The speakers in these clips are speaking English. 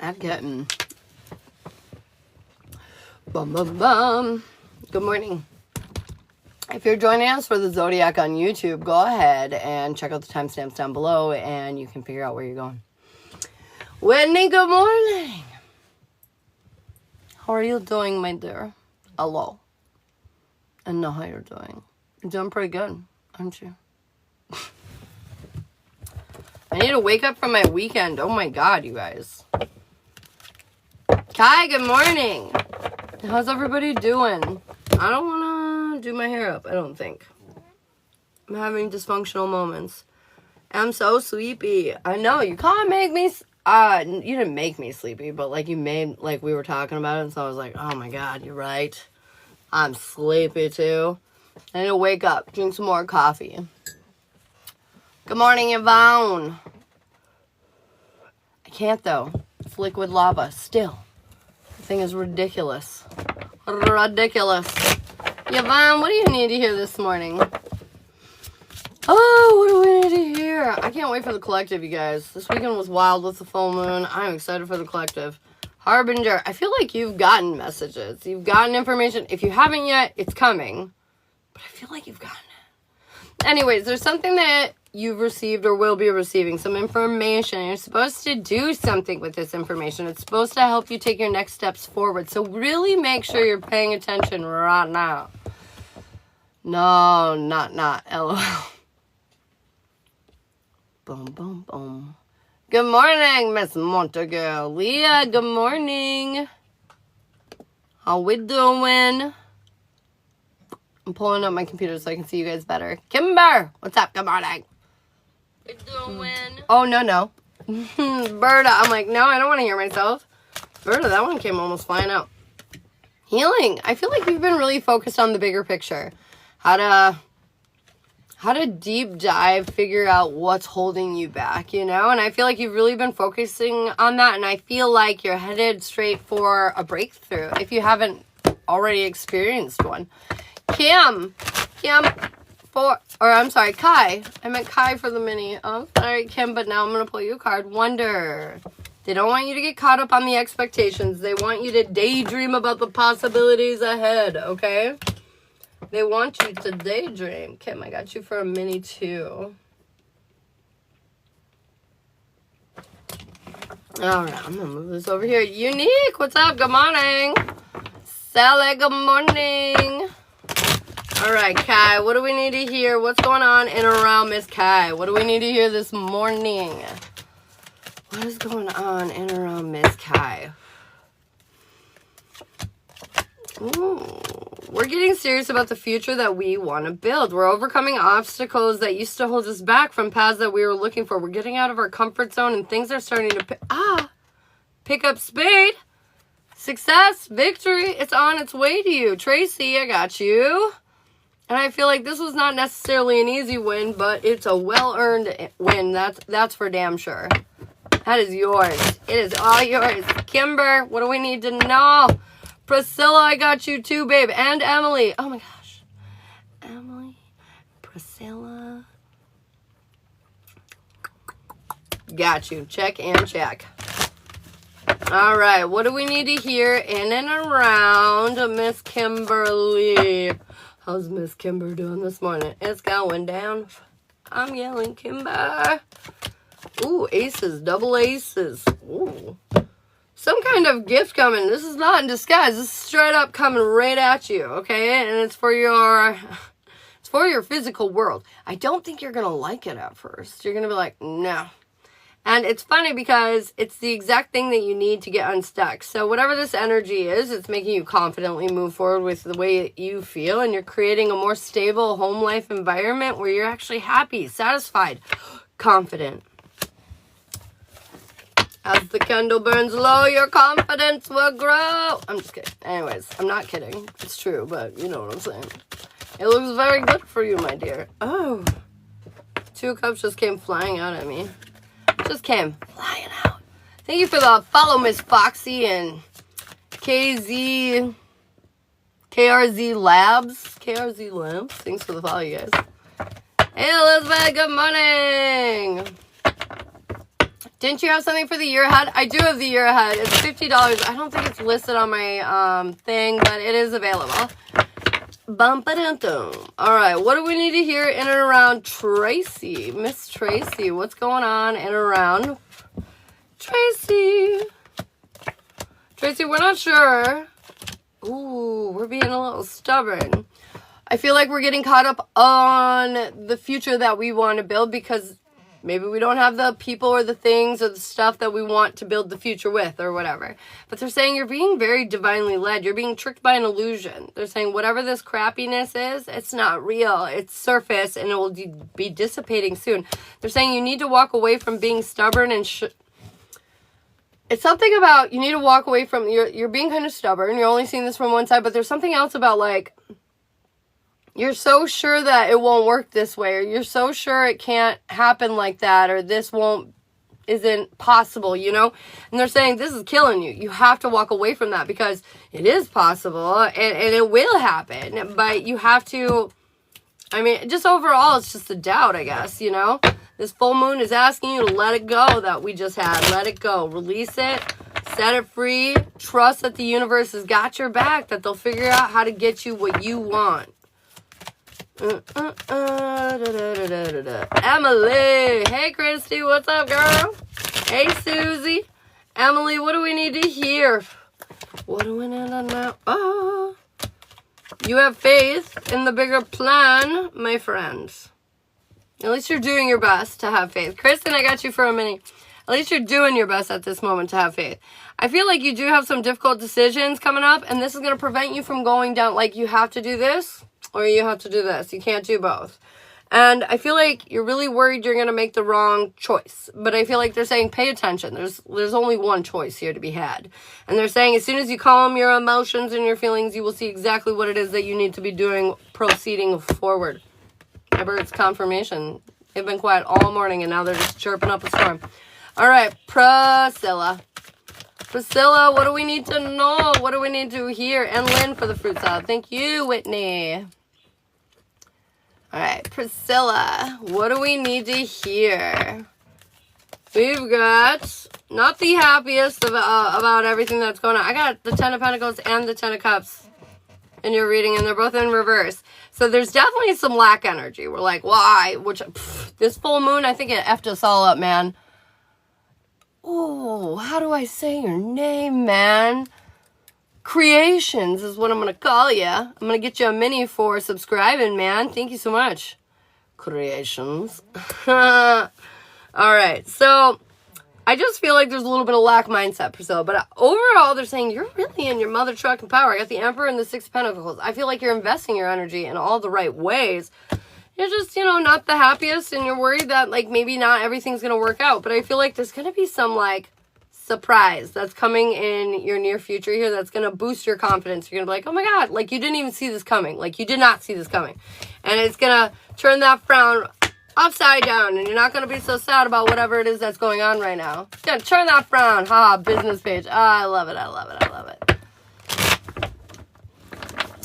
At getting. Bum, bum, bum. Good morning. If you're joining us for the Zodiac on YouTube, go ahead and check out the timestamps down below and you can figure out where you're going. Whitney, good morning. How are you doing, my dear? Hello. I know how you're doing. You're doing pretty good, aren't you? I need to wake up from my weekend. Oh my God, you guys. Kai, good morning. How's everybody doing? I don't want to do my hair up, I don't think. I'm having dysfunctional moments. I'm so sleepy. I know, you can't make me... you didn't make me sleepy, but like you made... Like we were talking about it, and so I was like, oh my God, you're right. I'm sleepy too. I need to wake up, drink some more coffee. Good morning, Yvonne. I can't though. It's liquid lava, still. The thing is ridiculous. Ridiculous. Yvonne, what do you need to hear this morning? Oh, what do we need to hear? I can't wait for the collective, you guys. This weekend was wild with the full moon. I'm excited for the collective. Harbinger, I feel like you've gotten messages. You've gotten information. If you haven't yet, it's coming. But I feel like you've gotten it. Anyways, there's something that you've received or will be receiving. Some information. You're supposed to do something with this information. It's supposed to help you take your next steps forward. So really make sure you're paying attention right now. No, not. LOL. Boom, boom, boom. Good morning, Miss Montague. Leah, good morning. How we doing? I'm pulling up my computer so I can see you guys better. Kimber, what's up? Good morning. We doing? Oh, no. Berta, I'm like, no, I don't want to hear myself. Berta, that one came almost flying out. Healing. I feel like you've been really focused on the bigger picture. How to deep dive, figure out what's holding you back, you know? And I feel like you've really been focusing on that, and I feel like you're headed straight for a breakthrough if you haven't already experienced one. Kai. I meant Kai for the mini. Oh, sorry, Kim, but now I'm going to pull you a card. Wonder. They don't want you to get caught up on the expectations. They want you to daydream about the possibilities ahead, okay? They want you to daydream. Kim, I got you for a mini too. All right, I'm going to move this over here. Unique, what's up? Good morning. Sally, good morning. All right, Kai, what do we need to hear? What's going on in and around Miss Kai? What do we need to hear this morning? What is going on in and around Miss Kai? Ooh, we're getting serious about the future that we want to build. We're overcoming obstacles that used to hold us back from paths that we were looking for. We're getting out of our comfort zone and things are starting to pick up speed. Success, victory, it's on its way to you. Tracy, I got you. And I feel like this was not necessarily an easy win, but it's a well-earned win. That's for damn sure. That is yours. It is all yours. Kimber, what do we need to know? Priscilla, I got you too, babe. And Emily. Oh my gosh. Emily, Priscilla. Got you. Check and check. All right. What do we need to hear in and around Miss Kimberly? How's Miss Kimber doing this morning? It's going down. I'm yelling Kimber. Ooh, aces. Double aces. Ooh. Some kind of gift coming. This is not in disguise. This is straight up coming right at you, okay? And it's for your physical world. I don't think you're going to like it at first. You're going to be like, no. And it's funny because it's the exact thing that you need to get unstuck. So whatever this energy is, it's making you confidently move forward with the way you feel. And you're creating a more stable home life environment where you're actually happy, satisfied, confident. As the candle burns low, your confidence will grow. I'm just kidding. Anyways, I'm not kidding. It's true, but you know what I'm saying. It looks very good for you, my dear. Oh. 2 of Cups just came flying out at me. Just came flying out. Thank you for the follow, Miss Foxy and KRZ Labs. KRZ Labs. Thanks for the follow, you guys. Hey, Elizabeth. Good morning. Didn't you have something for the year ahead? I do have the year ahead. It's $50. I don't think it's listed on my thing, but it is available. Bum-ba-dum-dum. All right, what do we need to hear in and around Tracy? Miss Tracy, what's going on in and around Tracy? Tracy, we're not sure. Ooh, we're being a little stubborn. I feel like we're getting caught up on the future that we want to build because maybe we don't have the people or the things or the stuff that we want to build the future with or whatever. But they're saying you're being very divinely led. You're being tricked by an illusion. They're saying whatever this crappiness is, it's not real. It's surface and it will be dissipating soon. They're saying you need to walk away from being stubborn and it's something about you need to walk away from, you're being kind of stubborn. You're only seeing this from one side, but there's something else about like, you're so sure that it won't work this way, or you're so sure it can't happen like that, or this isn't possible, you know? And they're saying this is killing you. You have to walk away from that because it is possible and it will happen, but you have to, I mean, just overall, it's just a doubt, I guess, you know? This full moon is asking you to let it go that we just had. Let it go. Release it. Set it free. Trust that the universe has got your back, that they'll figure out how to get you what you want. Emily. Hey, Christy. What's up, girl? Hey, Susie. Emily, what do we need to hear? What do we need to know? Oh. You have faith in the bigger plan, my friends. At least you're doing your best to have faith. Kristen, I got you for a minute. At least you're doing your best at this moment to have faith. I feel like you do have some difficult decisions coming up, and this is going to prevent you from going down, like you have to do this, or you have to do this. You can't do both. And I feel like you're really worried you're going to make the wrong choice. But I feel like they're saying pay attention. There's only one choice here to be had. And they're saying as soon as you calm your emotions and your feelings, you will see exactly what it is that you need to be doing, proceeding forward. My bird's confirmation. They've been quiet all morning and now they're just chirping up a storm. All right, Priscilla. Priscilla, what do we need to know? What do we need to hear? And Lynn for the fruit salad. Thank you, Whitney. All right, Priscilla, what do we need to hear? We've got not the happiest about everything that's going on. I got the Ten of Pentacles and the Ten of Cups in your reading, and they're both in reverse. So there's definitely some lack energy. We're like, why? This full moon, I think it effed us all up, man. Oh, how do I say your name, man? Creations is what I'm going to call you. I'm going to get you a mini for subscribing, man. Thank you so much. Creations. All right. So I just feel like there's a little bit of lack mindset, Priscilla. But overall, they're saying you're really in your mother trucking power. I got the Emperor and the Six of Pentacles. I feel like you're investing your energy in all the right ways. You're just, you know, not the happiest. And you're worried that, like, maybe not everything's going to work out. But I feel like there's going to be some, like, surprise that's coming in your near future here that's going to boost your confidence. You're going to be like, oh my God, like you didn't even see this coming. Like you did not see this coming. And it's going to turn that frown upside down and you're not going to be so sad about whatever it is that's going on right now. It's going to turn that frown. Ha, business page. I love it. I love it. I love it.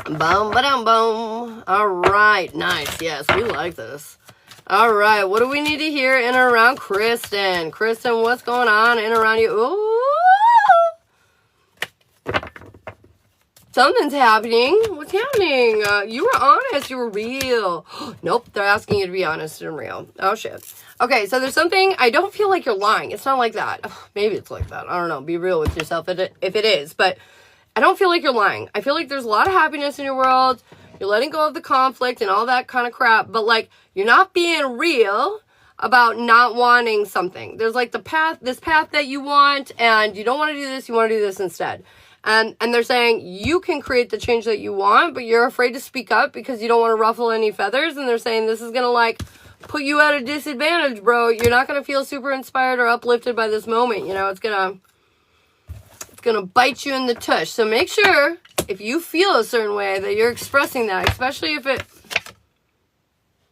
Boom, ba-dum, boom. All right. Nice. Yes, we like this. All right, what do we need to hear in and around Kristen? Kristen, what's going on in and around you? Ooh. Something's happening. What's happening? You were honest. You were real. Nope, they're asking you to be honest and real. Oh, shit. Okay, so there's something. I don't feel like you're lying. It's not like that. Maybe it's like that. I don't know. Be real with yourself if it is. But I don't feel like you're lying. I feel like there's a lot of happiness in your world. You're letting go of the conflict and all that kind of crap. But, like, you're not being real about not wanting something. There's, like, this path that you want, and you don't want to do this. You want to do this instead. And they're saying you can create the change that you want, but you're afraid to speak up because you don't want to ruffle any feathers. And they're saying this is going to, like, put you at a disadvantage, bro. You're not going to feel super inspired or uplifted by this moment. You know, it's going to bite you in the tush. So make sure if you feel a certain way that you're expressing that, especially if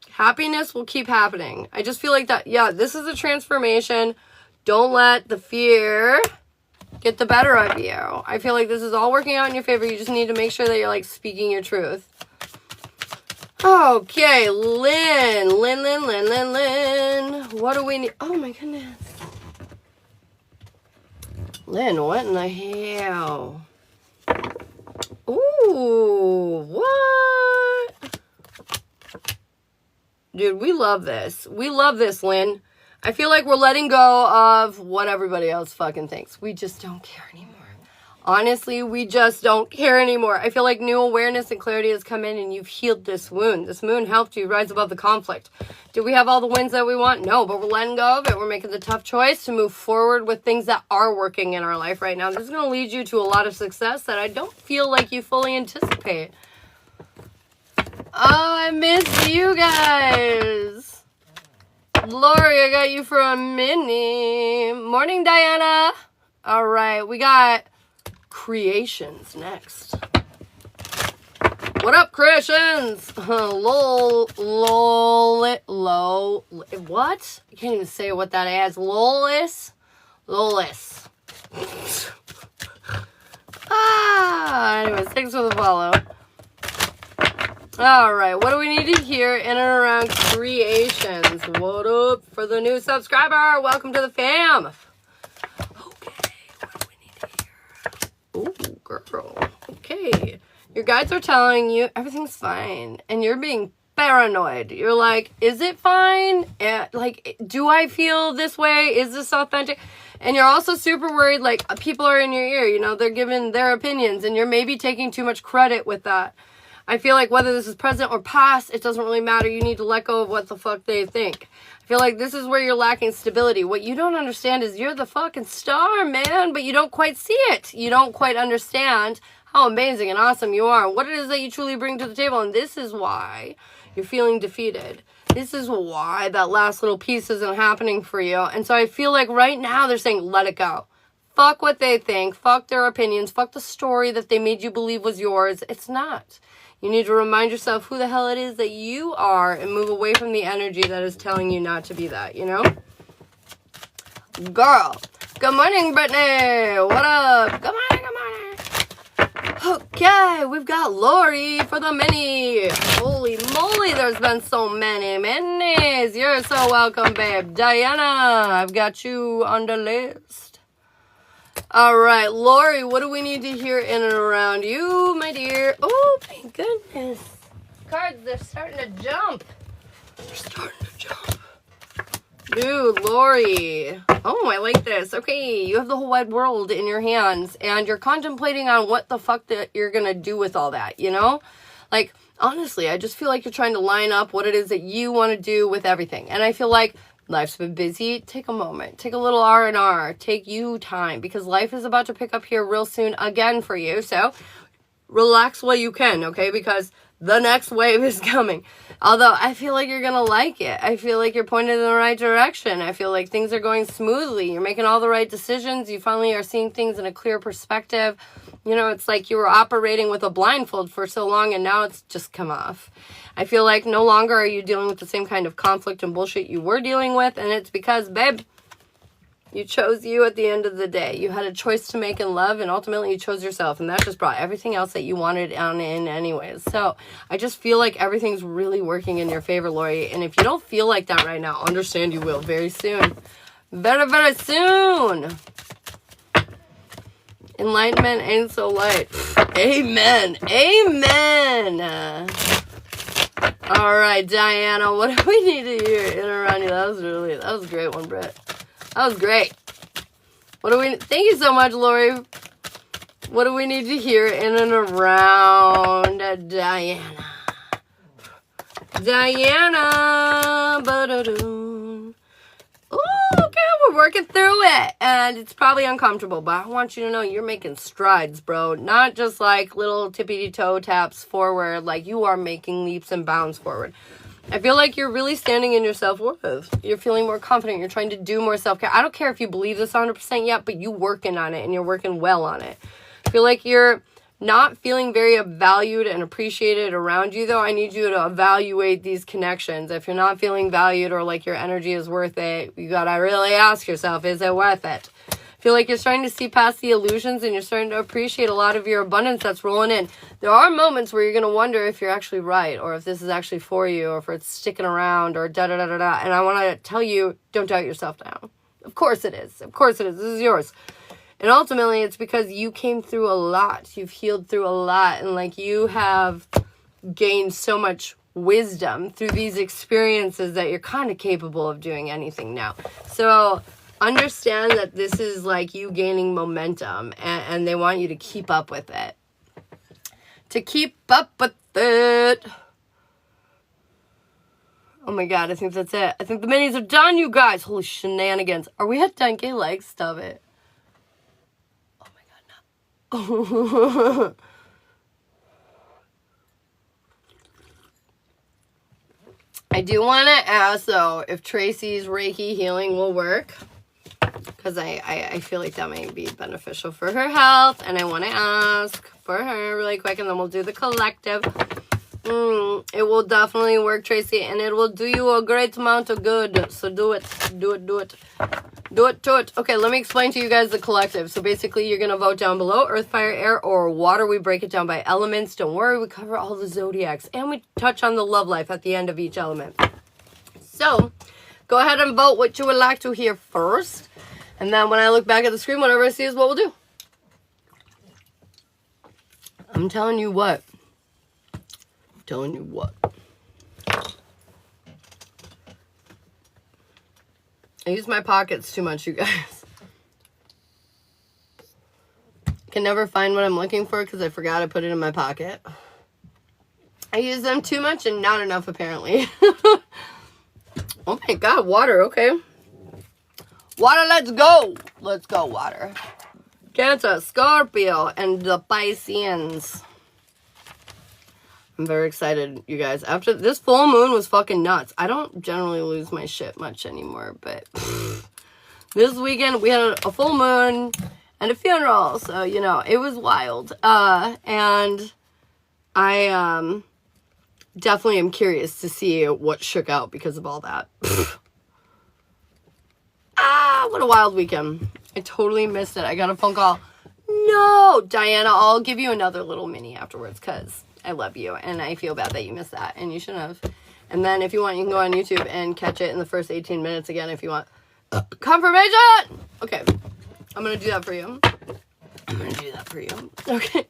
happiness will keep happening. I just feel like that, yeah, this is a transformation. Don't let the fear get the better of you. I feel like this is all working out in your favor. You just need to make sure that you're, like, speaking your truth. Okay, Lynn. What do we need? Oh, my goodness. Lynn, what in the hell? Ooh, what? Dude, we love this. We love this, Lynn. I feel like we're letting go of what everybody else fucking thinks. We just don't care anymore. Honestly, we just don't care anymore. I feel like new awareness and clarity has come in and you've healed this wound. This moon helped you rise above the conflict. Do we have all the wins that we want? No, but we're letting go of it. We're making the tough choice to move forward with things that are working in our life right now. This is going to lead you to a lot of success that I don't feel like you fully anticipate. Oh, I miss you guys. Lori, I got you for a mini. Morning, Diana. All right, we got creations next. What up, creations? Lol, what? I can't even say what that is. Lolis. Anyways, thanks for the follow. All right, what do we need to hear in and around creations? What up for the new subscriber? Welcome to the fam. Ooh, girl. Okay. Your guides are telling you everything's fine. And you're being paranoid. You're like, is it fine? Like, do I feel this way? Is this authentic? And you're also super worried, like, people are in your ear. You know, they're giving their opinions. And you're maybe taking too much credit with that. I feel like whether this is present or past, it doesn't really matter. You need to let go of what the fuck they think. I feel like this is where you're lacking stability. What you don't understand is you're the fucking star, man, but you don't quite see it. You don't quite understand how amazing and awesome you are, what it is that you truly bring to the table, and this is why you're feeling defeated. This is why that last little piece isn't happening for you. And so I feel like right now they're saying, let it go. Fuck what they think. Fuck their opinions. Fuck the story that they made you believe was yours. It's not. You need to remind yourself who the hell it is that you are and move away from the energy that is telling you not to be that, you know? Girl. Good morning, Brittany. What up? Good morning, good morning. Okay, we've got Lori for the mini. Holy moly, there's been so many minis. You're so welcome, babe. Diana, I've got you on the list. All right, Lori, what do we need to hear in and around you, my dear? Oh, my goodness. Cards, they're starting to jump. They're starting to jump. Dude, Lori. Oh, I like this. Okay, you have the whole wide world in your hands, and you're contemplating on what the fuck that you're going to do with all that, you know? Like, honestly, I just feel like you're trying to line up what it is that you want to do with everything. And I feel like life's been busy. Take a moment. Take a little R&R. Take you time, because life is about to pick up here real soon again for you. So relax while you can, okay? Because the next wave is coming. Although I feel like you're going to like it. I feel like you're pointed in the right direction. I feel like things are going smoothly. You're making all the right decisions. You finally are seeing things in a clear perspective. You know, it's like you were operating with a blindfold for so long and now it's just come off. I feel like no longer are you dealing with the same kind of conflict and bullshit you were dealing with. And it's because, babe, you chose you at the end of the day. You had a choice to make in love, and ultimately you chose yourself. And that just brought everything else that you wanted on in anyways. So I just feel like everything's really working in your favor, Lori. And if you don't feel like that right now, understand you will very soon. Very, very soon. Enlightenment ain't so light. Amen. Amen. All right, Diana, what do we need to hear in and around you? That was a great one, Britt. That was great. Thank you so much, Lori. What do we need to hear in and around Diana? Diana, ba-da-doo. Ooh, okay, we're working through it, and it's probably uncomfortable, but I want you to know you're making strides, bro. Not just like little tippity-toe taps forward, like you are making leaps and bounds forward. I feel like you're really standing in your self-worth. You're feeling more confident. You're trying to do more self-care. I don't care if you believe this 100% yet, but you're working on it, and you're working well on it. I feel like you're not feeling very valued and appreciated around you, though. I need you to evaluate these connections. If you're not feeling valued or like your energy is worth it, you gotta really ask yourself, is it worth it? I feel like you're starting to see past the illusions and you're starting to appreciate a lot of your abundance that's rolling in. There are moments where you're going to wonder if you're actually right, or if this is actually for you, or if it's sticking around, or da-da-da-da-da. And I want to tell you, don't doubt yourself now. Of course it is. Of course it is. This is yours. And ultimately, it's because you came through a lot. You've healed through a lot. And, like, you have gained so much wisdom through these experiences that you're kind of capable of doing anything now. So understand that this is like you gaining momentum, and they want you to keep up with it. To keep up with it. Oh my god, I think that's it. I think the minis are done, you guys. Holy shenanigans. Are we at 10K likes? Stop it. Oh my god, no. I do want to ask, though, if Tracy's Reiki healing will work. Because I feel like that might be beneficial for her health. And I want to ask for her really quick. And then we'll do the collective. It will definitely work, Tracy. And it will do you a great amount of good. So do it. Do it. Do it. Do it to it. Okay, let me explain to you guys the collective. So basically, you're going to vote down below earth, fire, air, or water. We break it down by elements. Don't worry, we cover all the zodiacs. And we touch on the love life at the end of each element. So, go ahead and vote what you would like to hear first. And then when I look back at the screen, whatever I see is what we'll do. I'm telling you what. I'm telling you what. I use my pockets too much, you guys. Can never find what I'm looking for because I forgot I put it in my pocket. I use them too much and not enough, apparently. Oh my god, water, okay. Water, let's go. Let's go, water. Cancer, Scorpio, and the Pisceans. I'm very excited, you guys. After this full moon was fucking nuts. I don't generally lose my shit much anymore, but this weekend we had a full moon and a funeral, so you know it was wild. And I definitely am curious to see what shook out because of all that. What a wild weekend. I totally missed it. I got a phone call. No, Diana, I'll give you another little mini afterwards because I love you, and I feel bad that you missed that, and you shouldn't have. And then if you want, you can go on YouTube and catch it in the first 18 minutes again if you want. Confirmation! Okay, I'm going to do that for you. I'm going to do that for you. Okay.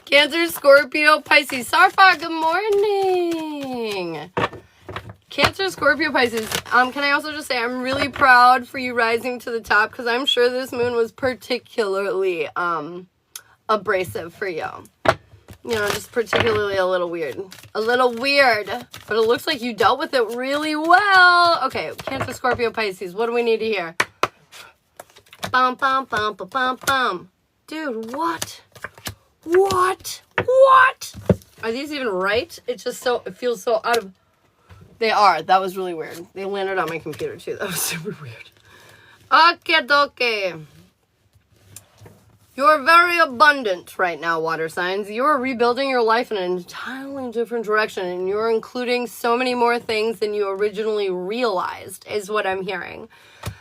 Cancer, Scorpio, Pisces. Sarfa, good morning. Cancer, Scorpio, Pisces. Can I also just say I'm really proud for you rising to the top because I'm sure this moon was particularly abrasive for you. You know, just particularly a little weird. A little weird. But it looks like you dealt with it really well. Okay, Cancer, Scorpio, Pisces. What do we need to hear? Bum, bum, bum, bum, bum, bum. Dude, what? What? What? Are these even right? It's just so, it feels so out of... They are. That was really weird. They landed on my computer, too. That was super weird. Okay, dokie. You're very abundant right now, water signs. You're rebuilding your life in an entirely different direction, and you're including so many more things than you originally realized, is what I'm hearing.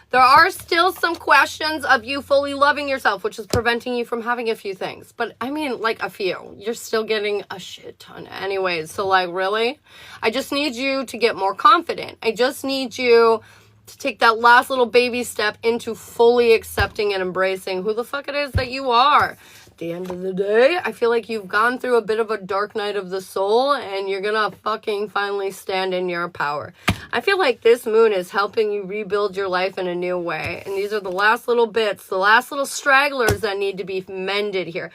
There are still some questions of you fully loving yourself, which is preventing you from having a few things. But, I mean, like, a few. You're still getting a shit ton anyways. So, like, really? I just need you to get more confident. I just need you to take that last little baby step into fully accepting and embracing who the fuck it is that you are. At the end of the day, I feel like you've gone through a bit of a dark night of the soul, and you're gonna fucking finally stand in your power. I feel like this moon is helping you rebuild your life in a new way, and these are the last little bits, the last little stragglers that need to be mended here.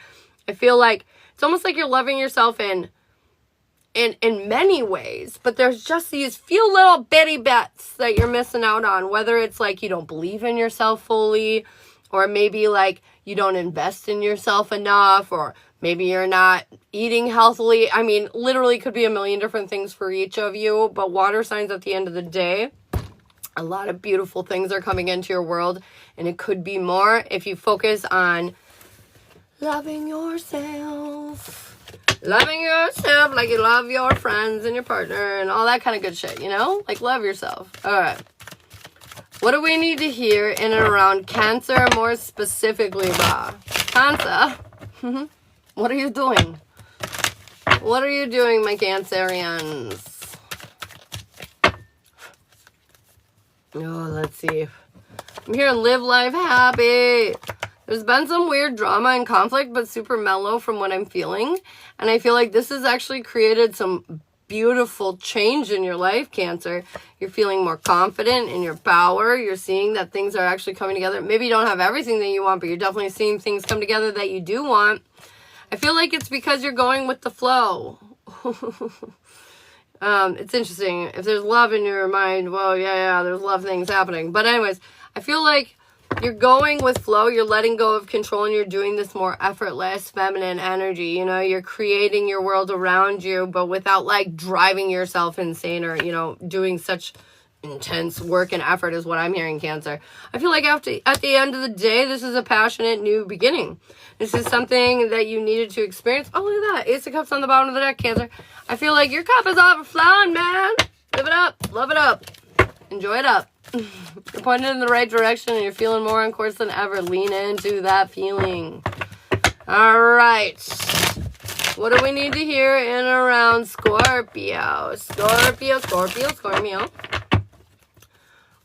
I feel like it's almost like you're loving yourself in many ways, but there's just these few little bitty bits that you're missing out on, whether it's like you don't believe in yourself fully, or maybe like you don't invest in yourself enough, or maybe you're not eating healthily. I mean, literally could be a million different things for each of you, but water signs at the end of the day, a lot of beautiful things are coming into your world, and it could be more if you focus on loving yourself. Loving yourself like you love your friends and your partner and all that kind of good shit, you know? Like, love yourself. All right. What do we need to hear in and around Cancer, more specifically, bah? Cancer? What are you doing? What are you doing, my Cancerians? Oh, let's see. I'm here to live life happy. There's been some weird drama and conflict, but super mellow from what I'm feeling. And I feel like this has actually created some beautiful change in your life, Cancer. You're feeling more confident in your power. You're seeing that things are actually coming together. Maybe you don't have everything that you want, but you're definitely seeing things come together that you do want. I feel like it's because you're going with the flow. It's interesting. If there's love in your mind, well, yeah, there's love things happening. But anyways, I feel like you're going with flow. You're letting go of control, and you're doing this more effortless, feminine energy. You know, you're creating your world around you, but without like driving yourself insane or, you know, doing such intense work and effort is what I'm hearing, Cancer. I feel like at the end of the day, this is a passionate new beginning. This is something that you needed to experience. Oh, look at that. Ace of Cups on the bottom of the deck, Cancer. I feel like your cup is overflowing, man. Live it up. Love it up. Enjoy it up. You're pointed in the right direction and you're feeling more on course than ever. Lean into that feeling. All right. What do we need to hear in and around Scorpio? Scorpio.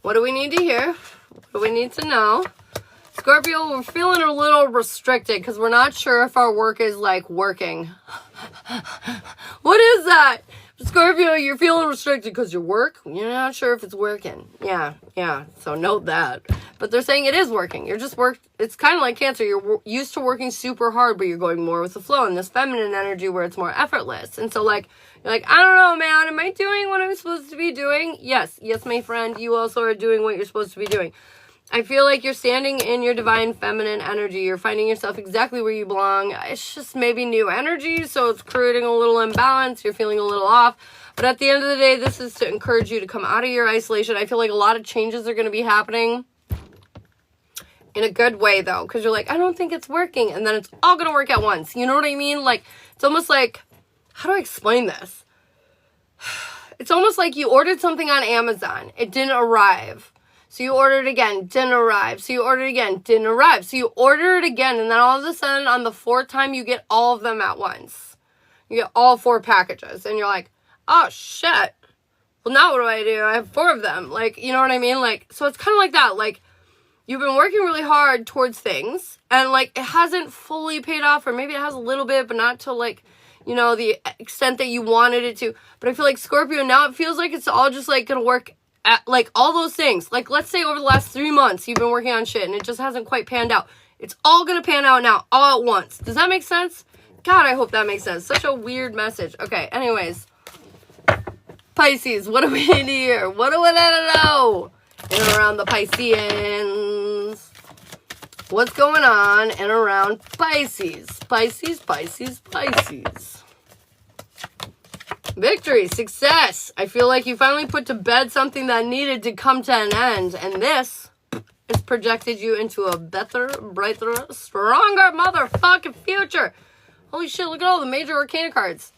What do we need to hear? What do we need to know? Scorpio, we're feeling a little restricted because we're not sure if our work is like working. What is that? Scorpio, you're feeling restricted because your work, you're not sure if it's working. Yeah. So note that. But they're saying it is working. You're just it's kind of like Cancer. You're used to working super hard, but you're going more with the flow and this feminine energy where it's more effortless. And so like, you're like, I don't know, man. Am I doing what I'm supposed to be doing? Yes, my friend. You also are doing what you're supposed to be doing. I feel like you're standing in your divine feminine energy. You're finding yourself exactly where you belong. It's just maybe new energy, so it's creating a little imbalance. You're feeling a little off. But at the end of the day, this is to encourage you to come out of your isolation. I feel like a lot of changes are going to be happening in a good way, though, because you're like, I don't think it's working. And then it's all going to work at once. You know what I mean? Like, it's almost like, how do I explain this? It's almost like you ordered something on Amazon. It didn't arrive. So you ordered again, didn't arrive. So you ordered again, didn't arrive. So you order it again, and then all of a sudden, on the fourth time, you get all of them at once. You get all 4 packages, and you're like, oh, shit. Well, now what do? I have 4 of them. Like, you know what I mean? Like, so it's kind of like that. Like, you've been working really hard towards things, and, like, it hasn't fully paid off, or maybe it has a little bit, but not to, like, you know, the extent that you wanted it to. But I feel like Scorpio, now it feels like it's all just, like, going to work at, like, all those things. Like, let's say over the last 3 months, you've been working on shit and it just hasn't quite panned out. It's all gonna pan out now, all at once. Does that make sense? God, I hope that makes sense. Such a weird message. Okay, anyways. Pisces, what do we need to hear? What do we need to know? In and around the Pisceans. What's going on in and around Pisces? Pisces. Victory, success. I feel like you finally put to bed something that needed to come to an end. And this has projected you into a better, brighter, stronger motherfucking future. Holy shit, look at all the major arcana cards.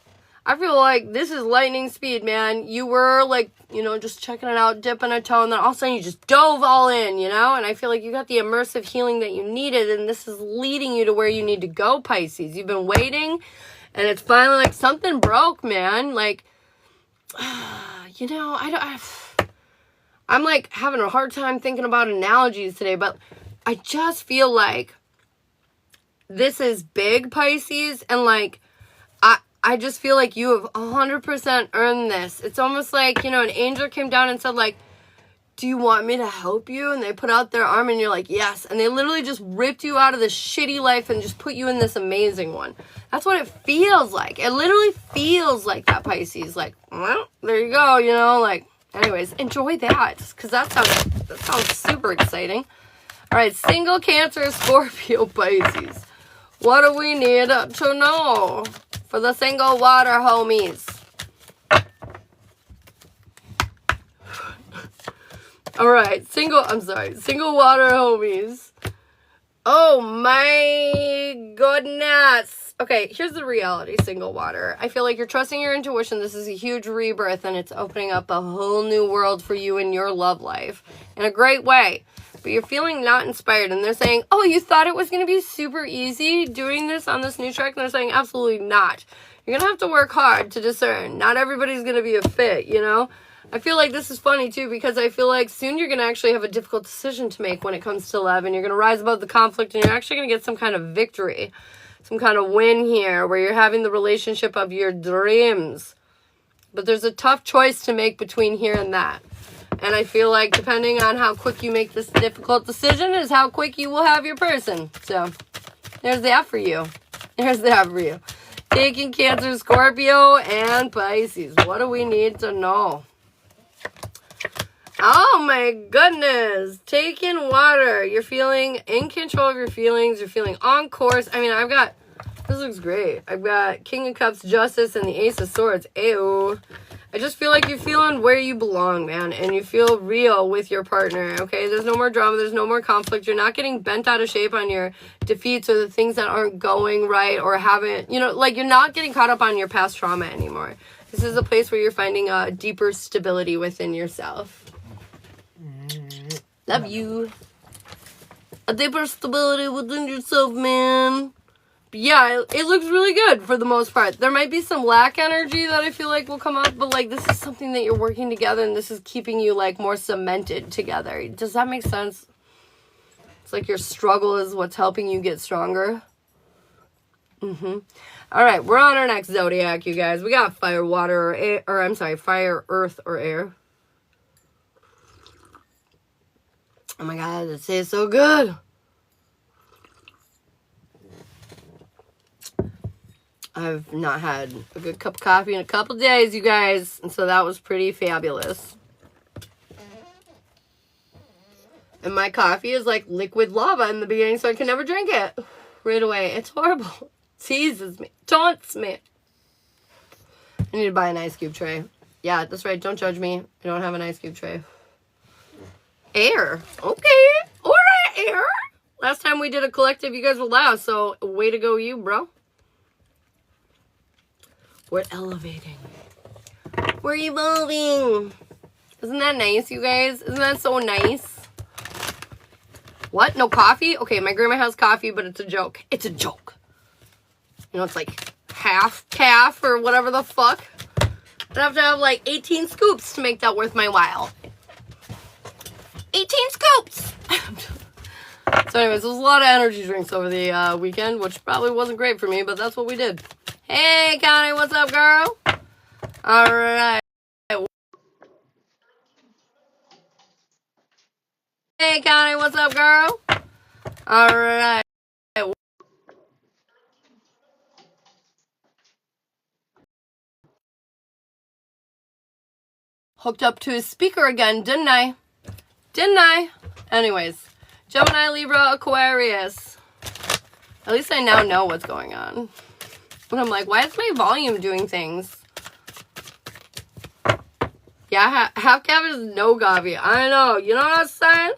I feel like this is lightning speed, man. You were like, you know, just checking it out, dipping a toe, and then all of a sudden you just dove all in, you know? And I feel like you got the immersive healing that you needed, and this is leading you to where you need to go, Pisces. You've been waiting. And it's finally like something broke, man. Like, you know, I'm like having a hard time thinking about analogies today, but I just feel like this is big, Pisces. And like, I just feel like you have 100% earned this. It's almost like, you know, an angel came down and said like, do you want me to help you? And they put out their arm and you're like, yes. And they literally just ripped you out of this shitty life and just put you in this amazing one. That's what it feels like. It literally feels like that, Pisces. Like, well, there you go, you know, like, anyways, enjoy that. Because that sounds super exciting. All right, single Cancer, Scorpio, Pisces. What do we need to know for the single water homies? All right, single water homies. Oh my goodness. Okay, here's the reality, single water. I feel like you're trusting your intuition. This is a huge rebirth, and it's opening up a whole new world for you in your love life in a great way. But you're feeling not inspired, and they're saying, oh, you thought it was going to be super easy doing this on this new track? And they're saying, absolutely not. You're going to have to work hard to discern. Not everybody's going to be a fit, you know? I feel like this is funny too, because I feel like soon you're going to actually have a difficult decision to make when it comes to love, and you're going to rise above the conflict, and you're actually going to get some kind of victory, some kind of win here where you're having the relationship of your dreams. But there's a tough choice to make between here and that. And I feel like depending on how quick you make this difficult decision is how quick you will have your person. So there's that for you. There's that for you. Taking Cancer, Scorpio, and Pisces. What do we need to know? Oh my goodness. Taking water. You're feeling in control of your feelings. You're feeling on course. I mean, this looks great. I've got King of Cups, Justice, and the Ace of Swords. Ew. I just feel like you're feeling where you belong, man. And you feel real with your partner, okay? There's no more drama. There's no more conflict. You're not getting bent out of shape on your defeats or the things that aren't going right or haven't, like you're not getting caught up on your past trauma anymore. This is a place where you're finding a deeper stability within yourself. Love you. A deeper stability within yourself, man. Yeah, it looks really good for the most part. There might be some lack energy that I feel like will come up, but like this is something that you're working together, and this is keeping you like more cemented together. Does that make sense? It's like your struggle is what's helping you get stronger. All right, we're on our next zodiac, you guys. We got fire, water, or air, or I'm sorry, fire, earth, or air. Oh my God, it tastes so good. I've not had a good cup of coffee in a couple days, you guys. And so that was pretty fabulous. And my coffee is like liquid lava in the beginning, so I can never drink it right away. It's horrible. Teases me. Taunts me. I need to buy an ice cube tray. Yeah, that's right. Don't judge me. I don't have an ice cube tray. Air. Okay. All right, air. Last time we did a collective, you guys were last, so way to go you, bro. We're elevating. We're evolving. Isn't that nice, you guys? Isn't that so nice? What? No coffee? Okay, my grandma has coffee, but it's a joke. It's a joke. It's like half calf or whatever the fuck. I'd have to have like 18 scoops to make that worth my while. 18 scoops! So anyways, there was a lot of energy drinks over the weekend, which probably wasn't great for me, but that's what we did. Hey, Connie, what's up, girl? All right. Hey, Connie, what's up, girl? All right. Hooked up to his speaker again, didn't I? Didn't I? Anyways, Gemini, Libra, Aquarius. At least I now know what's going on. But I'm like, why is my volume doing things? Yeah, half calf is no coffee. I know. You know what I'm saying?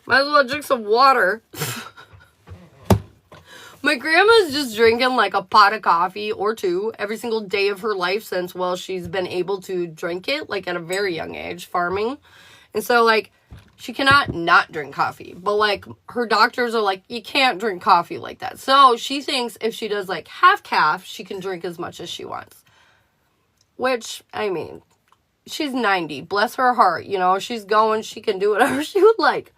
Might as well drink some water. My grandma's just drinking like a pot of coffee or two every single day of her life since, well, she's been able to drink it like at a very young age, farming. And so like, she cannot not drink coffee, but like her doctors are like, you can't drink coffee like that. So she thinks if she does like half calf, she can drink as much as she wants. Which, I mean, she's 90, bless her heart, she's going, she can do whatever she would like.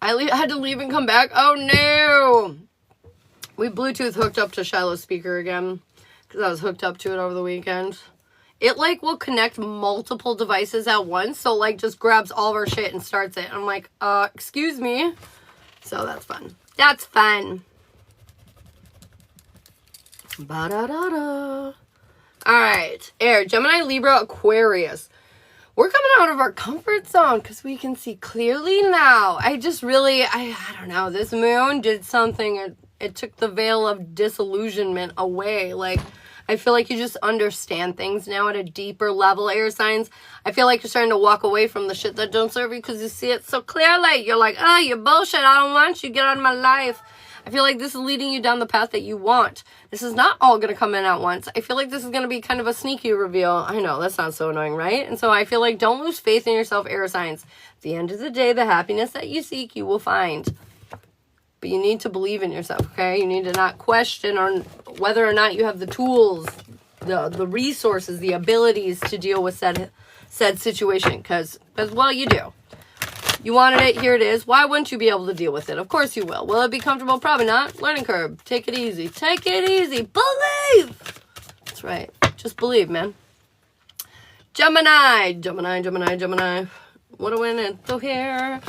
I had to leave and come back. Oh no! We Bluetooth hooked up to Shiloh's speaker again because I was hooked up to it over the weekend. It like will connect multiple devices at once, so like just grabs all of our shit and starts it. I'm like, excuse me. So that's fun. That's fun. Ba-da-da-da. Alright, air, Gemini, Libra, Aquarius. We're coming out of our comfort zone because we can see clearly now. I don't know, this moon did something. It took the veil of disillusionment away. Like, I feel like you just understand things now at a deeper level, air signs. I feel like you're starting to walk away from the shit that don't serve you because you see it so clearly. You're like, oh, you're bullshit. I don't want you. Get out of my life. I feel like this is leading you down the path that you want. This is not all going to come in at once. I feel like this is going to be kind of a sneaky reveal. I know, that sounds so annoying, right? And so I feel like don't lose faith in yourself, air signs. At the end of the day, the happiness that you seek, you will find. But you need to believe in yourself, okay? You need to not question on whether or not you have the tools, the resources, the abilities to deal with said situation. Because, well, you do. You wanted it, here it is. Why wouldn't you be able to deal with it? Of course you will. Will it be comfortable? Probably not. Learning curve. Take it easy. Take it easy. Believe! That's right. Just believe, man. Gemini. What do we need to hear?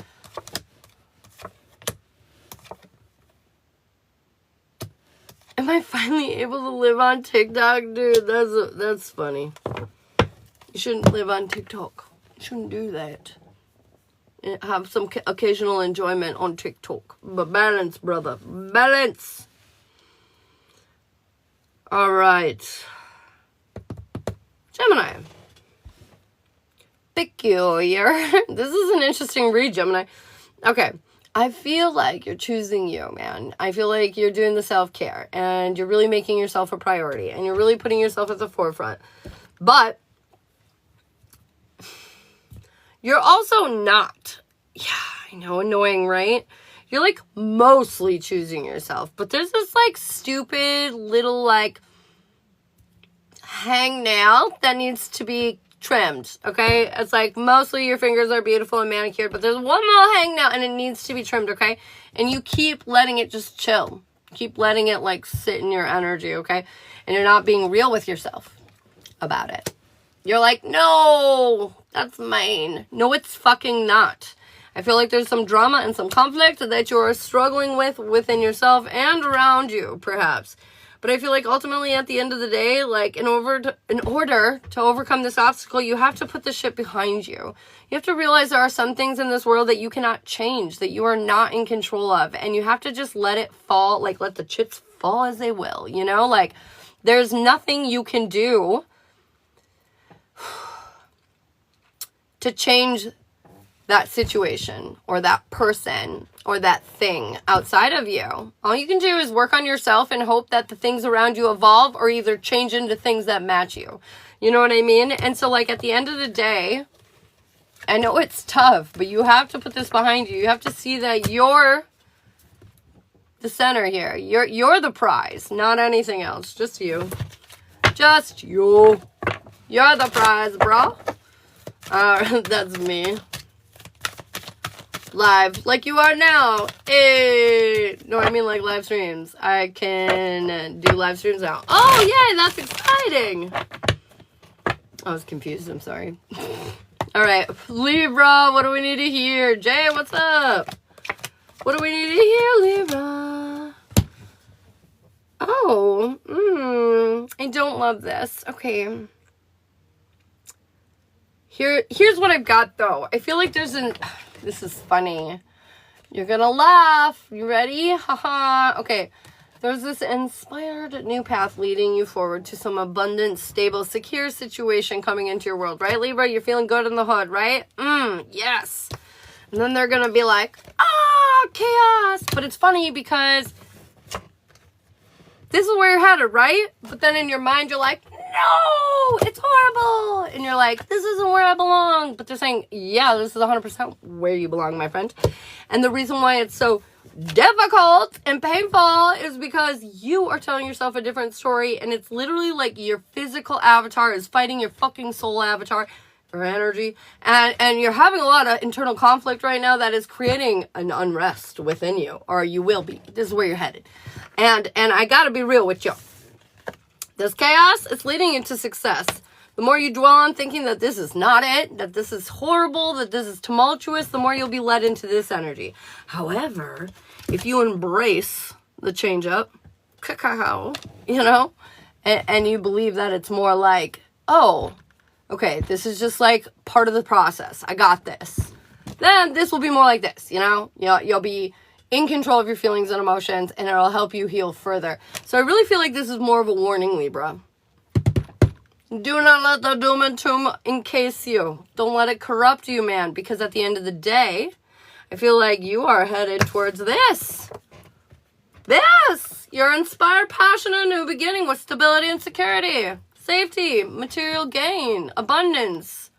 Am I finally able to live on TikTok? Dude, that's funny. You shouldn't live on TikTok. You shouldn't do that. Have some occasional enjoyment on TikTok. But balance, brother. Balance. All right. Gemini. Peculiar. This is an interesting read, Gemini. Okay. I feel like you're choosing you, man. I feel like you're doing the self-care and you're really making yourself a priority and you're really putting yourself at the forefront. But you're also not. Yeah, I know, annoying, right? You're like mostly choosing yourself. But there's this like stupid little like hangnail that needs to be trimmed, okay? It's like mostly your fingers are beautiful and manicured, but there's one little hangnail and it needs to be trimmed, okay? And you keep letting it just chill. Keep letting it like sit in your energy, okay? And you're not being real with yourself about it. You're like, no, that's mine. No, it's fucking not. I feel like there's some drama and some conflict that you're struggling with within yourself and around you, perhaps. But I feel like ultimately at the end of the day, like in order to overcome this obstacle, you have to put the shit behind you. You have to realize there are some things in this world that you cannot change, that you are not in control of. And you have to just let it fall, like let the chips fall as they will, you know? Like there's nothing you can do to change that situation or that person or that thing outside of you. All you can do is work on yourself and hope that the things around you evolve or either change into things that match you. You know what I mean? And so like at the end of the day, I know it's tough, but you have to put this behind you. You have to see that you're the center here. You're the prize, not anything else. Just you. Just you. You're the prize, bro. That's me. Live, like you are now. Hey. No, I mean like live streams. I can do live streams now. Oh, yay, that's exciting. I was confused, I'm sorry. All right, Libra, what do we need to hear? Jay, what's up? What do we need to hear, Libra? Oh, I don't love this. Okay. Here's what I've got, though. I feel like there's this is funny. You're gonna laugh. You ready? Haha. Okay. There's this inspired new path leading you forward to some abundant, stable, secure situation coming into your world, right, Libra? You're feeling good in the hood, right? Yes. And then they're gonna be like, chaos. But it's funny because this is where you're headed, right? But then in your mind, you're like, no, it's horrible. And you're like, this isn't where I belong. But they're saying, yeah, this is 100% where you belong, my friend. And the reason why it's so difficult and painful is because you are telling yourself a different story. And it's literally like your physical avatar is fighting your fucking soul avatar or energy. And you're having a lot of internal conflict right now that is creating an unrest within you. Or you will be. This is where you're headed. And I gotta be real with you. This chaos is leading you to success. The more you dwell on thinking that this is not it, that this is horrible, that this is tumultuous, the more you'll be led into this energy. However, if you embrace the change up, cacao, you know, and you believe that it's more like, oh, okay, this is just like part of the process. I got this. Then this will be more like this, you know? You'll be in control of your feelings and emotions, and it'll help you heal further. So I really feel like this is more of a warning, Libra. Do not let the doom and doom encase you. Don't let it corrupt you, man, because at the end of the day, I feel like you are headed towards this. This! Your inspired, passionate new beginning with stability and security, safety, material gain, abundance,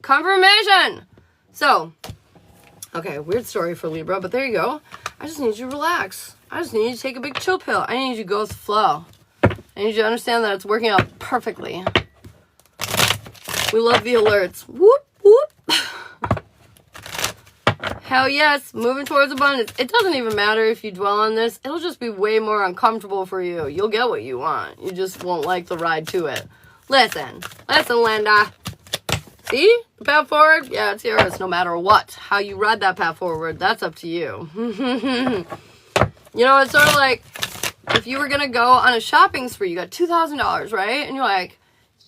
confirmation. So, Okay, weird story for Libra, but there you go. I just need you to relax. I just need you to take a big chill pill. I need you to go with the flow. I need you to understand that it's working out perfectly. We love the alerts. Whoop, whoop. Hell yes, moving towards abundance. It doesn't even matter if you dwell on this. It'll just be way more uncomfortable for you. You'll get what you want. You just won't like the ride to it. Listen, Linda. See? The path forward? Yeah, it's yours no matter what. How you ride that path forward, that's up to you. You know, it's sort of like if you were going to go on a shopping spree, you got $2,000, right? And you're like,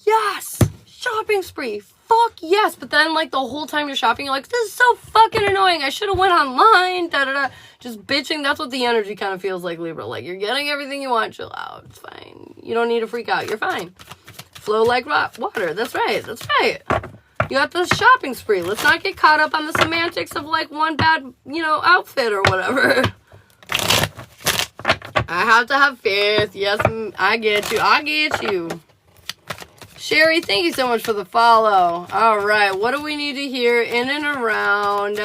yes, shopping spree. Fuck yes. But then, like, the whole time you're shopping, you're like, this is so fucking annoying. I should have went online. Da-da-da. Just bitching. That's what the energy kind of feels like, Libra. Like, you're getting everything you want. Chill out. It's fine. You don't need to freak out. You're fine. Flow like water. That's right. That's right. You got this shopping spree. Let's not get caught up on the semantics of, like, one bad, you know, outfit or whatever. I have to have faith. Yes, I get you. I get you. Sherry, thank you so much for the follow. All right, what do we need to hear in and around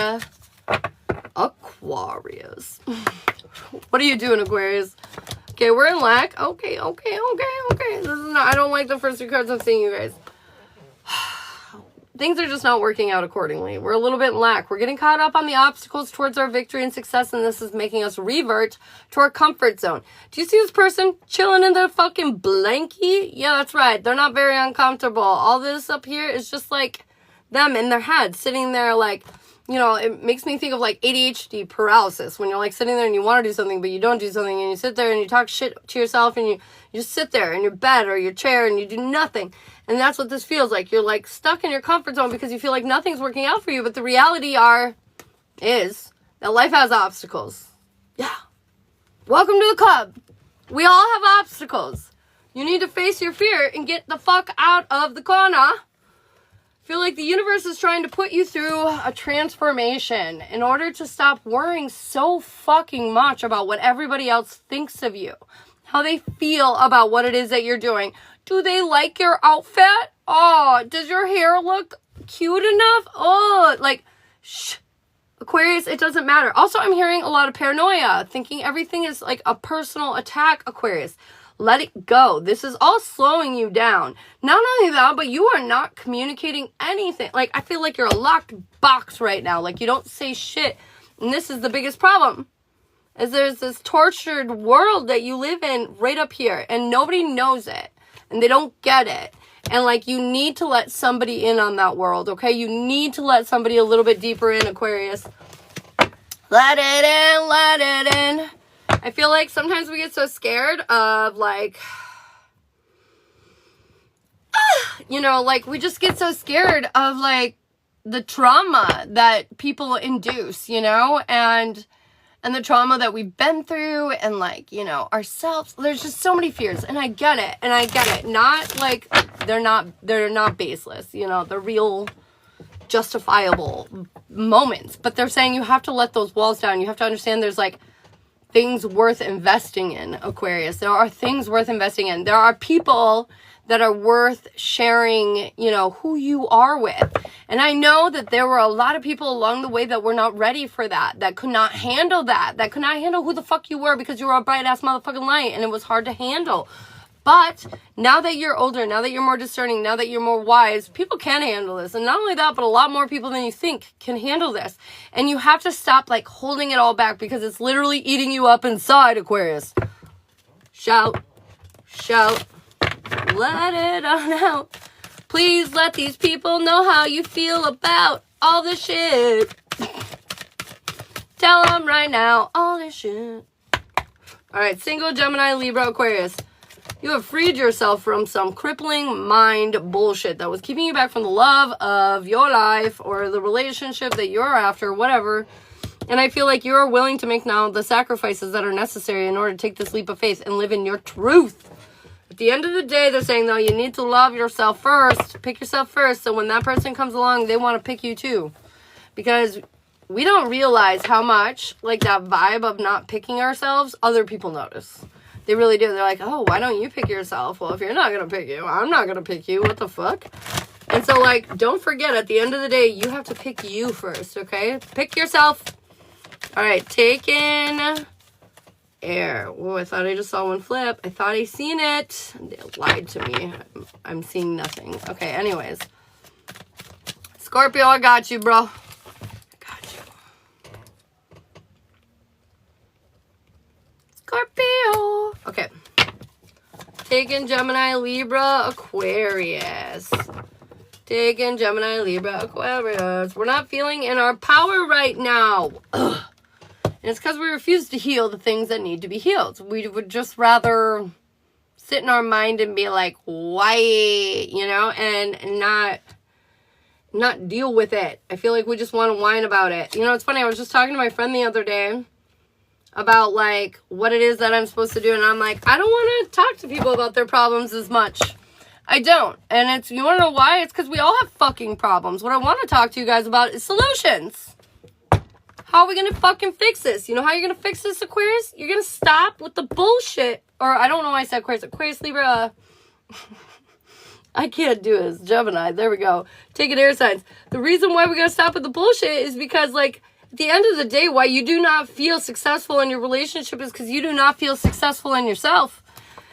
Aquarius? What are you doing, Aquarius? Okay, we're in lack. Okay. This is not, I don't like the first two cards I'm seeing, you guys. Things are just not working out accordingly. We're a little bit in lack. We're getting caught up on the obstacles towards our victory and success, and this is making us revert to our comfort zone. Do you see this person chilling in their fucking blankie? Yeah, that's right. They're not very uncomfortable. All this up here is just like them in their head, sitting there like, you know, it makes me think of like ADHD paralysis when you're like sitting there and you want to do something, but you don't do something, and you sit there and you talk shit to yourself, and you just sit there in your bed or your chair and you do nothing. And that's what this feels like. You're like stuck in your comfort zone because you feel like nothing's working out for you. But the reality is that life has obstacles. Yeah. Welcome to the club. We all have obstacles. You need to face your fear and get the fuck out of the corner. I feel like the universe is trying to put you through a transformation in order to stop worrying so fucking much about what everybody else thinks of you. How they feel about what it is that you're doing. Do they like your outfit? Oh, does your hair look cute enough? Oh, like, shh. Aquarius, it doesn't matter. Also, I'm hearing a lot of paranoia, thinking everything is like a personal attack, Aquarius. Let it go. This is all slowing you down. Not only that, but you are not communicating anything. Like, I feel like you're a locked box right now. Like, you don't say shit. And this is the biggest problem. Is there's this tortured world that you live in right up here. And nobody knows it. And they don't get it. And, like, you need to let somebody in on that world, okay? You need to let somebody a little bit deeper in, Aquarius. Let it in, let it in. I feel like sometimes we get so scared of, like, you know, like, we just get so scared of, like, the trauma that people induce, you know? And the trauma that we've been through and, like, you know, ourselves. There's just so many fears, and I get it. Not, like, they're not baseless, you know, they're real justifiable moments. But they're saying you have to let those walls down. You have to understand there's, like, things worth investing in, Aquarius. There are things worth investing in. There are people that are worth sharing, you know, who you are with. And I know that there were a lot of people along the way that were not ready for that could not handle that could not handle who the fuck you were because you were a bright-ass motherfucking light, and it was hard to handle. But now that you're older, now that you're more discerning, now that you're more wise, people can handle this. And not only that, but a lot more people than you think can handle this. And you have to stop, like, holding it all back because it's literally eating you up inside, Aquarius. Shout. Let it on out. Please let these people know how you feel about all this shit. Tell them right now all this shit. All right, single Gemini, Libra, Aquarius. You have freed yourself from some crippling mind bullshit that was keeping you back from the love of your life or the relationship that you're after, whatever. And I feel like you're willing to make now the sacrifices that are necessary in order to take this leap of faith and live in your truth. At the end of the day, they're saying, though, you need to love yourself first. Pick yourself first. So when that person comes along, they want to pick you too. Because we don't realize how much, like, that vibe of not picking ourselves, other people notice. They really do. They're like, oh, why don't you pick yourself? Well, if you're not going to pick you, I'm not going to pick you. What the fuck? And so, like, don't forget, at the end of the day, you have to pick you first, okay? Pick yourself. All right, take in air. Oh, I thought I just saw one flip. I thought I seen it. They lied to me. I'm seeing nothing. Okay, anyways. Scorpio, I got you, bro. Scorpio. Okay. Taking Gemini, Libra, Aquarius. Taking Gemini, Libra, Aquarius. We're not feeling in our power right now. Ugh. And it's because we refuse to heal the things that need to be healed. We would just rather sit in our mind and be like, why, you know, and not deal with it. I feel like we just want to whine about it. You know, it's funny. I was just talking to my friend the other day about like what it is that I'm supposed to do, and I'm like, I don't want to talk to people about their problems as much. I don't. And it's, you want to know why? It's because we all have fucking problems. What I want to talk to you guys about is solutions. How are we going to fucking fix this? You know how you're going to fix this, Aquarius? You're going to stop with the bullshit. Or I don't know why I said Aquarius. Aquarius, Libra. I can't do it. It's Gemini. There we go. Taking air signs. The reason why we got to stop with the bullshit is because, like, at the end of the day, why you do not feel successful in your relationship is because you do not feel successful in yourself.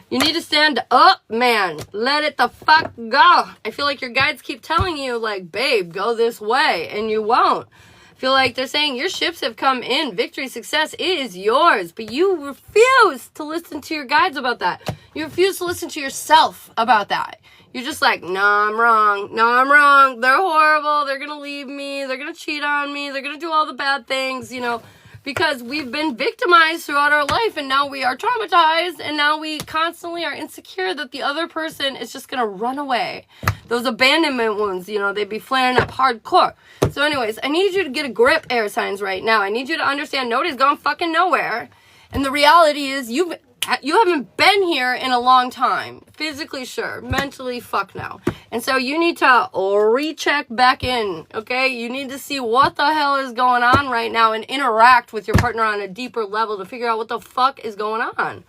You need to stand up, man. Let it the fuck go. I feel like your guides keep telling you, like, babe, go this way, and you won't. I feel like they're saying your ships have come in. Victory, success, it is yours. But you refuse to listen to your guides about that. You refuse to listen to yourself about that. You're just like, no, I'm wrong. No, I'm wrong. They're horrible. They're going to leave me. They're going to cheat on me. They're going to do all the bad things, you know, because we've been victimized throughout our life, and now we are traumatized, and now we constantly are insecure that the other person is just going to run away. Those abandonment wounds, you know, they be flaring up hardcore. So anyways, I need you to get a grip, air signs, right now. I need you to understand nobody's going fucking nowhere. And the reality is you haven't been here in a long time. Physically, sure. Mentally, fuck no. And so you need to recheck back in, okay? You need to see what the hell is going on right now and interact with your partner on a deeper level to figure out what the fuck is going on.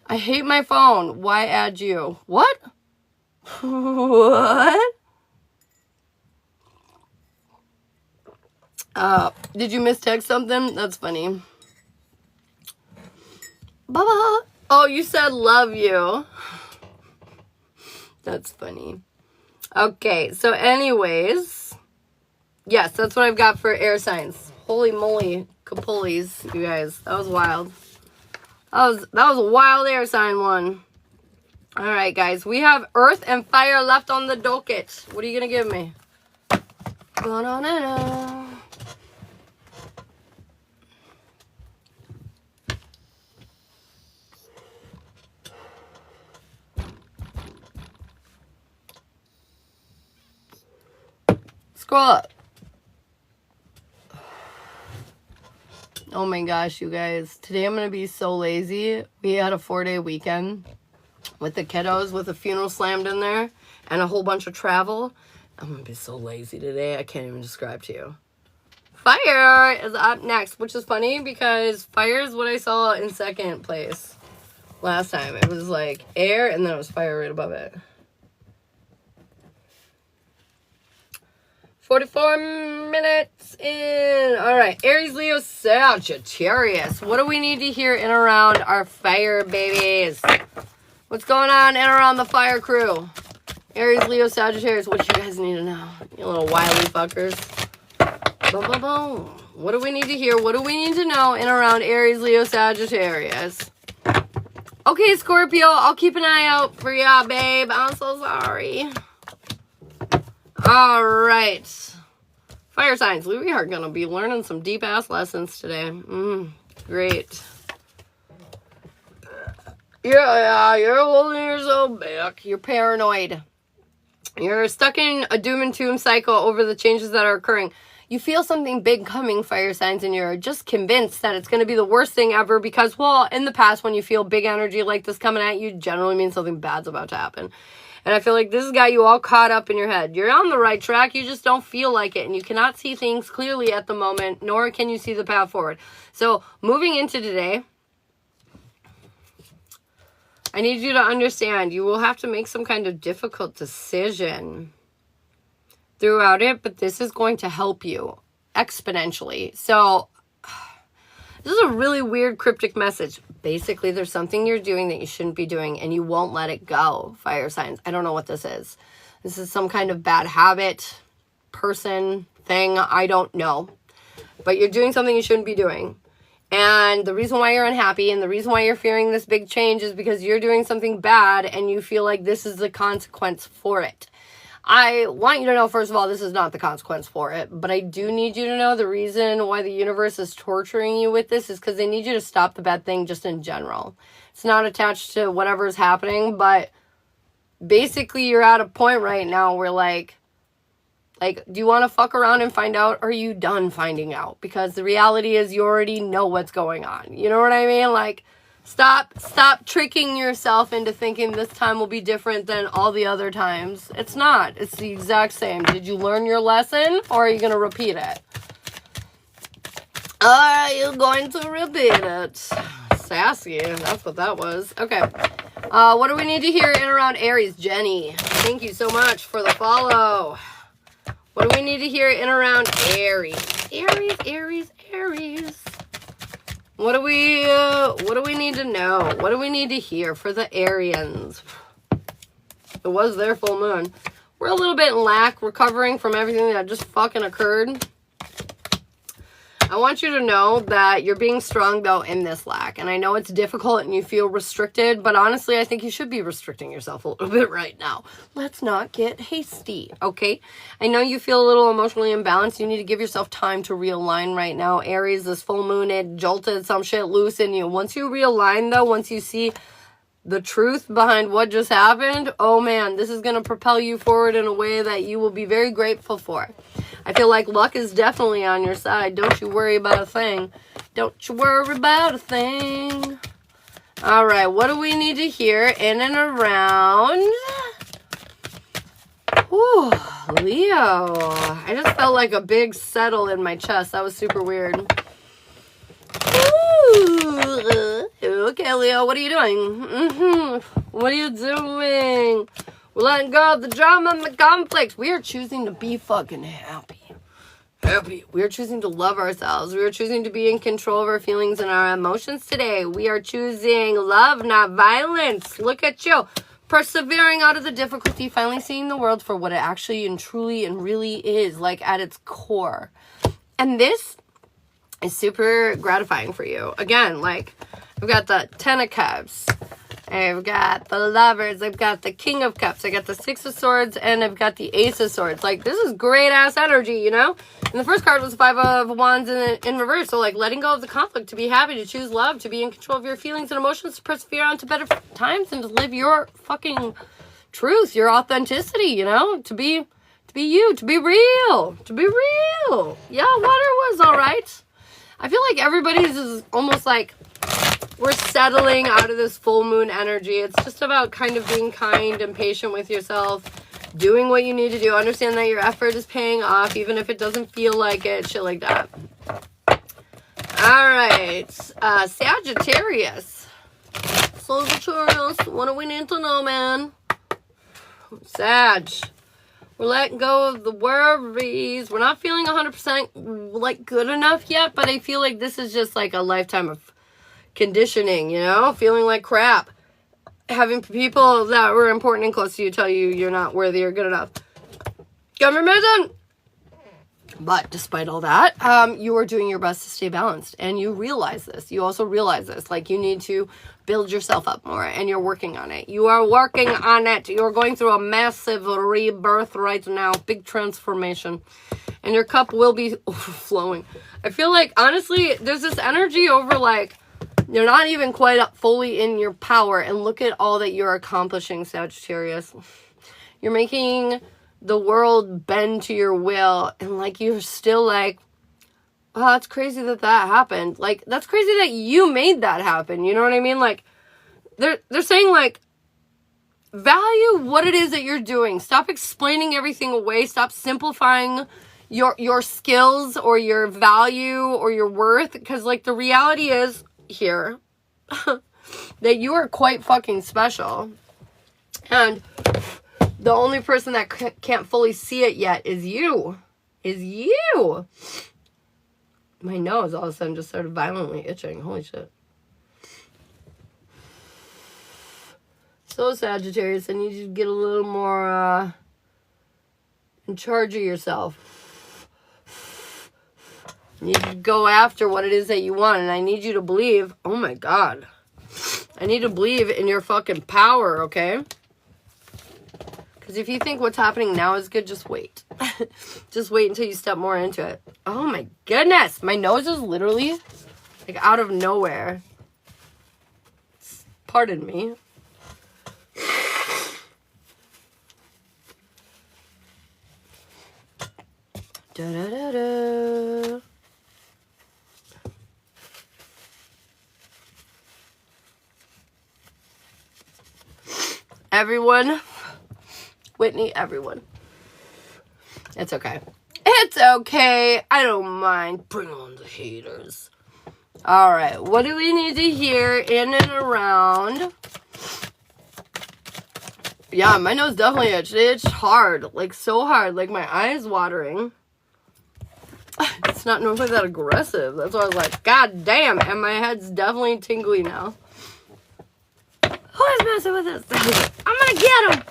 I hate my phone. Why add you? What? What? Did you mistext something? That's funny. Baba. Oh, you said love you. That's funny. Okay, so anyways, yes, that's what I've got for air signs. Holy moly, capolis, you guys. That was wild. That was a wild air sign one. All right, guys, we have earth and fire left on the docket. What are you going to give me? Ba-na-na-na. Scroll up. Oh my gosh, you guys. Today I'm going to be so lazy. We had a 4-day weekend with the kiddos, with a funeral slammed in there, and a whole bunch of travel. I'm going to be so lazy today. I can't even describe to you. Fire is up next, which is funny because fire is what I saw in second place last time. It was like air, and then it was fire right above it. 44 minutes in. All right. Aries, Leo, Sagittarius. What do we need to hear in around our fire babies? What's going on in around the fire crew? Aries, Leo, Sagittarius. What do you guys need to know? You little wily fuckers. Boom, boom, boom. What do we need to hear? What do we need to know in around Aries, Leo, Sagittarius? Okay, Scorpio. I'll keep an eye out for ya, babe. I'm so sorry. All right. Fire signs. We are going to be learning some deep-ass lessons today. Great. Yeah, you're holding yourself back. You're paranoid. You're stuck in a doom and doom cycle over the changes that are occurring. You feel something big coming, fire signs, and you're just convinced that it's going to be the worst thing ever because, well, in the past, when you feel big energy like this coming at you, generally means something bad's about to happen. And I feel like this has got you all caught up in your head. You're on the right track. You just don't feel like it. And you cannot see things clearly at the moment, nor can you see the path forward. So moving into today, I need you to understand you will have to make some kind of difficult decision. throughout it, but this is going to help you exponentially. So this is a really weird cryptic message. Basically, there's something you're doing that you shouldn't be doing, and you won't let it go, fire signs. I don't know what this is. This is some kind of bad habit, person, thing. I don't know. But you're doing something you shouldn't be doing. And the reason why you're unhappy and the reason why you're fearing this big change is because you're doing something bad and you feel like this is the consequence for it. I want you to know, first of all, this is not the consequence for it, but I do need you to know the reason why the universe is torturing you with this is because they need you to stop the bad thing just in general. It's not attached to whatever is happening, but basically you're at a point right now where like, do you want to fuck around and find out? Or are you done finding out? Because the reality is you already know what's going on. You know what I mean? Like, stop tricking yourself into thinking this time will be different than all the other times. It's not. It's the exact same. Did you learn your lesson or are you going to repeat it? Are you going to repeat it? Sassy. That's what that was. Okay. What do we need to hear in around Aries? Jenny, thank you so much for the follow. What do we need to hear in around Aries? Aries. What do we need to know? What do we need to hear for the Arians? It was their full moon. We're a little bit in lack, recovering from everything that just fucking occurred. I want you to know that you're being strong, though, in this lack. And I know it's difficult and you feel restricted, but honestly, I think you should be restricting yourself a little bit right now. Let's not get hasty, okay? I know you feel a little emotionally imbalanced. You need to give yourself time to realign right now. Aries, this full moon, it jolted some shit loose in you. Once you realign, though, once you see the truth behind what just happened, oh man, this is going to propel you forward in a way that you will be very grateful for. I feel like luck is definitely on your side. Don't you worry about a thing. Don't you worry about a thing. All right, what do we need to hear in and around? Ooh, Leo. I just felt like a big settle in my chest. That was super weird. Ooh. Okay, Leo, what are you doing? What are you doing? We're letting go of the drama and the conflicts. We are choosing to be fucking happy. We are choosing to love ourselves. We are choosing to be in control of our feelings and our emotions today. We are choosing love, not violence. Look at you. Persevering out of the difficulty, finally seeing the world for what it actually and truly and really is, like at its core. And this is super gratifying for you. Again, like, I've got the 10 of Cups. I've got the Lovers. I've got the King of Cups. I got the 6 of Swords. And I've got the Ace of Swords. Like, this is great-ass energy, you know? And the first card was the 5 of Wands in reverse. So, like, letting go of the conflict, to be happy, to choose love, to be in control of your feelings and emotions, to persevere on to better times, and to live your fucking truth, your authenticity, you know? To be you, to be real. Yeah, water was all right. I feel like everybody's is almost like we're settling out of this full moon energy. It's just about kind of being kind and patient with yourself, doing what you need to do. Understand that your effort is paying off, even if it doesn't feel like it, shit like that. All right, Sagittarius. What do we need to know, man? Sag. We're letting go of the worries. We're not feeling 100% like good enough yet, but I feel like this is just like a lifetime of conditioning, you know? Feeling like crap. Having people that were important and close to you tell you you're not worthy or good enough. Confirmation! But despite all that, you are doing your best to stay balanced. And you realize this. You also realize this. Like, you need to build yourself up more. And you're working on it. You are working on it. You're going through a massive rebirth right now. Big transformation. And your cup will be overflowing. I feel like, honestly, there's this energy over, like, you're not even quite up fully in your power. And look at all that you're accomplishing, Sagittarius. You're making the world bend to your will, and like you're still like, oh, that's crazy that happened. Like, that's crazy that you made that happen. You know what I mean? Like, they're saying, like, value what it is that you're doing. Stop explaining everything away. Stop simplifying your skills or your value or your worth, because like the reality is here that you are quite fucking special. And The only person that can't fully see it yet is you. Is you. My nose all of a sudden just started violently itching. Holy shit. So, Sagittarius, I need you to get a little more in charge of yourself. You need to go after what it is that you want. And I need you to believe, oh my God. I need to believe in your fucking power, okay? Because if you think what's happening now is good, just wait. Just wait until you step more into it. Oh my goodness. My nose is literally like out of nowhere. Pardon me. Da da da da. Everyone. Whitney, everyone. It's okay. It's okay. I don't mind. Bring on the haters. All right. What do we need to hear in and around? Yeah, my nose definitely itched. It itched hard. Like, so hard. Like, my eye's watering. It's not normally that aggressive. That's why I was like, God damn. And my head's definitely tingly now. Who is messing with this? I'm gonna get him.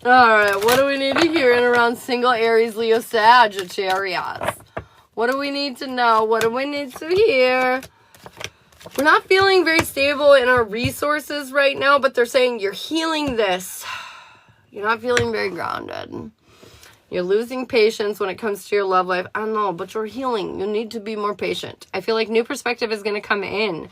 Alright, what do we need to hear in around single Aries, Leo, Sagittarius? What do we need to know? What do we need to hear? We're not feeling very stable in our resources right now, but they're saying you're healing this. You're not feeling very grounded. You're losing patience when it comes to your love life. I don't know, but you're healing. You need to be more patient. I feel like new perspective is going to come in.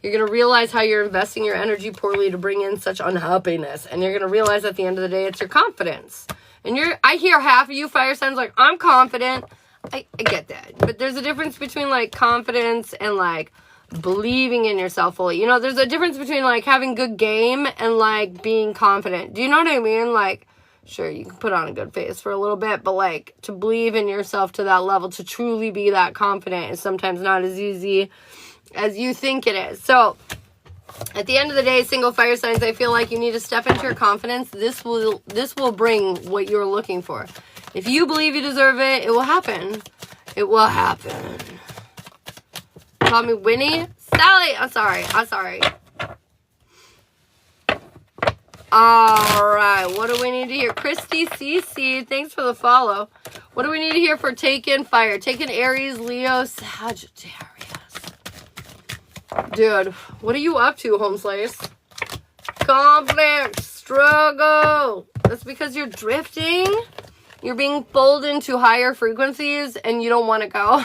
You're going to realize how you're investing your energy poorly to bring in such unhappiness. And you're going to realize at the end of the day, it's your confidence. And I hear half of you fire signs like, I'm confident. I get that. But there's a difference between like confidence and like believing in yourself fully. You know, there's a difference between like having good game and like being confident. Do you know what I mean? Like, sure, you can put on a good face for a little bit, but like to believe in yourself to that level, to truly be that confident is sometimes not as easy as you think it is. So at the end of the day, single fire signs, I feel like you need to step into your confidence. This will bring what you're looking for. If you believe you deserve it, it will happen. It will happen. Call me Winnie? Sally! I'm sorry. Alright, what do we need to hear? Christy CC, thanks for the follow. What do we need to hear for Taken Fire? Taken Aries, Leo, Sagittarius. Dude, what are you up to, Home Slice? Conflict, struggle. That's because you're drifting. You're being pulled into higher frequencies and you don't want to go.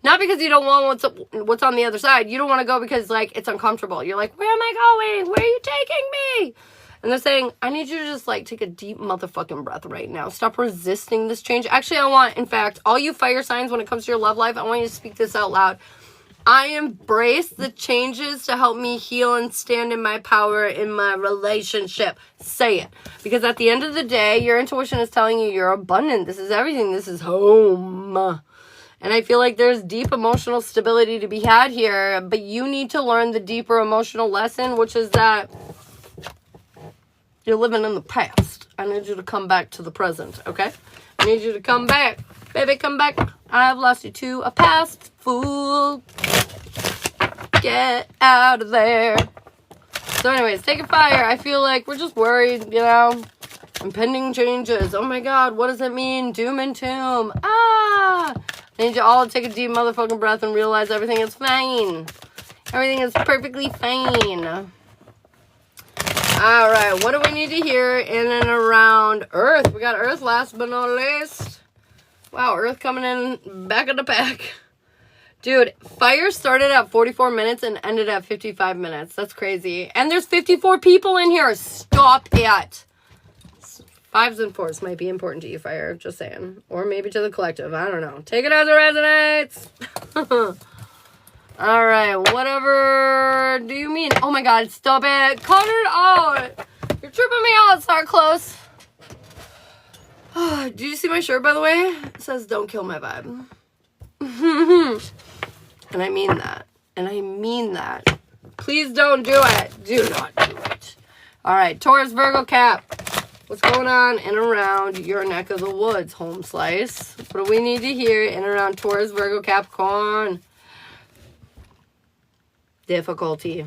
Not because you don't want what's on the other side. You don't want to go because, like, it's uncomfortable. You're like, where am I going? Where are you taking me? And they're saying, I need you to just, like, take a deep motherfucking breath right now. Stop resisting this change. Actually, I want, in fact, all you fire signs when it comes to your love life, I want you to speak this out loud. I embrace the changes to help me heal and stand in my power in my relationship. Say it. Because at the end of the day, your intuition is telling you you're abundant. This is everything. This is home. And I feel like there's deep emotional stability to be had here. But you need to learn the deeper emotional lesson, which is that you're living in the past. I need you to come back to the present, okay? I need you to come back. Baby, come back. I've lost you to a past fool. Get out of there. So anyways, Taking Fire. I feel like we're just worried, you know. Impending changes. Oh my God, what does it mean? Doom and tomb. I need you all to take a deep motherfucking breath and realize everything is fine. Everything is perfectly fine. Alright, what do we need to hear in and around Earth? We got Earth last but not least. Wow, Earth coming in back of the pack. Dude, fire started at 44 minutes and ended at 55 minutes. That's crazy. And there's 54 people in here. Stop it. 5s and 4s might be important to you, fire. Just saying. Or maybe to the collective. I don't know. Take it as it resonates. Alright, whatever do you mean? Oh my God, stop it. Cut it out. You're tripping me out, Star Close. Did you see my shirt, by the way? It says, don't kill my vibe. And I mean that. And I mean that. Please don't do it. Do not do it. Alright, Taurus, Virgo, Cap. What's going on in and around your neck of the woods, home slice? What do we need to hear in and around Taurus, Virgo, Capricorn? Difficulty.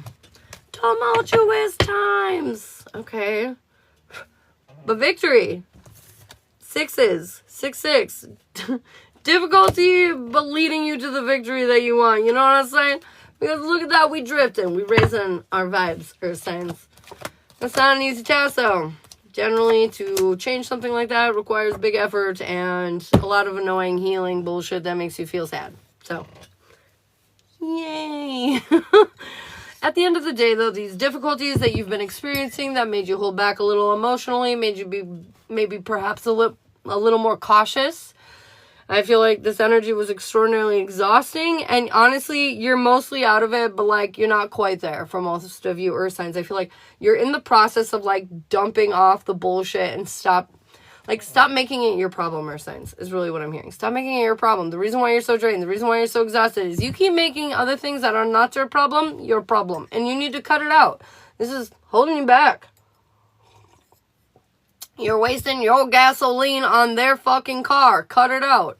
Tumultuous times. Okay. But victory. Sixes. 6-6. Difficulty, but leading you to the victory that you want. You know what I'm saying? Because look at that. We drifting. We raising our vibes, earth signs. That's not an easy task, though. Generally, to change something like that requires big effort and a lot of annoying healing bullshit that makes you feel sad. So, yay. At the end of the day, though, these difficulties that you've been experiencing that made you hold back a little emotionally, made you be maybe perhaps a little more cautious. I feel like this energy was extraordinarily exhausting, and honestly, you're mostly out of it, but like you're not quite there for most of you earth signs. I feel like you're in the process of like dumping off the bullshit and stop making it your problem, earth signs, is really what I'm hearing. Stop making it your problem. The reason why you're so drained, the reason why you're so exhausted is you keep making other things that are not your problem, and you need to cut it out. This is holding you back. You're wasting your gasoline on their fucking car. Cut it out.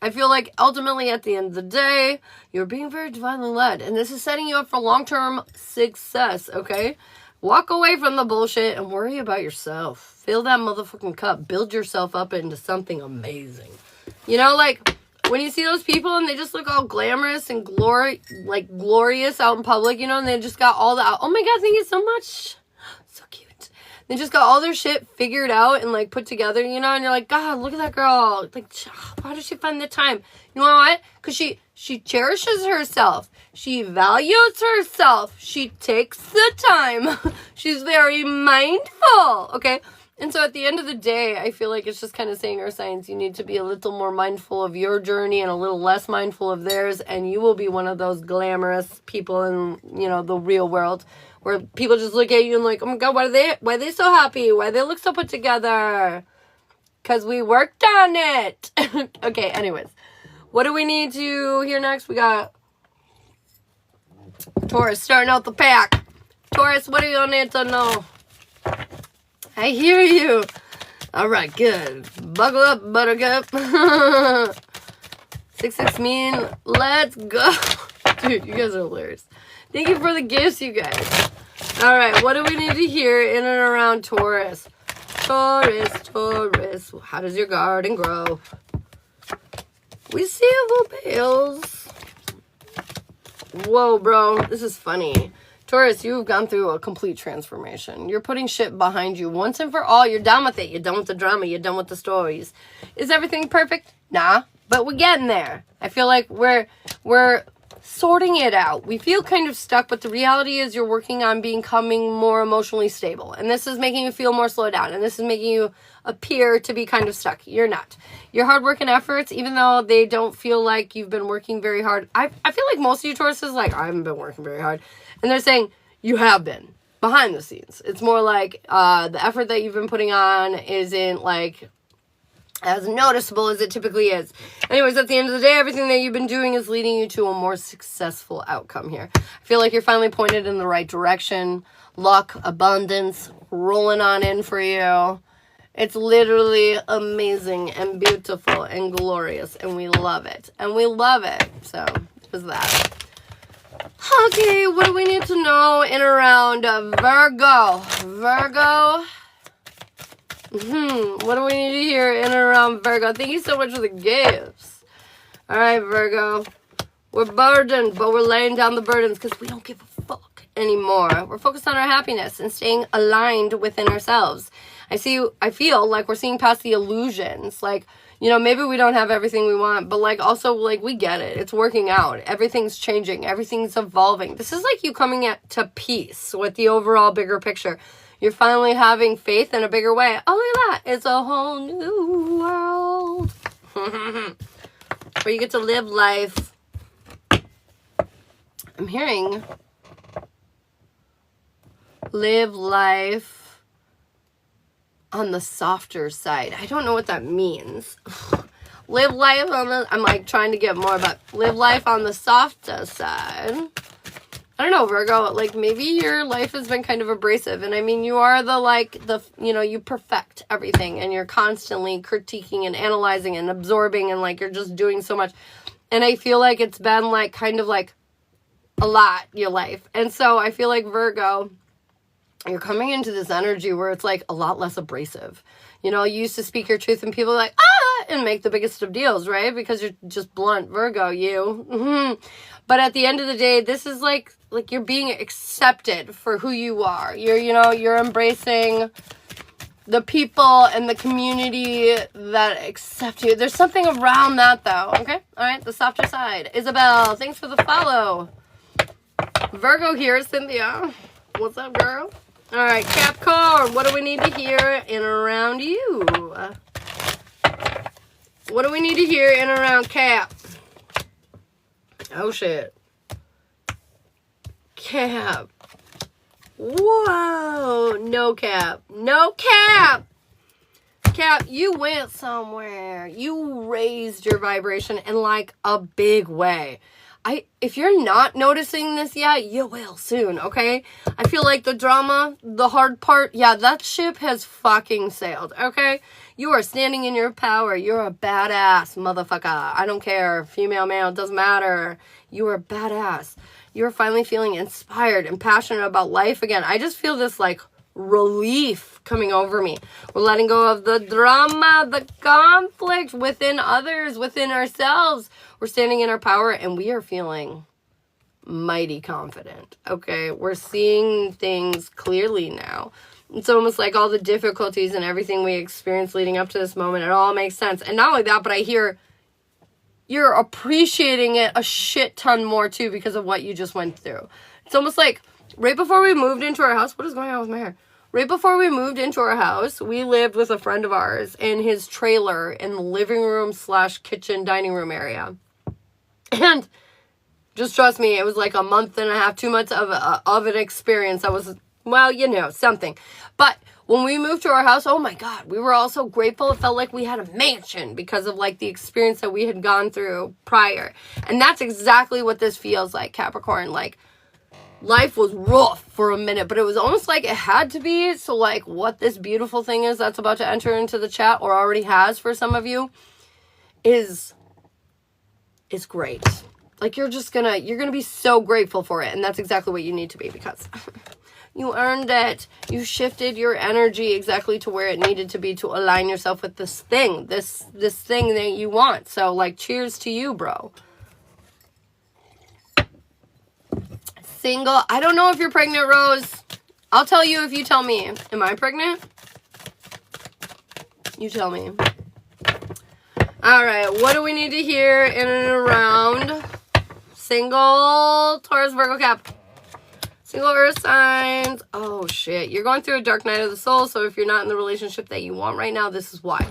I feel like ultimately at the end of the day, you're being very divinely led. And this is setting you up for long-term success, okay? Walk away from the bullshit and worry about yourself. Fill that motherfucking cup. Build yourself up into something amazing. You know, like, when you see those people and they just look all glamorous and glorious out in public, you know, and they just got all the, oh my God, thank you so much. So cute. They just got all their shit figured out and, like, put together, you know? And you're like, God, look at that girl. Like, how does she find the time? You know what? Because she cherishes herself. She values herself. She takes the time. She's very mindful, okay? And so at the end of the day, I feel like it's just kind of saying, earth signs, you need to be a little more mindful of your journey and a little less mindful of theirs, and you will be one of those glamorous people in, you know, the real world, where people just look at you and like, oh my God, why are they so happy? Why they look so put together? Because we worked on it. Okay, anyways. What do we need to hear next? We got Taurus starting out the pack. Taurus, what do you need to know? I hear you. All right, good. Buckle up, buttercup. 6-6 mean. Let's go. Dude, you guys are hilarious. Thank you for the gifts, you guys. All right, what do we need to hear in and around Taurus? Taurus, Taurus. How does your garden grow? We see bales. Whoa, bro. This is funny. Taurus, you've gone through a complete transformation. You're putting shit behind you once and for all. You're done with it. You're done with the drama. You're done with the stories. Is everything perfect? Nah, but we're getting there. I feel like we're sorting it out. We feel kind of stuck, but the reality is you're working on becoming more emotionally stable. And this is making you feel more slowed down. And this is making you appear to be kind of stuck. You're not. Your hard work and efforts, even though they don't feel like you've been working very hard. I feel like most of you Tauruses, like, I haven't been working very hard. And they're saying, you have been. Behind the scenes. It's more like the effort that you've been putting on isn't, like, as noticeable as it typically is. Anyways, at the end of the day, everything that you've been doing is leading you to a more successful outcome here. I feel like you're finally pointed in the right direction. Luck, abundance, rolling on in for you. It's literally amazing and beautiful and glorious, and we love it. And we love it. So, there's that. Okay, what do we need to know in around Virgo? Virgo. What do we need to hear in and around Virgo? Thank you so much for the gifts. All right, Virgo. We're burdened, but we're laying down the burdens because we don't give a fuck anymore. We're focused on our happiness and staying aligned within ourselves. I feel like we're seeing past the illusions. Like, you know, maybe we don't have everything we want, but like also like we get it. It's working out. Everything's changing. Everything's evolving. This is like you coming to peace with the overall bigger picture. You're finally having faith in a bigger way. Oh, look at that. It's a whole new world. Where you get to live life. I'm hearing live life on the softer side. I don't know what that means. Live life on the, I'm like trying to get more about live life on the softer side. I don't know, Virgo, like maybe your life has been kind of abrasive. And I mean, you are you perfect everything and you're constantly critiquing and analyzing and absorbing and like you're just doing so much. And I feel like it's been like kind of like a lot, your life. And so I feel like Virgo, you're coming into this energy where it's like a lot less abrasive. You know, you used to speak your truth and people are like, and make the biggest of deals, right? Because you're just blunt, Virgo, you. But at the end of the day, this is like you're being accepted for who you are. You're embracing the people and the community that accept you. There's something around that though, okay? All right, the softer side. Isabel, thanks for the follow. Virgo here, Cynthia. What's up, girl? All right, Capricorn, what do we need to hear in around you? What do we need to hear in around Cap? Oh, shit. Cap. Whoa. No, Cap. No, Cap. Cap, you went somewhere. You raised your vibration in like a big way. If you're not noticing this yet, you will soon, okay? I feel like the drama, the hard part, yeah, that ship has fucking sailed, okay? You are standing in your power. You're a badass motherfucker. I don't care. Female, male, doesn't matter. You are badass. You're finally feeling inspired and passionate about life again. I just feel this like relief coming over me. We're letting go of the drama, the conflict within others, within ourselves. We're standing in our power and we are feeling mighty confident. Okay, we're seeing things clearly now. It's almost like all the difficulties and everything we experienced leading up to this moment, it all makes sense. And not only that, but I hear you're appreciating it a shit ton more too because of what you just went through. It's almost like right before we moved into our house, what is going on with my hair? Right before we moved into our house, we lived with a friend of ours in his trailer in the living room / kitchen dining room area. And just trust me, it was like a month and a half, 2 months of an experience that was, well, something. But when we moved to our house, oh my God, we were all so grateful. It felt like we had a mansion because of like the experience that we had gone through prior. And that's exactly what this feels like, Capricorn. Like, life was rough for a minute, but it was almost like it had to be. So like what this beautiful thing is that's about to enter into the chat or already has for some of you is great. Like you're gonna be so grateful for it. And that's exactly what you need to be because you earned it. You shifted your energy exactly to where it needed to be to align yourself with this thing, this thing that you want. So like cheers to you, bro. Single. I don't know if you're pregnant, Rose. I'll tell you if you tell me. Am I pregnant? You tell me. All right. What do we need to hear in and around single Taurus, Virgo, Cap? Single earth signs. Oh, shit. You're going through a dark night of the soul. So if you're not in the relationship that you want right now, this is why.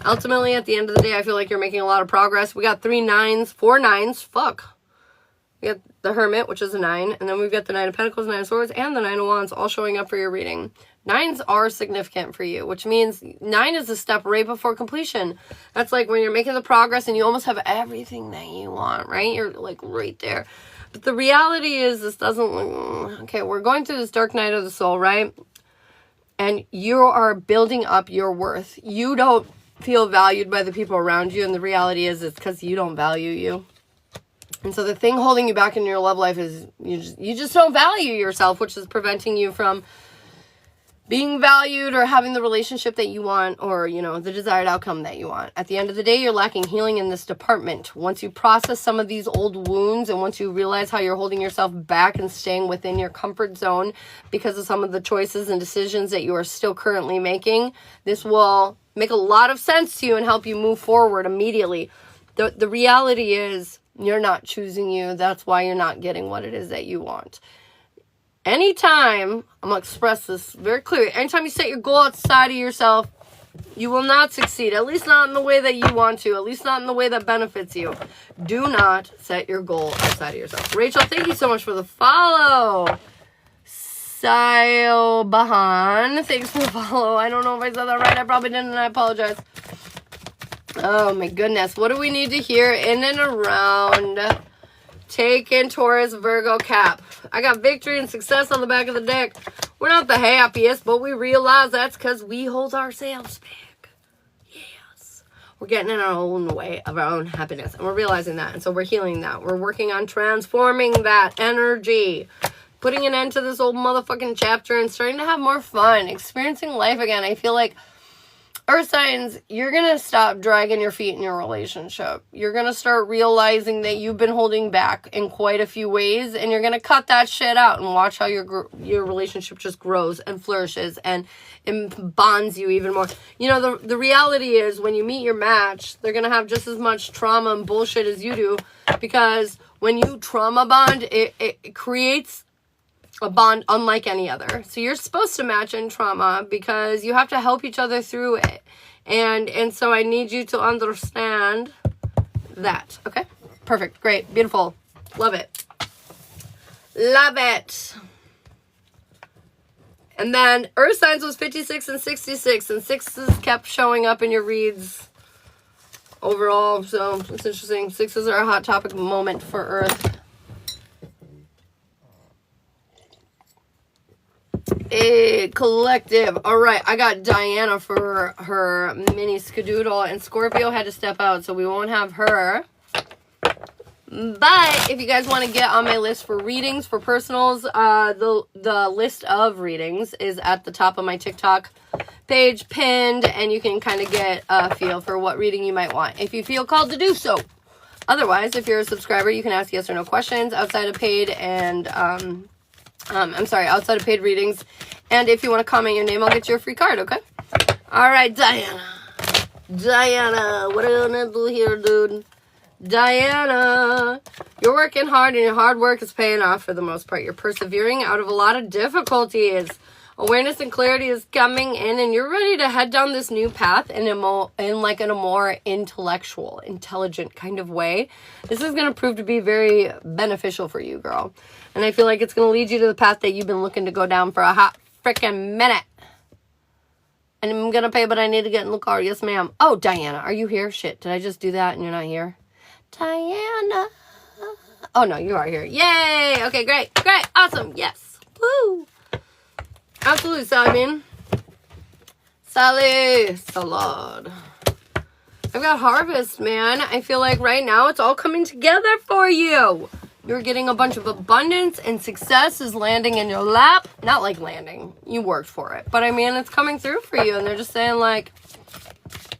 Ultimately, at the end of the day, I feel like you're making a lot of progress. We got 4 9s. Fuck. We got the Hermit, which is a 9. And then we've got the 9 of Pentacles, 9 of Swords, and the 9 of Wands all showing up for your reading. 9s are significant for you, which means 9 is a step right before completion. That's like when you're making the progress and you almost have everything that you want, right? You're like right there. But the reality is this doesn't... Okay, we're going through this dark night of the soul, right? And you are building up your worth. You don't feel valued by the people around you. And the reality is it's because you don't value you. And so the thing holding you back in your love life is you just don't value yourself, which is preventing you from being valued or having the relationship that you want or, the desired outcome that you want. At the end of the day, you're lacking healing in this department. Once you process some of these old wounds and once you realize how you're holding yourself back and staying within your comfort zone because of some of the choices and decisions that you are still currently making, this will make a lot of sense to you and help you move forward immediately. The reality is you're not choosing you. That's why you're not getting what it is that you want. Anytime, I'm going to express this very clearly, anytime you set your goal outside of yourself, you will not succeed. At least not in the way that you want to. At least not in the way that benefits you. Do not set your goal outside of yourself. Rachel, thank you so much for the follow. Bahan, thanks for the follow. I don't know if I said that right. I probably didn't, and I apologize. Oh my goodness. What do we need to hear in and around Taking Taurus, Virgo, Cap. I got victory and success on the back of the deck. We're not the happiest, but we realize that's because we hold ourselves back. Yes. We're getting in our own way of our own happiness, and we're realizing that, and so we're healing that. We're working on transforming that energy, putting an end to this old motherfucking chapter and starting to have more fun, experiencing life again. I feel like Earth signs, you're going to stop dragging your feet in your relationship. You're going to start realizing that you've been holding back in quite a few ways, and you're going to cut that shit out and watch how your relationship just grows and flourishes and bonds you even more. You know, the reality is when you meet your match, they're going to have just as much trauma and bullshit as you do, because when you trauma bond, it creates a bond unlike any other. So you're supposed to match in trauma because you have to help each other through it. And so I need you to understand that. Okay? Perfect. Great. Beautiful. Love it. Love it. And then Earth signs was 56 and 66, and sixes kept showing up in your reads overall. So it's interesting. Sixes are a hot topic moment for Earth. A collective. All right, I got Diana for her mini skadoodle, and Scorpio had to step out, so we won't have her. But if you guys want to get on my list for readings, for personals, the list of readings is at the top of my TikTok page, pinned, and you can kind of get a feel for what reading you might want if you feel called to do so. Otherwise, if you're a subscriber, you can ask yes or no questions outside of paid and outside of paid readings. And if you want to comment your name, I'll get you a free card, okay? All right, Diana. Diana, what are you going to do here, dude? Diana, you're working hard, and your hard work is paying off for the most part. You're persevering out of a lot of difficulties. Awareness and clarity is coming in, and you're ready to head down this new path in a more intellectual, intelligent kind of way. This is going to prove to be very beneficial for you, girl. And I feel like it's going to lead you to the path that you've been looking to go down for a hot freaking minute. And I'm going to pay, but I need to get in the car. Yes, ma'am. Oh, Diana, are you here? Shit, did I just do that and you're not here? Diana. Oh, no, you are here. Yay. Okay, great. Great. Awesome. Yes. Woo. Absolutely, Sally. Sally. Salad. I've got harvest, man. I feel like right now it's all coming together for you. You're getting a bunch of abundance, and success is landing in your lap. Not like landing. You worked for it. But I mean, it's coming through for you. And they're just saying, like,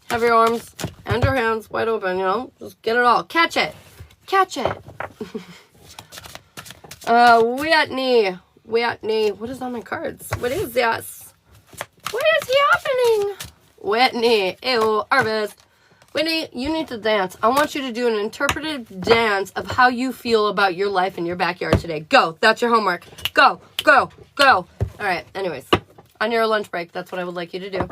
have your arms and your hands wide open, you know? Just get it all. Catch it. Catch it. Whitney. Whitney. What is on my cards? What is this? What is happening? Whitney. Ew. Harvest. Whitney, you need to dance. I want you to do an interpretive dance of how you feel about your life in your backyard today. Go. That's your homework. Go. Go. Go. All right. Anyways, on your lunch break, that's what I would like you to do.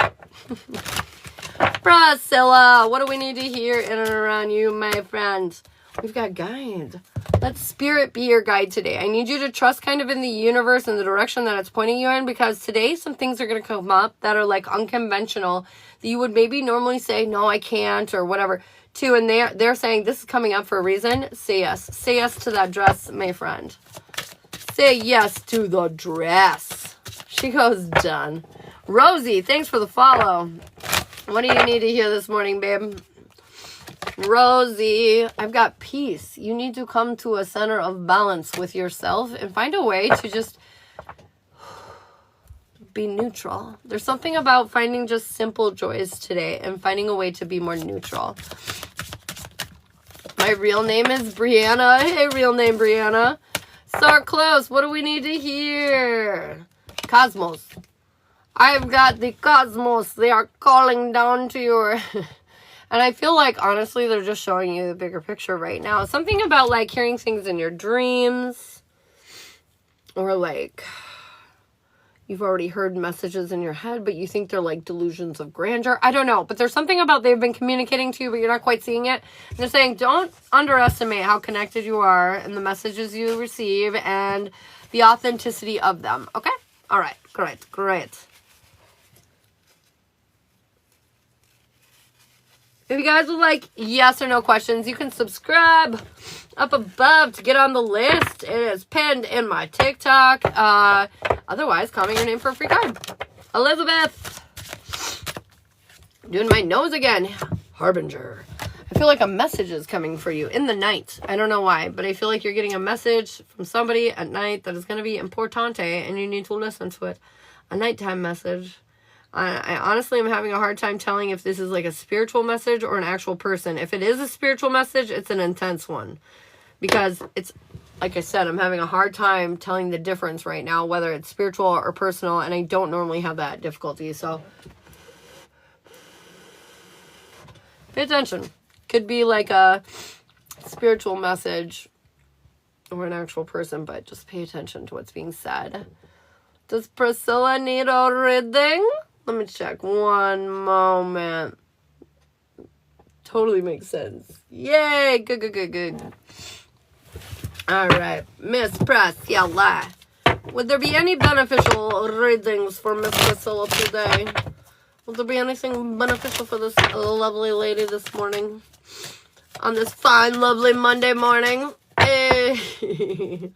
Priscilla, what do we need to hear in and around you, my friend? We've got guide. Let spirit be your guide today. I need you to trust kind of in the universe and the direction that it's pointing you in, because today some things are going to come up that are like unconventional that you would maybe normally say, no, I can't, or whatever, too. And they're saying this is coming up for a reason. Say yes. Say yes to that dress, my friend. Say yes to the dress. She goes, done. Rosie, thanks for the follow. What do you need to hear this morning, babe? Rosie, I've got peace. You need to come to a center of balance with yourself and find a way to just be neutral. There's something about finding just simple joys today and finding a way to be more neutral. My real name is Brianna. Hey, real name Brianna. So close. What do we need to hear? Cosmos. I've got the cosmos. They are calling down to your... And I feel like, honestly, they're just showing you the bigger picture right now. Something about, like, hearing things in your dreams. Or, like, you've already heard messages in your head, but you think they're, like, delusions of grandeur. I don't know. But there's something about they've been communicating to you, but you're not quite seeing it. And they're saying, don't underestimate how connected you are and the messages you receive and the authenticity of them. Okay? All right. Great. Great. If you guys would like yes or no questions, you can subscribe up above to get on the list. It is pinned in my TikTok. Otherwise, comment your name for a free card. Elizabeth. Doing my nose again. Harbinger. I feel like a message is coming for you in the night. I don't know why, but I feel like you're getting a message from somebody at night that is going to be importante, and you need to listen to it. A nighttime message. I honestly am having a hard time telling if this is like a spiritual message or an actual person. If it is a spiritual message, it's an intense one. Because it's, like I said, I'm having a hard time telling the difference right now, whether it's spiritual or personal, and I don't normally have that difficulty, so pay attention. Could be like a spiritual message or an actual person, but just pay attention to what's being said. Does Priscilla need a reading? Let me check one moment. Totally makes sense. Yay! Good. All right. Miss Priscilla. Would there be any beneficial readings for Miss Priscilla today? Would there be anything beneficial for this lovely lady this morning? On this fine, lovely Monday morning? Hey.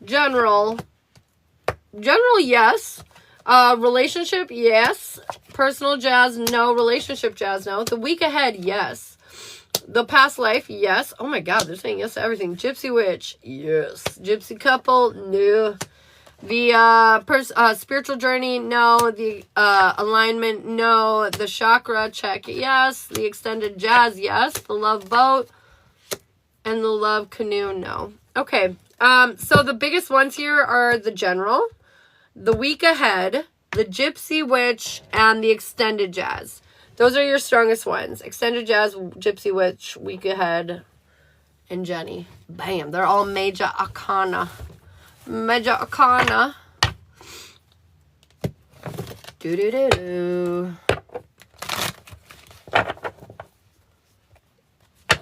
General, yes. Relationship, yes. Personal jazz, no. Relationship jazz, no. The week ahead, yes. The past life, yes. Oh my God, they're saying yes to everything. Gypsy witch, yes. Gypsy couple, no. The spiritual journey, no. The alignment, no. The chakra check, yes. The extended jazz, yes. The love boat and the love canoe, no. Okay. So the biggest ones here are the general, the week ahead, the gypsy witch, and the extended jazz. Those are your strongest ones. Extended jazz, gypsy witch, week ahead, and Jenny. Bam. They're all major arcana. Major arcana. Do.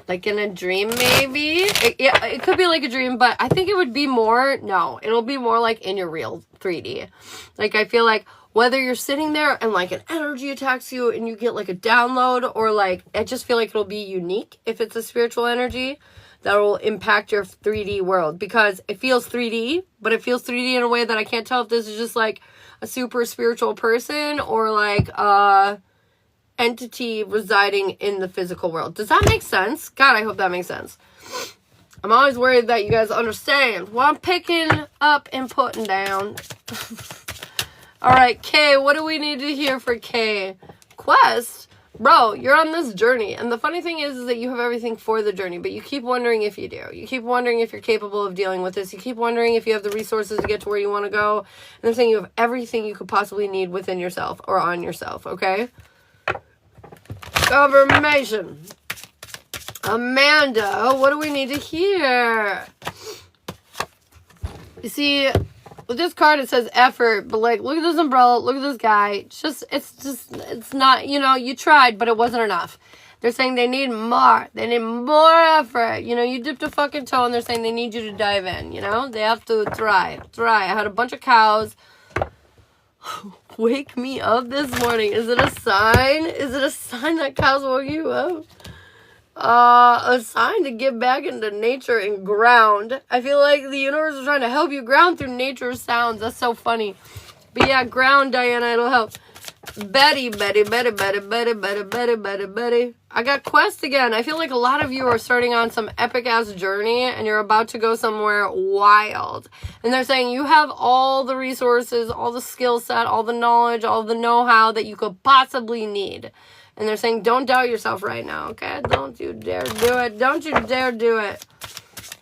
Like in a dream, maybe? It could be like a dream, but I think it would be more... No, it'll be more like in your real 3D. Like, I feel like whether you're sitting there and like an energy attacks you and you get like a download, or like... I just feel like it'll be unique if it's a spiritual energy that will impact your 3D world. Because it feels 3D, but it feels 3D in a way that I can't tell if this is just like a super spiritual person or like entity residing in the physical world. Does that make sense? God, I hope that makes sense. I'm always worried that you guys understand what I'm picking up and putting down. All right, Kay, what do we need to hear for Kay? Quest? Bro, you're on this journey. And the funny thing is that you have everything for the journey, but you keep wondering if you do. You keep wondering if you're capable of dealing with this. You keep wondering if you have the resources to get to where you want to go. And I'm saying you have everything you could possibly need within yourself or on yourself, okay? Confirmation. Amanda, what do we need to hear? You see, with this card it says effort, but like, look at this umbrella, look at this guy. It's not, you know, you tried, but it wasn't enough. They're saying they need more. They need more effort. You know, you dipped a fucking toe and they're saying they need you to dive in, you know? They have to try. I had a bunch of cows wake me up this morning. Is it a sign? Is it a sign that cows woke you up? A sign to get back into nature and ground. I feel like the universe is trying to help you ground through nature sounds. That's so funny. But yeah, ground, Diana, it'll help. Betty. I got Quest again. I feel like a lot of you are starting on some epic ass journey and you're about to go somewhere wild. And they're saying you have all the resources, all the skill set, all the knowledge, all the know-how that you could possibly need. And they're saying don't doubt yourself right now, okay? Don't you dare do it. Don't you dare do it.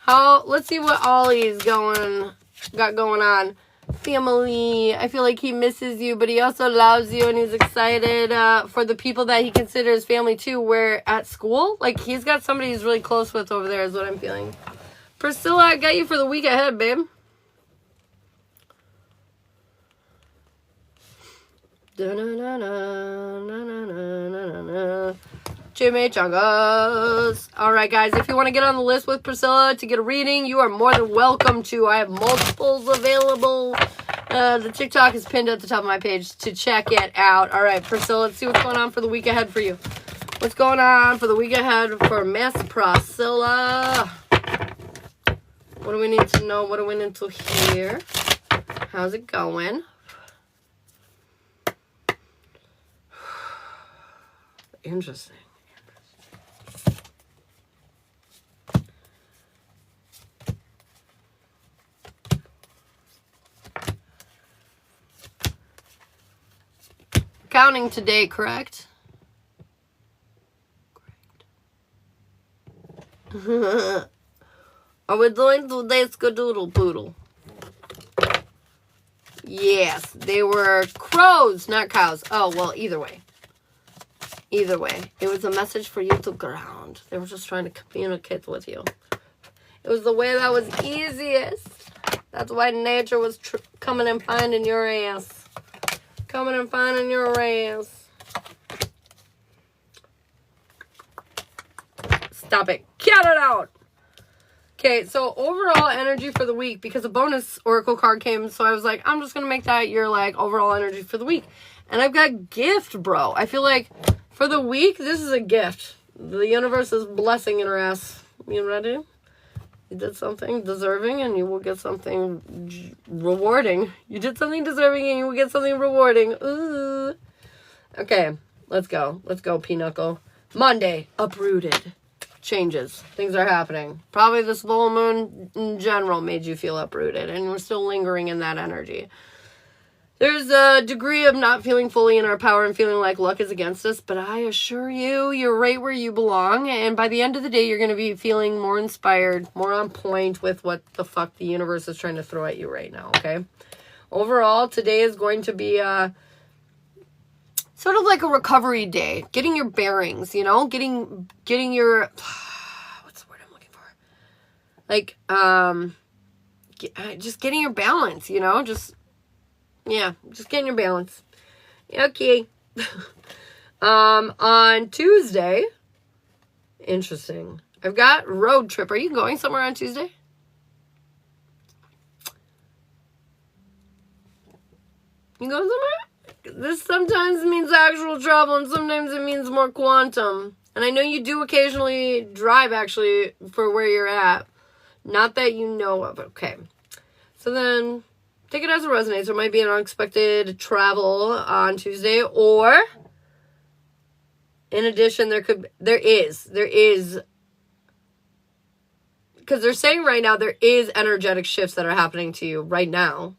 Let's see what Ollie's got going on. Family. I feel like he misses you, but he also loves you and he's excited for the people that he considers family too. Where at school, like he's got somebody he's really close with over there is what I'm feeling. Priscilla, I got you for the week ahead, babe. Jimmy Chungus. Alright guys, if you want to get on the list with Priscilla to get a reading, you are more than welcome to. I have multiples available. The TikTok is pinned at the top of my page to check it out. All right, Priscilla, let's see what's going on for the week ahead for you. What's going on for the week ahead for Miss Priscilla? What do we need to know? What do we need to hear? How's it going? Interesting. Counting today, correct? Correct. Are we doing today's skadoodle poodle? Yes, they were crows, not cows. Oh, well, either way. Either way, it was a message for you to ground. They were just trying to communicate with you. It was the way that was easiest. That's why nature was coming and finding your ass. Coming and finding your ass. Stop it. Cut it out. Okay, so overall energy for the week, because a bonus oracle card came, so I was like, I'm just going to make that your, like, overall energy for the week. And I've got gift, bro. I feel like for the week, this is a gift. The universe is blessing in her ass. You ready? You did something deserving and you will get something rewarding. You did something deserving and you will get something rewarding. Ooh. Okay, let's go. Let's go, Pinochle. Monday, uprooted. Changes. Things are happening. Probably this full moon in general made you feel uprooted, and we're still lingering in that energy. There's a degree of not feeling fully in our power and feeling like luck is against us, but I assure you, you're right where you belong, and by the end of the day, you're going to be feeling more inspired, more on point with what the fuck the universe is trying to throw at you right now, okay? Overall, today is going to be sort of like a recovery day, getting your bearings, you know, getting your, what's the word I'm looking for? Like, just getting your balance, you know, just getting your balance. Okay. On Tuesday, interesting. I've got road trip. Are you going somewhere on Tuesday? You going somewhere? This sometimes means actual travel, and sometimes it means more quantum. And I know you do occasionally drive, actually, for where you're at. Not that you know of. Okay. So then, take it as it resonates. There might be an unexpected travel on Tuesday. Or, in addition, there is. Because they're saying right now, there is energetic shifts that are happening to you right now.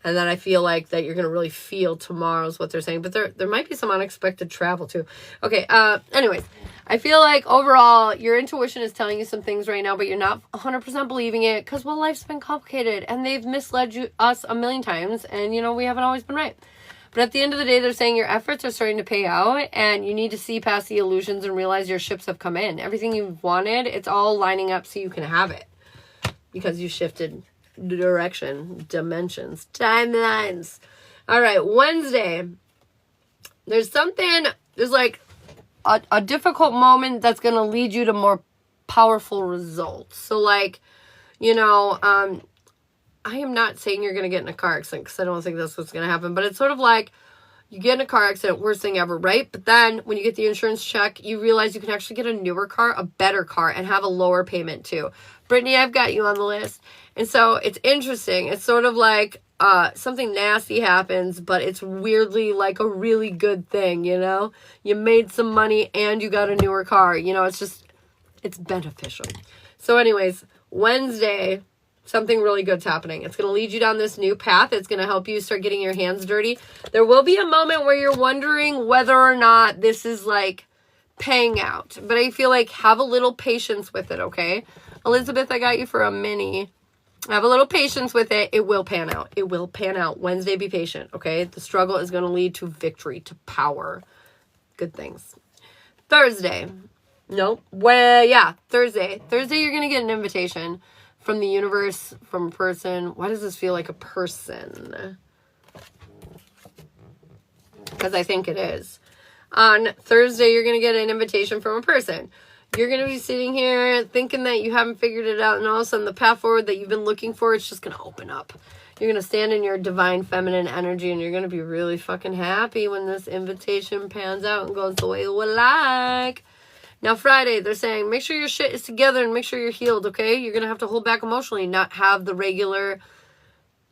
And then I feel like that you're going to really feel tomorrow is what they're saying. But there might be some unexpected travel too. Okay, anyways. I feel like overall your intuition is telling you some things right now, but you're not 100% believing it because, well, life's been complicated. And they've misled us a million times. And, you know, we haven't always been right. But at the end of the day, they're saying your efforts are starting to pay out. And you need to see past the illusions and realize your ships have come in. Everything you've wanted, it's all lining up so you can have it. Because you shifted direction, dimensions, timelines. All right, Wednesday. There's like a difficult moment that's going to lead you to more powerful results. So like, you know, I am not saying you're going to get in a car accident because I don't think that's what's going to happen. But it's sort of like you get in a car accident, worst thing ever, right? But then when you get the insurance check, you realize you can actually get a newer car, a better car, and have a lower payment too. Brittany, I've got you on the list. And so it's interesting. It's sort of like something nasty happens, but it's weirdly like a really good thing, you know? You made some money and you got a newer car. You know, it's beneficial. So anyways, Wednesday, something really good's happening. It's going to lead you down this new path. It's going to help you start getting your hands dirty. There will be a moment where you're wondering whether or not this is like paying out. But I feel like have a little patience with it, okay? Elizabeth, I got you for a mini. Have a little patience with it. It will pan out. It will pan out. Wednesday, be patient, okay? The struggle is going to lead to victory, to power. Good things. Thursday. Nope. Well, yeah, Thursday. Thursday, you're going to get an invitation from the universe, from a person. Why does this feel like a person? Because I think it is. On Thursday, you're going to get an invitation from a person. You're going to be sitting here thinking that you haven't figured it out, and all of a sudden the path forward that you've been looking for, it's just going to open up. You're going to stand in your divine feminine energy, and you're going to be really fucking happy when this invitation pans out and goes the way you would like. Now, Friday, they're saying, make sure your shit is together and make sure you're healed, okay? You're going to have to hold back emotionally, not have the regular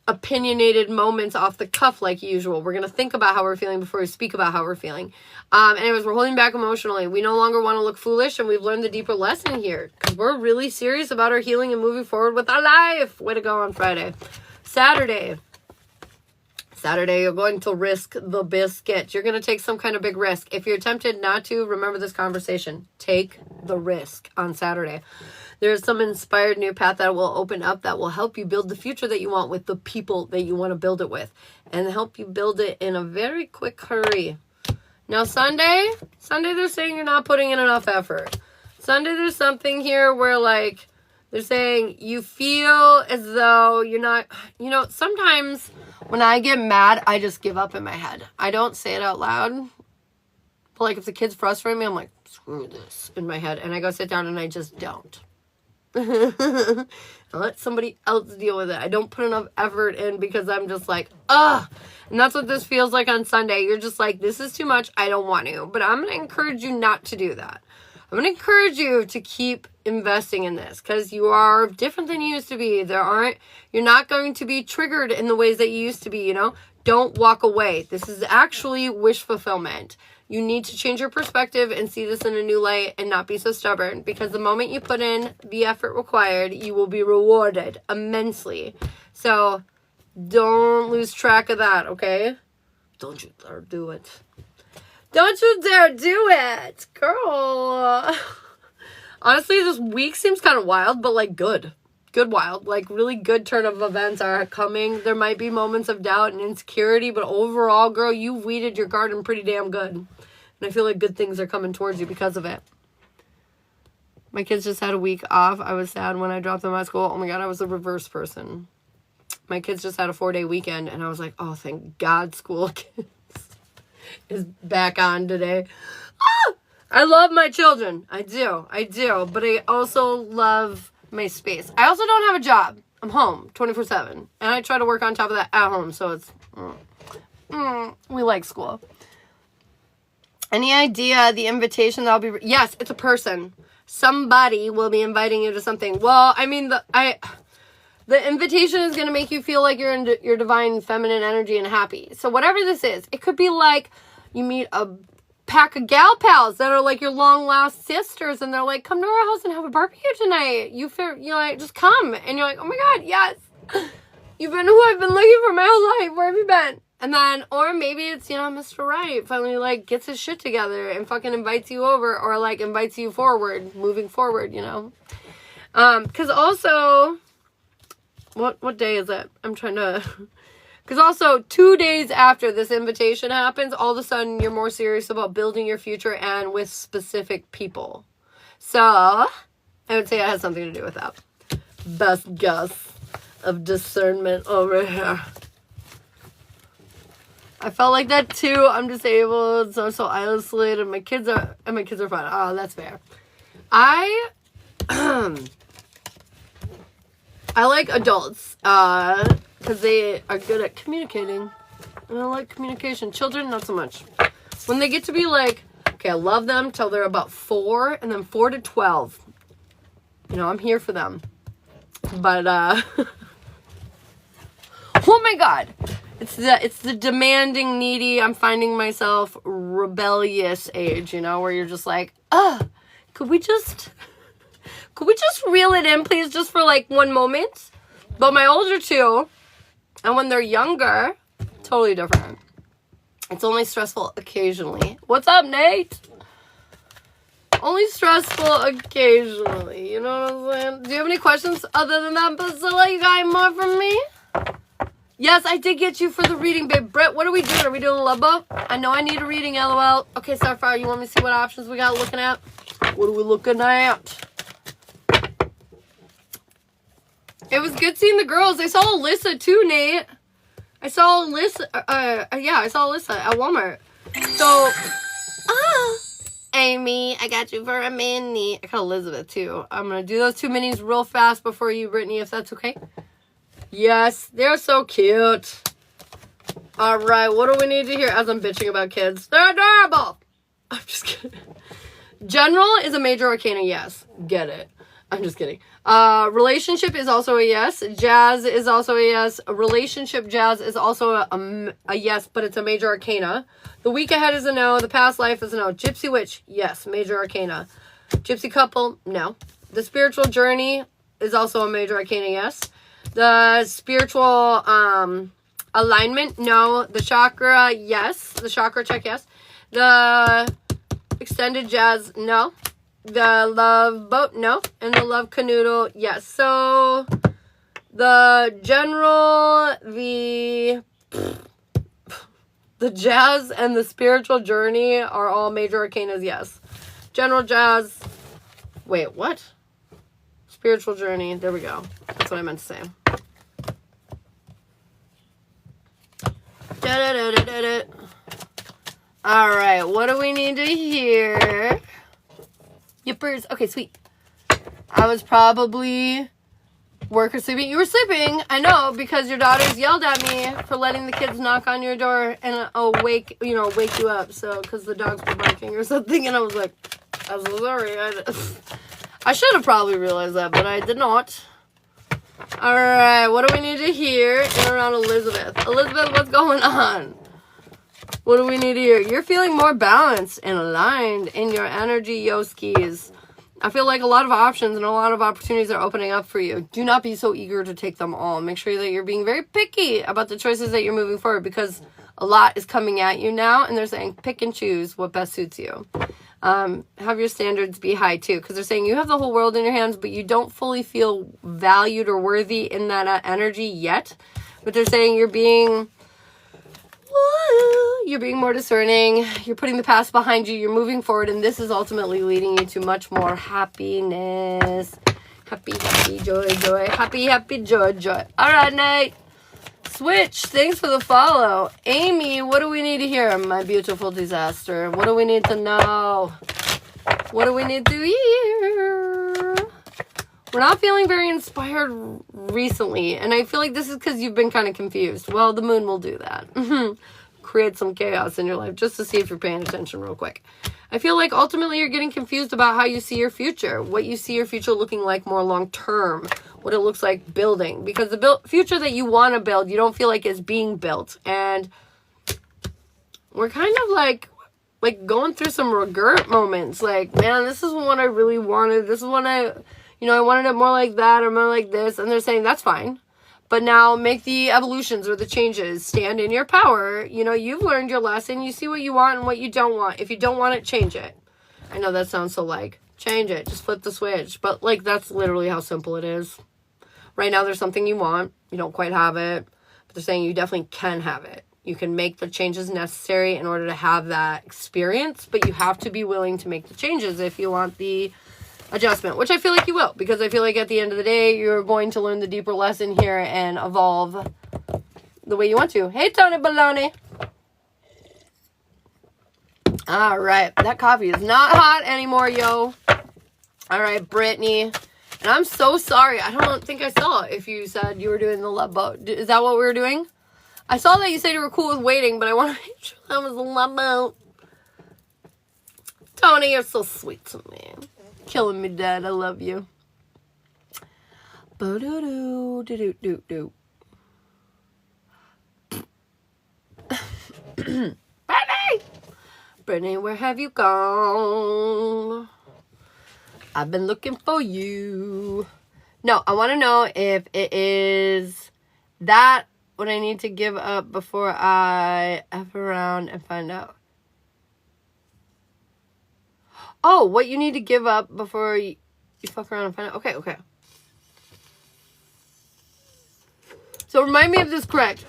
opinionated moments off the cuff like usual. We're going to think about how we're feeling before we speak about how we're feeling. Anyways, we're holding back emotionally. We no longer want to look foolish, and we've learned the deeper lesson here because we're really serious about our healing and moving forward with our life. Way to go on Friday. Saturday, you're going to risk the biscuit. You're going to take some kind of big risk. If you're tempted not to, remember this conversation. Take the risk on Saturday. There's some inspired new path that will open up that will help you build the future that you want with the people that you want to build it with, and help you build it in a very quick hurry. Now, Sunday, they're saying you're not putting in enough effort. Sunday, there's something here where, like, they're saying you feel as though you're not, you know, sometimes when I get mad, I just give up in my head. I don't say it out loud. But, like, if the kids frustrate me, I'm like, screw this in my head. And I go sit down and I just don't. I let somebody else deal with it. I don't put enough effort in because I'm just like, ugh. And that's what this feels like on Sunday. You're just like, this is too much. I don't want to. But I'm going to encourage you not to do that. I'm going to encourage you to keep investing in this because you are different than you used to be. You're not going to be triggered in the ways that you used to be, you know? Don't walk away. This is actually wish fulfillment. You need to change your perspective and see this in a new light and not be so stubborn, because the moment you put in the effort required, you will be rewarded immensely. So don't lose track of that, okay? Don't you dare do it. Don't you dare do it, girl. Honestly, this week seems kind of wild, but like good. Good wild. Like really good turn of events are coming. There might be moments of doubt and insecurity, but overall, girl, you've weeded your garden pretty damn good. And I feel like good things are coming towards you because of it. My kids just had a week off. I was sad when I dropped them at school. Oh my God, I was a reverse person. My kids just had a 4-day weekend, and I was like, oh, thank God school is back on today. Ah! I love my children. I do. But I also love my space. I also don't have a job. I'm home 24/7. And I try to work on top of that at home. So it's, we like school. Any idea the invitation that'll be, yes, it's a person. Somebody will be inviting you to something. Well, I mean, the invitation is going to make you feel like you're in your divine feminine energy and happy. So whatever this is, it could be like you meet a pack of gal pals that are like your long lost sisters, and they're like, come to our house and have a barbecue tonight. You're like, just come. And you're like, oh my God, yes. You've been who I've been looking for my whole life. Where have you been? And then, or maybe it's, you know, Mr. Right finally like gets his shit together and fucking invites you over, or like invites you forward, moving forward, you know. Cause also, what day is it? I'm trying to, because also 2 days after this invitation happens, all of a sudden you're more serious about building your future and with specific people. So I would say it has something to do with that. Best guess of discernment over here. I felt like that too. I'm disabled, so I'm so isolated. My kids are fine. Oh, that's fair. I like adults because they are good at communicating, and I like communication. Children, not so much. When they get to be like, okay, I love them till they're about 4, and then 4 to 12. You know, I'm here for them. But oh my God. It's the demanding, needy, I'm finding myself rebellious age, you know, where you're just like, could we just reel it in, please, just for like one moment? But my older two, and when they're younger, totally different. It's only stressful occasionally. What's up, Nate? Only stressful occasionally, you know what I'm saying? Do you have any questions other than that, Priscilla? You got any more from me? Yes, I did get you for the reading, babe. Brett, what are we doing? Are we doing a love boat? I know I need a reading, LOL. Okay, Starfire, you want me to see what options we got looking at? What are we looking at? It was good seeing the girls. I saw Alyssa too, Nate. I saw Alyssa at Walmart. So, Amy, I got you for a mini. I got Elizabeth too. I'm going to do those 2 minis real fast before you, Brittany, if that's okay. Yes, they're so cute. All right, what do we need to hear as I'm bitching about kids? They're adorable. I'm just kidding. General is a major arcana, yes. Get it. I'm just kidding. Relationship is also a yes. Jazz is also a yes. Relationship jazz is also a yes, but it's a major arcana. The week ahead is a no. The past life is a no. Gypsy witch, yes, major arcana. Gypsy couple, no. The spiritual journey is also a major arcana, yes. The spiritual alignment, no. The chakra, yes. The chakra check, yes. The extended jazz, no. The love boat, no. And the love canoodle, yes. So the general, the jazz and the spiritual journey are all major arcanas, yes. General jazz, wait, what? Spiritual journey, there we go. That's what I meant to say. Da-da-da-da-da-da. All right, what do we need to hear? Yippers. Okay, sweet. I was probably work or sleeping. You were sleeping, I know, because your daughters yelled at me for letting the kids knock on your door and wake you up. So, because the dogs were barking or something, and I was like, I'm so sorry. I should have probably realized that, but I did not. All right, what do we need to hear in and around Elizabeth? Elizabeth, what's going on? What do we need to hear? You're feeling more balanced and aligned in your energy, Yoskis. I feel like a lot of options and a lot of opportunities are opening up for you. Do not be so eager to take them all. Make sure that you're being very picky about the choices that you're moving forward, because a lot is coming at you now, and they're saying pick and choose what best suits you. Have your standards be high too, because they're saying you have the whole world in your hands, but you don't fully feel valued or worthy in that energy yet. But they're saying you're being more discerning, you're putting the past behind you, you're moving forward, and this is ultimately leading you to much more happiness. Happy, joy, happy, joy. All right, Nate. Switch, thanks for the follow. Amy, what do we need to hear? My beautiful disaster. What do we need to know? What do we need to hear? We're not feeling very inspired recently, and I feel like this is because you've been kind of confused. Well, the moon will do that. Create some chaos in your life just to see if you're paying attention real quick. I feel like ultimately you're getting confused about how you see your future, what you see your future looking like more long term, what it looks like building, because the future that you want to build, you don't feel like is being built. And we're kind of like going through some regret moments. Like, man, this is what I really wanted. This is what I wanted it more like that or more like this. And they're saying that's fine. But now make the evolutions or the changes. Stand in your power. You've learned your lesson. You see what you want and what you don't want. If you don't want it, change it. I know that sounds so change it. Just flip the switch. But that's literally how simple it is. Right now there's something you want. You don't quite have it. But they're saying you definitely can have it. You can make the changes necessary in order to have that experience. But you have to be willing to make the changes if you want the adjustment, which I feel like you will, because I feel like at the end of the day, you're going to learn the deeper lesson here and evolve the way you want to. Hey, Tony Baloney. All right. That coffee is not hot anymore, yo. All right, Brittany. And I'm so sorry. I don't think I saw if you said you were doing the love boat. Is that what we were doing? I saw that you said you were cool with waiting, but I want to make sure that was the love boat. Tony, you're so sweet to me. Killing me, Dad. I love you. Ba-do-do-do-do-do-do. Brittany! Brittany, where have you gone? I've been looking for you. No, I want to know if it is that what I need to give up before I F around and find out. Oh, what you need to give up before you fuck around and find out. Okay. So remind me if this is correct.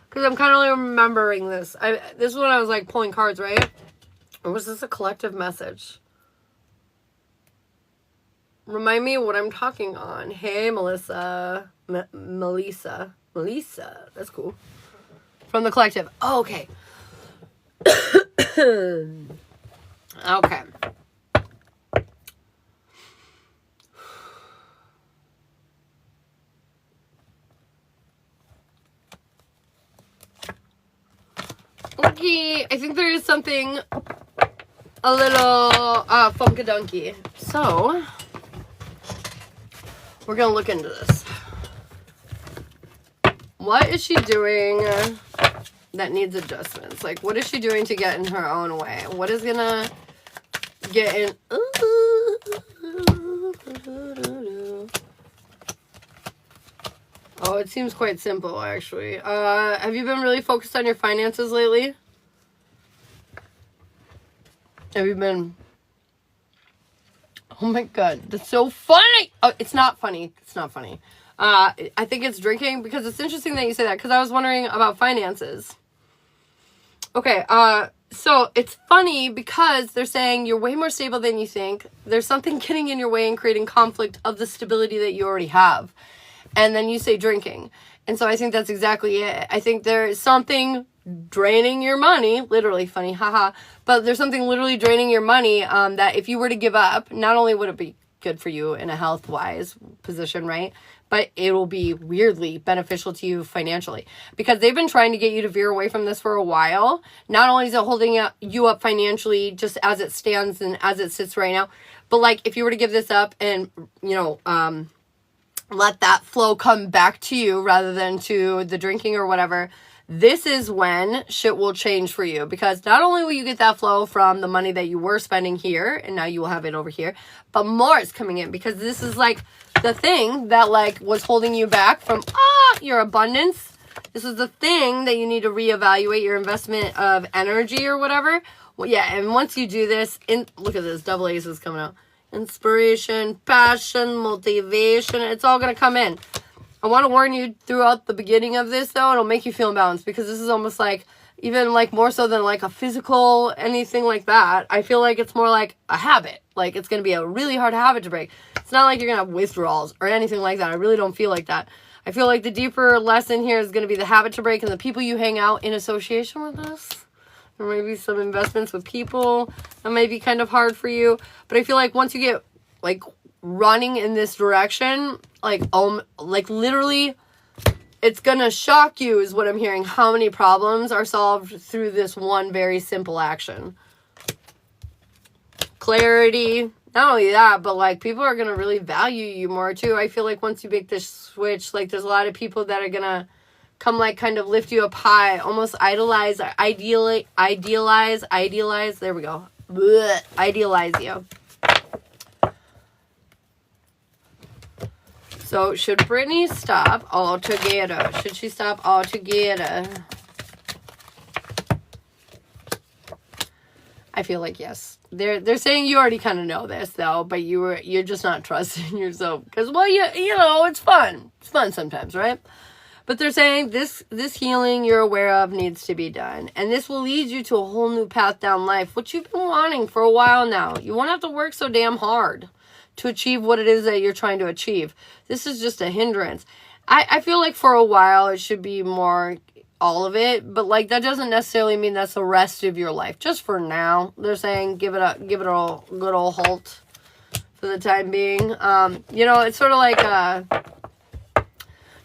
Because I'm kind of only remembering this. This is when I was pulling cards, right? Or was this a collective message? Remind me what I'm talking on. Hey, Melissa. Melissa. That's cool. From the collective. Oh, okay. Okay. I think there is something a little funkadunky. So, we're going to look into this. What is she doing that needs adjustments? Like, what is she doing to get in her own way? What is going to get in... Oh, it seems quite simple, actually. Have you been really focused on your finances lately? Have you been... Oh my god, that's so funny! Oh, it's not funny. It's not funny. I think it's drinking, because it's interesting that you say that, because I was wondering about finances. Okay, so it's funny because they're saying you're way more stable than you think. There's something getting in your way and creating conflict of the stability that you already have. And then you say drinking. And so I think that's exactly it. I think there's something draining your money, literally funny, haha, but there's something literally draining your money that if you were to give up, not only would it be good for you in a health-wise position, right? But it will be weirdly beneficial to you financially, because they've been trying to get you to veer away from this for a while. Not only is it holding you up financially just as it stands and as it sits right now, but like if you were to give this up and, you know, let that flow come back to you rather than to the drinking or whatever, this is when shit will change for you, because not only will you get that flow from the money that you were spending here and now you will have it over here, but more is coming in, because this is like the thing that like was holding you back from your abundance. This is the thing that you need to reevaluate your investment of energy or whatever. Well, yeah, and once you do this, look at this, double aces coming out. Inspiration, passion, motivation, it's all going to come in. I want to warn you throughout the beginning of this, though, it'll make you feel imbalanced, because this is almost like, even like more so than like a physical, anything like that. I feel like it's more like a habit. Like it's going to be a really hard habit to break. It's not like you're going to have withdrawals or anything like that. I really don't feel like that. I feel like the deeper lesson here is going to be the habit to break and the people you hang out in association with us. There may be some investments with people that may be kind of hard for you. But I feel like once you get like running in this direction, like literally, it's gonna shock you is what I'm hearing, how many problems are solved through this one very simple action. Clarity, not only that, but like people are gonna really value you more too. I feel like once you make this switch, like there's a lot of people that are gonna come like kind of lift you up high, almost idealize, there we go, blech, idealize you. So, should Britney stop altogether? Should she stop altogether? I feel like yes. They're saying you already kind of know this though, but you're just not trusting yourself, because well, you know, it's fun. It's fun sometimes, right? But they're saying this healing you're aware of needs to be done, and this will lead you to a whole new path down life, which you've been wanting for a while now. You won't have to work so damn hard to achieve what it is that you're trying to achieve. This is just a hindrance. I feel like for a while it should be more all of it, but like that doesn't necessarily mean that's the rest of your life. Just for now, they're saying give it a good old halt for the time being. You know, it's sort of like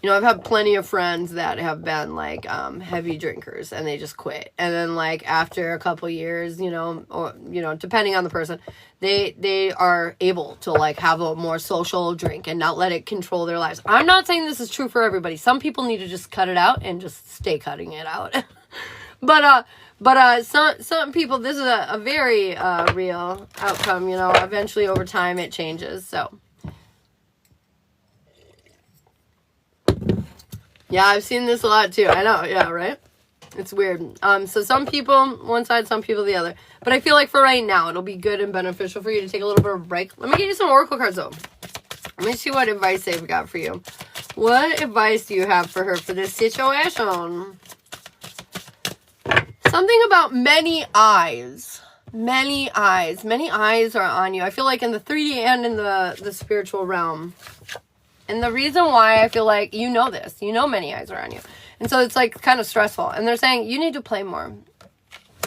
you know, I've had plenty of friends that have been like heavy drinkers and they just quit, and then like after a couple years, you know, or you know, depending on the person, they are able to like have a more social drink and not let it control their lives. I'm not saying this is true for everybody. Some people need to just cut it out and just stay cutting it out. but some people, this is a very real outcome. You know, eventually over time it changes. So. Yeah, I've seen this a lot too. I know, yeah, right? It's weird. So some people one side, some people the other. But I feel like for right now, it'll be good and beneficial for you to take a little bit of a break. Let me get you some oracle cards though. Let me see what advice they've got for you. What advice do you have for her for this situation? Something about many eyes. Many eyes. Many eyes are on you. I feel like in the 3D and in the spiritual realm. And the reason why I feel like you know this, you know many eyes are on you. And so it's like kind of stressful. And they're saying you need to play more.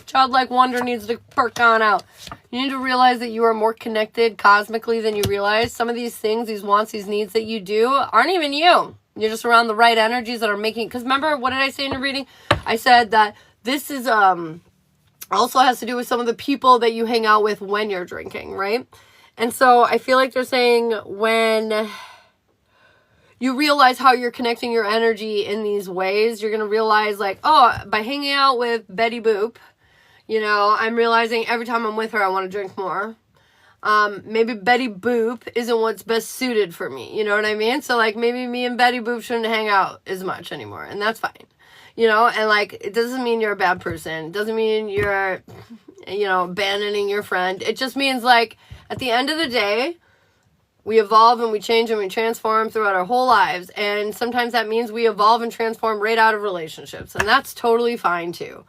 Childlike wonder needs to perk on out. You need to realize that you are more connected cosmically than you realize. Some of these things, these wants, these needs that you do aren't even you. You're just around the right energies that are making, because remember, what did I say in your reading? I said that this is, Also has to do with some of the people that you hang out with when you're drinking, right? And so I feel like they're saying when you realize how you're connecting your energy in these ways, you're going to realize like, oh, by hanging out with Betty Boop, you know, I'm realizing every time I'm with her, I want to drink more. Maybe Betty Boop isn't what's best suited for me. You know what I mean? So like maybe me and Betty Boop shouldn't hang out as much anymore. And that's fine. You know, and like, it doesn't mean you're a bad person. It doesn't mean you're, you know, abandoning your friend. It just means like, at the end of the day, we evolve and we change and we transform throughout our whole lives. And sometimes that means we evolve and transform right out of relationships. And that's totally fine too.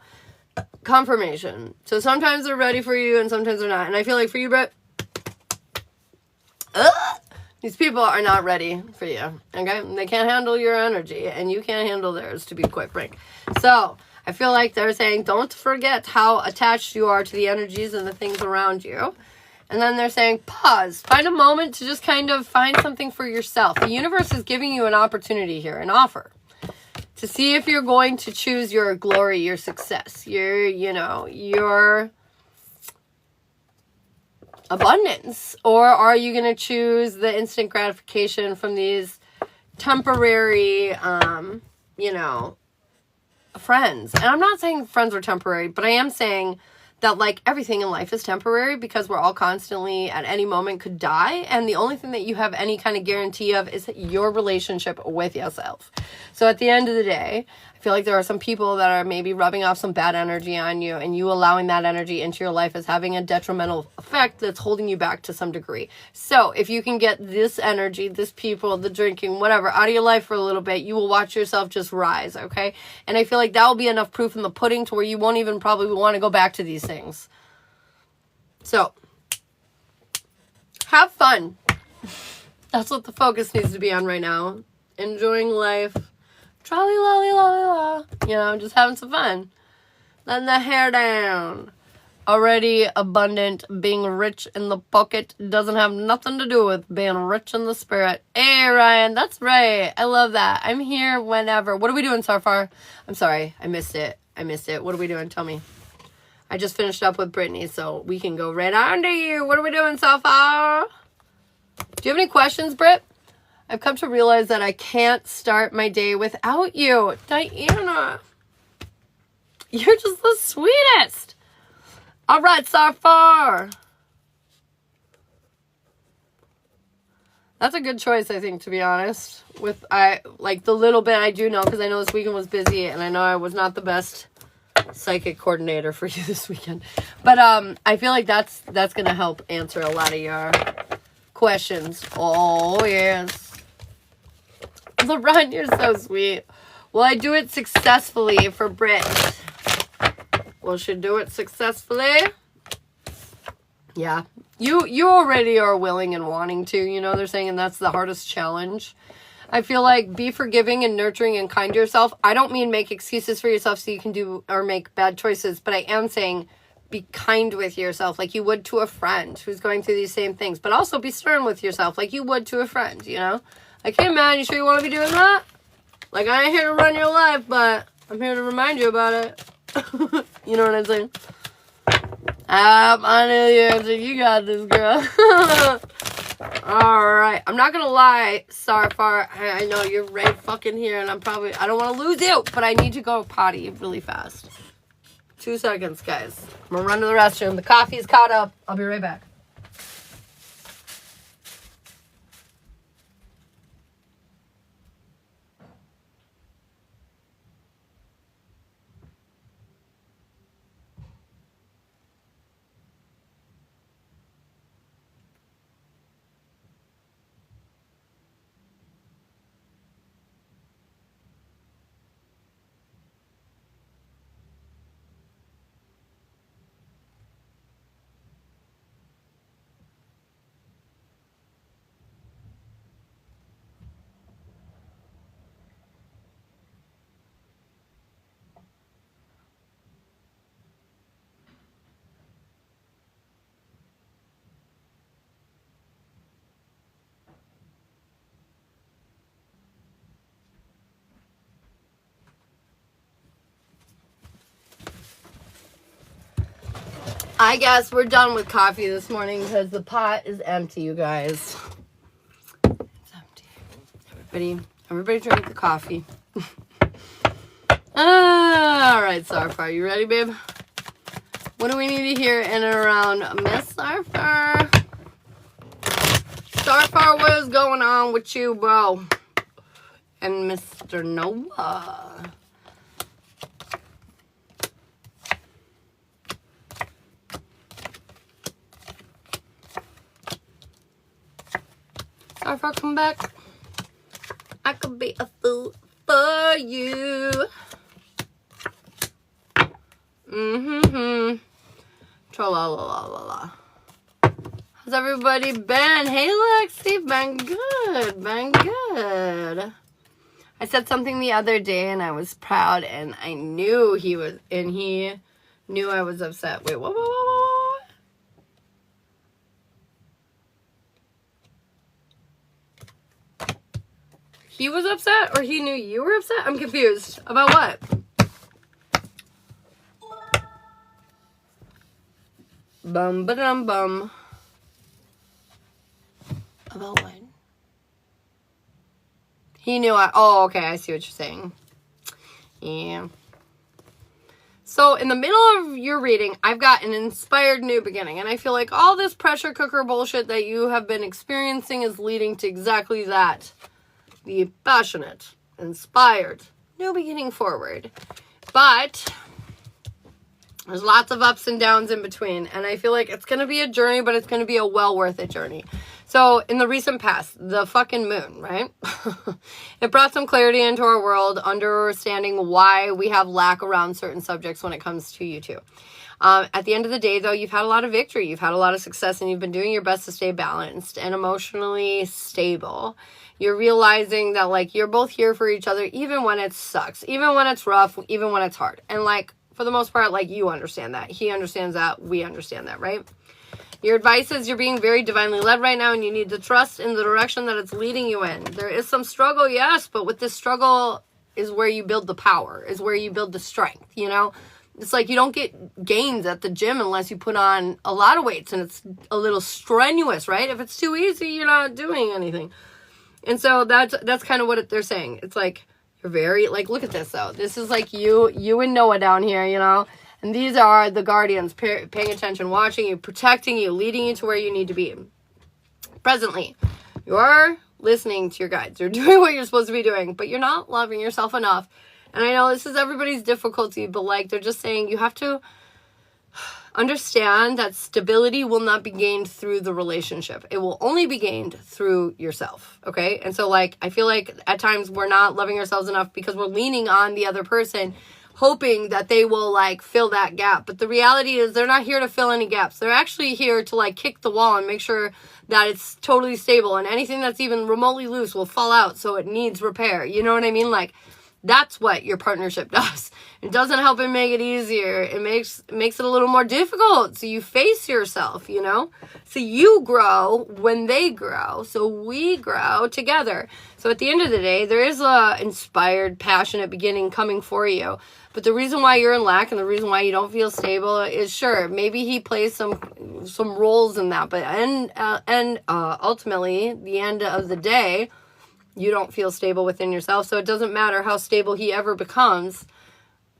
Confirmation. So sometimes they're ready for you and sometimes they're not. And I feel like for you, Brett, these people are not ready for you, okay? They can't handle your energy, and you can't handle theirs, to be quite frank. So, I feel like they're saying, don't forget how attached you are to the energies and the things around you. And then they're saying, pause. Find a moment to just kind of find something for yourself. The universe is giving you an opportunity here, an offer, to see if you're going to choose your glory, your success, your abundance, or are you going to choose the instant gratification from these temporary friends? And I'm not saying friends are temporary, but I am saying that like everything in life is temporary, because we're all constantly at any moment could die, and the only thing that you have any kind of guarantee of is your relationship with yourself. So at the end of the day, I feel like there are some people that are maybe rubbing off some bad energy on you, and you allowing that energy into your life is having a detrimental effect that's holding you back to some degree. So if you can get this energy, this people, the drinking, whatever, out of your life for a little bit, you will watch yourself just rise, okay? And I feel like that will be enough proof in the pudding to where you won't even probably want to go back to these things. So have fun. That's what the focus needs to be on right now. Enjoying life. Trolley lolly lolly la. You know, just having some fun. Letting the hair down. Already abundant, being rich in the pocket doesn't have nothing to do with being rich in the spirit. Hey, Ryan, that's right. I love that. I'm here whenever. What are we doing so far? I'm sorry. I missed it. What are we doing? Tell me. I just finished up with Brittany, so we can go right on to you. What are we doing so far? Do you have any questions, Britt? I've come to realize that I can't start my day without you. Diana, you're just the sweetest. All right, so far. That's a good choice, I think, to be honest. With the little bit I do know, because I know this weekend was busy, and I know I was not the best psychic coordinator for you this weekend. But I feel like that's going to help answer a lot of your questions. Oh, yes. LeBron, you're so sweet. Will I do it successfully for Britt? Will she do it successfully? Yeah. You already are willing and wanting to. You know, they're saying that's the hardest challenge. I feel like be forgiving and nurturing and kind to yourself. I don't mean make excuses for yourself so you can do or make bad choices, but I am saying be kind with yourself like you would to a friend who's going through these same things. But also be stern with yourself like you would to a friend, you know? Like, hey, man, you sure you want to be doing that? Like, I ain't here to run your life, but I'm here to remind you about it. You know what I'm saying? I knew you got this, girl. Alright. I'm not going to lie, Sarfar. I know you're right fucking here, and I don't want to lose you, but I need to go potty really fast. 2 seconds, guys. I'm going to run to the restroom. The coffee's caught up. I'll be right back. I guess we're done with coffee this morning because the pot is empty, you guys. It's empty. Everybody drink the coffee. All right, Starfire, you ready, babe? What do we need to hear in and around Miss Starfire? Starfire, what is going on with you, bro? And Mr. Noah. Starfire, come back. I could be a fool for you. Tra-la-la-la-la-la. How's everybody been? Hey, Lexi, been good, been good. I said something the other day and I was proud and I knew he knew I was upset. Wait, what? He was upset or he knew you were upset? I'm confused. About what? Bum ba-dum bum. About what? He knew oh, okay, I see what you're saying. Yeah. So in the middle of your reading, I've got an inspired new beginning. And I feel like all this pressure cooker bullshit that you have been experiencing is leading to exactly that. The passionate, inspired, new beginning forward. But there's lots of ups and downs in between. And I feel like it's going to be a journey, but it's going to be a well worth it journey. So in the recent past, the fucking moon, right? It brought some clarity into our world, understanding why we have lack around certain subjects when it comes to you two. At the end of the day, though, you've had a lot of victory. You've had a lot of success, and you've been doing your best to stay balanced and emotionally stable. You're realizing that, like, you're both here for each other, even when it sucks, even when it's rough, even when it's hard. And, like, for the most part, like, you understand that. He understands that. We understand that, right? Your advice is you're being very divinely led right now, and you need to trust in the direction that it's leading you in. There is some struggle, yes, but with this struggle is where you build the power, is where you build the strength, you know? It's like you don't get gains at the gym unless you put on a lot of weights, and it's a little strenuous, right? If it's too easy, you're not doing anything. And so that's kind of what they're saying. It's like, you're very, like, look at this, though. This is like you and Noah down here, you know? And these are the guardians paying attention, watching you, protecting you, leading you to where you need to be. Presently, you're listening to your guides. You're doing what you're supposed to be doing, but you're not loving yourself enough. And I know this is everybody's difficulty, but, like, they're just saying you have to understand that stability will not be gained through the relationship. It will only be gained through yourself, okay? And so, like, I feel like at times we're not loving ourselves enough because we're leaning on the other person, hoping that they will, like, fill that gap. But the reality is they're not here to fill any gaps. They're actually here to, like, kick the wall and make sure that it's totally stable, and anything that's even remotely loose will fall out, so it needs repair. You know what I mean? Like, that's what your partnership does. It doesn't help it make it easier. It makes it a little more difficult. So you face yourself, you know? So you grow when they grow. So we grow together. So at the end of the day, there is a inspired, passionate beginning coming for you. But the reason why you're in lack and the reason why you don't feel stable is, sure, maybe he plays some roles in that. But ultimately, the end of the day, you don't feel stable within yourself. So it doesn't matter how stable he ever becomes.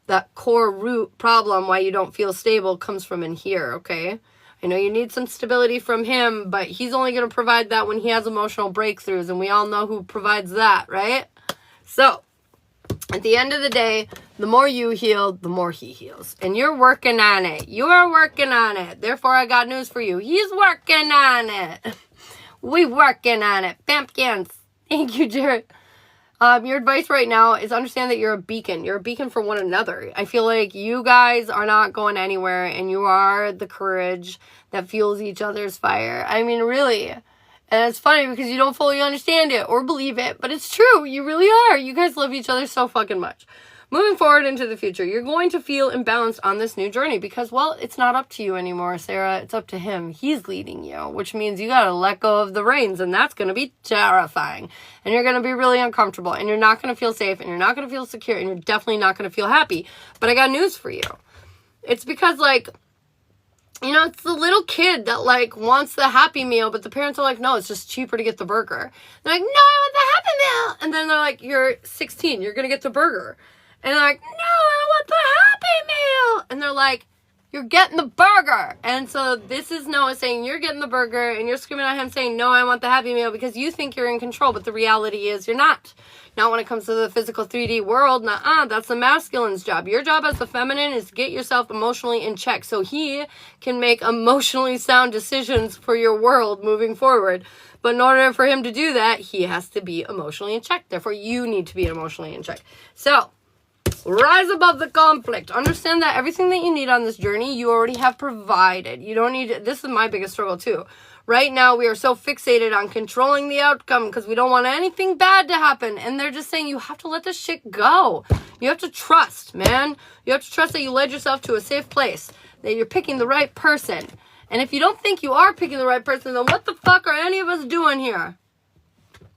That core root problem why you don't feel stable comes from in here, okay? I know you need some stability from him, but he's only going to provide that when he has emotional breakthroughs, and we all know who provides that, right? So, at the end of the day, the more you heal, the more he heals. And you're working on it. You are working on it. Therefore, I got news for you. He's working on it. We working on it. Pumpkins. Thank you, Jared. Your advice right now is understand that you're a beacon. You're a beacon for one another. I feel like you guys are not going anywhere, and you are the courage that fuels each other's fire. I mean, really. And it's funny because you don't fully understand it or believe it, but it's true. You really are. You guys love each other so fucking much. Moving forward into the future, you're going to feel imbalanced on this new journey because, well, it's not up to you anymore, Sarah. It's up to him. He's leading you, which means you got to let go of the reins, and that's going to be terrifying. And you're going to be really uncomfortable, and you're not going to feel safe, and you're not going to feel secure, and you're definitely not going to feel happy. But I got news for you. It's because, like, You know, it's the little kid that, like, wants the Happy Meal, but the parents are like, no, it's just cheaper to get the burger. They're like, no, I want the Happy Meal. And then they're like, you're 16, you're going to get the burger. And they're like, no, I want the Happy Meal. And they're like, you're getting the burger. And so this is Noah saying, you're getting the burger, and you're screaming at him saying, no, I want the Happy Meal, because you think you're in control, but the reality is you're not. Not when it comes to the physical 3D world. Nuh-uh, that's the masculine's job. Your job as the feminine is to get yourself emotionally in check so he can make emotionally sound decisions for your world moving forward. But in order for him to do that, he has to be emotionally in check. Therefore, you need to be emotionally in check. So, rise above the conflict. Understand that everything that you need on this journey, you already have provided. You don't need... This is my biggest struggle, too. Right now, we are so fixated on controlling the outcome because we don't want anything bad to happen. And they're just saying, you have to let this shit go. You have to trust, man. You have to trust that you led yourself to a safe place, that you're picking the right person. And if you don't think you are picking the right person, then what the fuck are any of us doing here?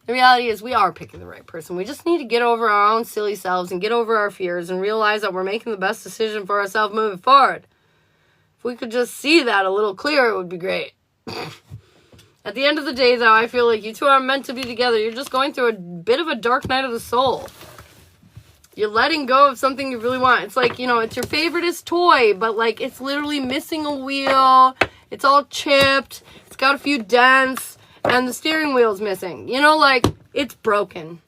The reality is we are picking the right person. We just need to get over our own silly selves and get over our fears and realize that we're making the best decision for ourselves moving forward. If we could just see that a little clearer, it would be great. At the end of the day, though, I feel like you two are meant to be together. You're just going through a bit of a dark night of the soul. You're letting go of something you really want. It's like, you know, it's your favoriteest toy, but, like, it's literally missing a wheel. It's all chipped. It's got a few dents, and the steering wheel's missing. You know, like, it's broken.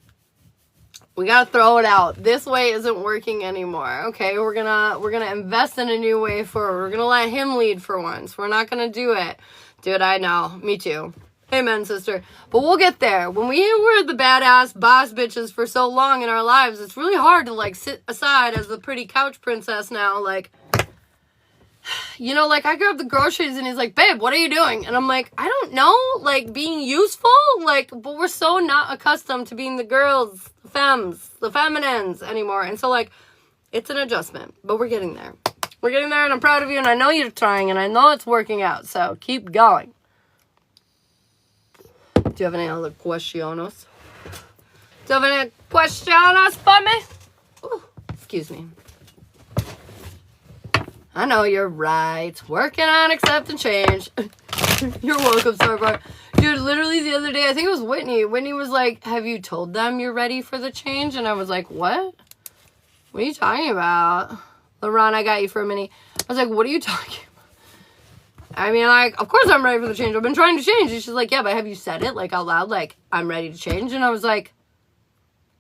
We gotta throw it out. This way isn't working anymore. Okay, we're gonna invest in a new way forward. We're gonna let him lead for once. We're not gonna do it. Dude, I know. Me too. Amen, sister. But we'll get there. When we were the badass boss bitches for so long in our lives, it's really hard to, like, sit aside as the pretty couch princess now. Like, you know, like, I grab the groceries and he's like, babe, what are you doing? And I'm like, I don't know. Like, being useful? Like, but we're so not accustomed to being the girls, the femmes, the feminines anymore. And so, like, it's an adjustment. But we're getting there. We're getting there, and I'm proud of you, and I know you're trying, and I know it's working out, so keep going. Do you have any other questions? Do you have any questions for me? Ooh, excuse me. I know you're right. Working on accepting change. You're welcome, Starbar. Dude, literally the other day, I think it was Whitney. Whitney was like, have you told them you're ready for the change? And I was like, what? What are you talking about? LaRon, I got you for a minute. I was like, what are you talking about? I mean, like, of course I'm ready for the change. I've been trying to change. And she's like, yeah, but have you said it, like, out loud? Like, I'm ready to change. And I was like,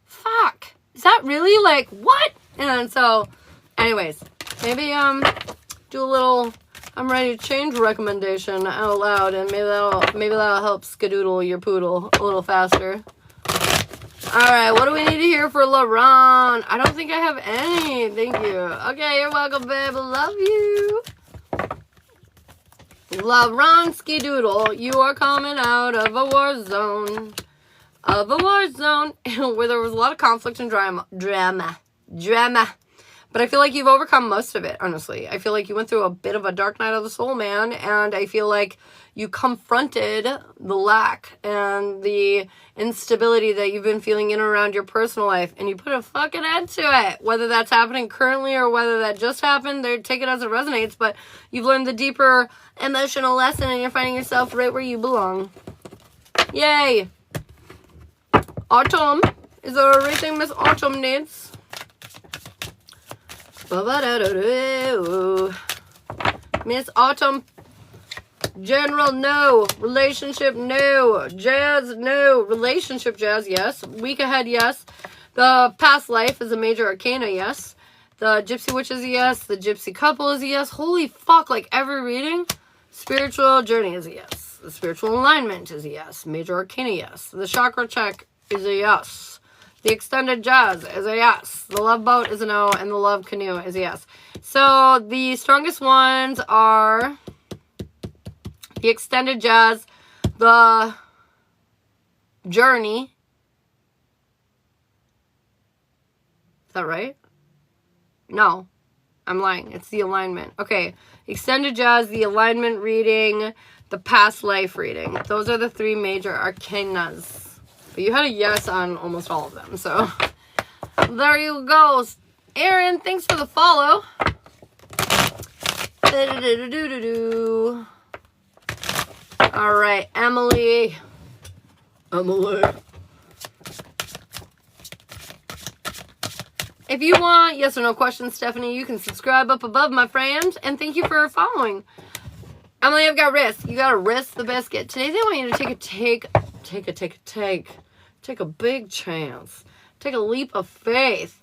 fuck. Is that really, like, what? And so, anyways, maybe, do a little, I'm ready to change recommendation out loud. And maybe that'll help skedoodle your poodle a little faster. Alright, what do we need to hear for LaRon? I don't think I have any. Thank you. Okay, you're welcome, babe. Love you. LaRon Doodle, you are coming out of a war zone. Where there was a lot of conflict and drama. But I feel like you've overcome most of it, honestly. I feel like you went through a bit of a dark night of the soul, man. And I feel like you confronted the lack and the instability that you've been feeling in and around your personal life. And you put a fucking end to it. Whether that's happening currently or whether that just happened, take it as it resonates. But you've learned the deeper emotional lesson and you're finding yourself right where you belong. Yay! Autumn. Is there everything Miss Autumn needs? Miss Autumn. General, no. Relationship, no. Jazz, no. Relationship, jazz, yes. Week ahead, yes. The past life is a major arcana, yes. The gypsy witch is a yes. The gypsy couple is a yes. Holy fuck, like every reading. Spiritual journey is a yes. The spiritual alignment is a yes. Major arcana, yes. The chakra check is a yes. The extended jazz is a yes. The love boat is a no. And the love canoe is a yes. So the strongest ones are the extended jazz, the journey. Is that right? No, I'm lying. It's the alignment. Okay. Extended jazz, the alignment reading, the past life reading. Those are the three major arcanas. But you had a yes on almost all of them. So there you go. Aaron, thanks for the follow. All right, Emily. If you want yes or no questions, Stephanie, you can subscribe up above, my friend. And thank you for following. Emily, I've got risk. You got to risk the biscuit. Today, they want you to take a big chance. Take a leap of faith.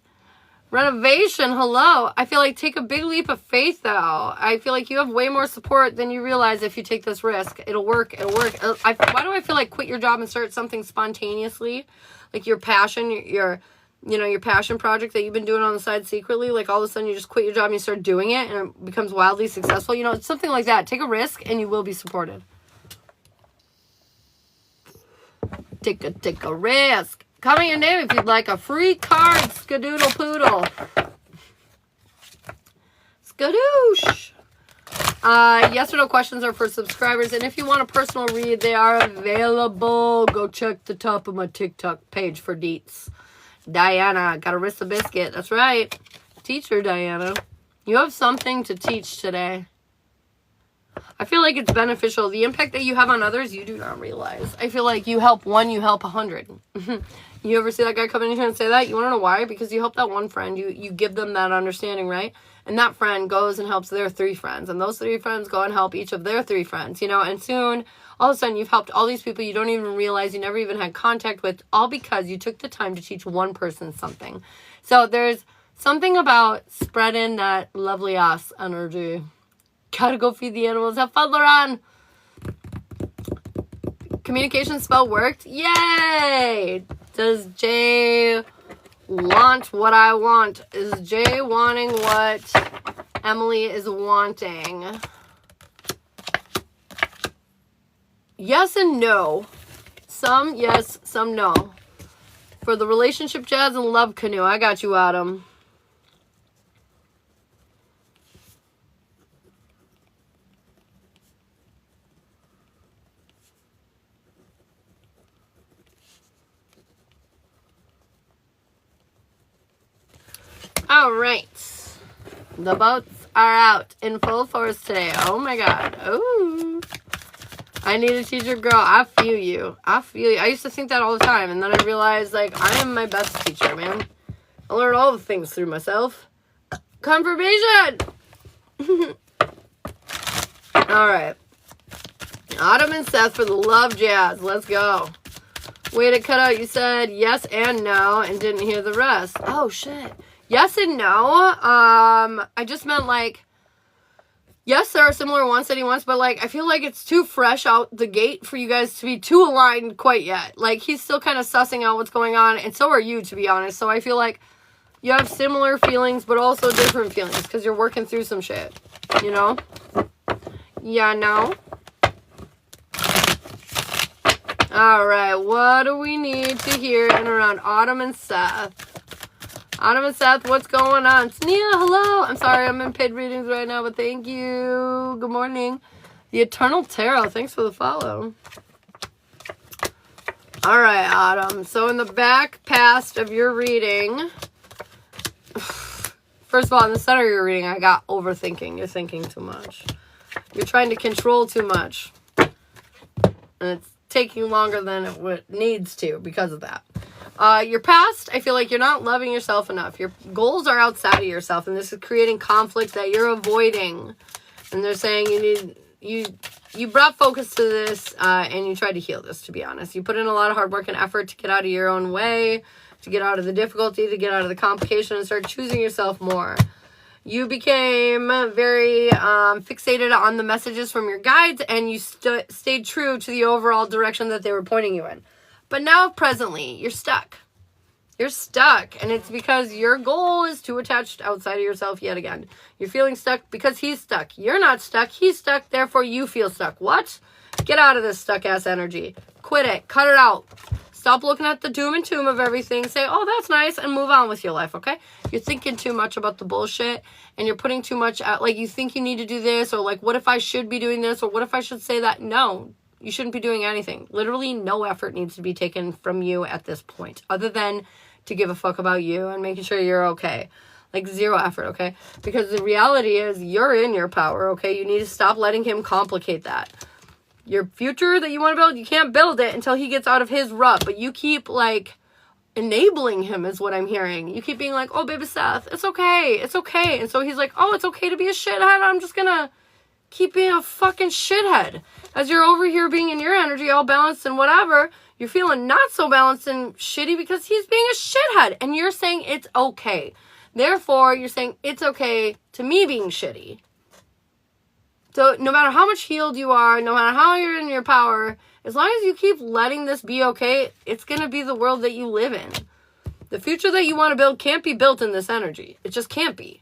Renovation, hello. I feel like take a big leap of faith, though. I feel like you have way more support than you realize if you take this risk. It'll work. Why do I feel like quit your job and start something spontaneously? Like your passion, your passion project that you've been doing on the side secretly. Like all of a sudden you just quit your job and you start doing it and it becomes wildly successful. You know, it's something like that. Take a risk and you will be supported. Take a risk. Comment your name if you'd like a free card, Skadoodle Poodle. Skadoosh. Yes or no questions are for subscribers. And if you want a personal read, they are available. Go check the top of my TikTok page for deets. Diana, gotta risk the biscuit. That's right. Teacher Diana. You have something to teach today. I feel like it's beneficial. The impact that you have on others, you do not realize. I feel like you help one, you help 100. You ever see that guy come in here and say that? You want to know why? Because you help that one friend. You give them that understanding, right? And that friend goes and helps their 3 friends. And those 3 friends go and help each of their 3 friends. You know, and soon, all of a sudden, you've helped all these people you don't even realize you never even had contact with, all because you took the time to teach one person something. So there's something about spreading that lovely ass energy. Gotta go feed the animals. Have fun, Lauren. Communication spell worked. Yay! Does Jay want what I want? Is Jay wanting what Emily is wanting? Yes and no. Some yes, some no. For the relationship jazz and love canoe, I got you, Adam. All right. The boats are out in full force today. Oh my God. Oh. I need a teacher, girl. I feel you. I used to think that all the time. And then I realized, like, I am my best teacher, man. I learn all the things through myself. Confirmation! All right. Autumn and Seth for the love jazz. Let's go. Way to cut out. You said yes and no and didn't hear the rest. Oh, shit. Yes and no. I just meant, like, yes, there are similar wants that he wants, but, like, I feel like it's too fresh out the gate for you guys to be too aligned quite yet. Like, he's still kind of sussing out what's going on, and so are you, to be honest. So I feel like you have similar feelings, but also different feelings, because you're working through some shit, you know? Yeah, no? All right, what do we need to hear in around Autumn and Seth? Autumn and Seth, what's going on? Sneha, hello. I'm sorry, I'm in paid readings right now, but thank you. Good morning. The Eternal Tarot, thanks for the follow. All right, Autumn. So in the back past of your reading, first of all, in the center of your reading, I got overthinking. You're thinking too much. You're trying to control too much. And it's taking longer than it needs to because of that. Your past, I feel like you're not loving yourself enough. Your goals are outside of yourself, and this is creating conflict that you're avoiding. And they're saying you brought focus to this, and you tried to heal this, to be honest. You put in a lot of hard work and effort to get out of your own way, to get out of the difficulty, to get out of the complication, and start choosing yourself more. You became very fixated on the messages from your guides, and you stayed true to the overall direction that they were pointing you in. But now, presently, you're stuck. You're stuck, and it's because your goal is too attached outside of yourself yet again. You're feeling stuck because he's stuck. You're not stuck. He's stuck, therefore you feel stuck. What? Get out of this stuck-ass energy. Quit it. Cut it out. Stop looking at the doom and tomb of everything. Say, oh, that's nice, and move on with your life, okay? You're thinking too much about the bullshit, and you're putting too much out. Like, you think you need to do this, or like, what if I should be doing this, or what if I should say that? No. You shouldn't be doing anything. Literally no effort needs to be taken from you at this point, other than to give a fuck about you and making sure you're okay. Like, zero effort, okay? Because the reality is you're in your power, okay? You need to stop letting him complicate that. Your future that you want to build, you can't build it until he gets out of his rut. But you keep, like, enabling him is what I'm hearing. You keep being like, oh, baby Seth, it's okay. It's okay. And so he's like, oh, it's okay to be a shithead. I'm just going to keep being a fucking shithead. As you're over here being in your energy, all balanced and whatever, you're feeling not so balanced and shitty because he's being a shithead. And you're saying it's okay. Therefore, you're saying it's okay to me being shitty. So no matter how much healed you are, no matter how you're in your power, as long as you keep letting this be okay, it's going to be the world that you live in. The future that you want to build can't be built in this energy. It just can't be.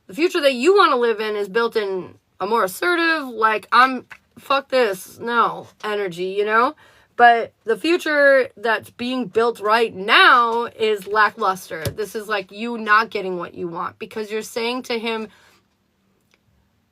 The future that you want to live in is built in a more assertive, like, I'm, fuck this, no, energy, you know? But the future that's being built right now is lackluster. This is like you not getting what you want because you're saying to him,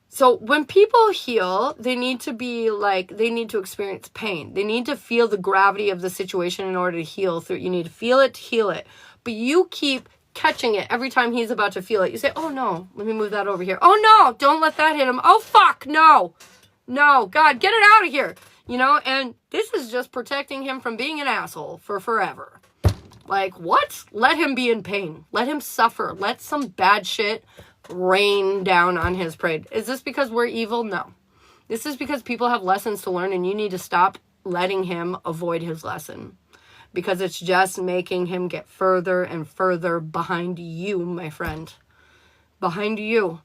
so when people heal, they need to be like, they need to experience pain. They need to feel the gravity of the situation in order to heal through. You need to feel it to heal it. But you keep catching it every time he's about to feel it. You say, oh no, let me move that over here. Oh no, don't let that hit him. Oh fuck, no. No, God, get it out of here. You know, and this is just protecting him from being an asshole for forever. Like, what? Let him be in pain. Let him suffer. Let some bad shit rain down on his parade. Is this because we're evil? No. This is because people have lessons to learn and you need to stop letting him avoid his lesson. Because it's just making him get further and further behind you, my friend. Behind you.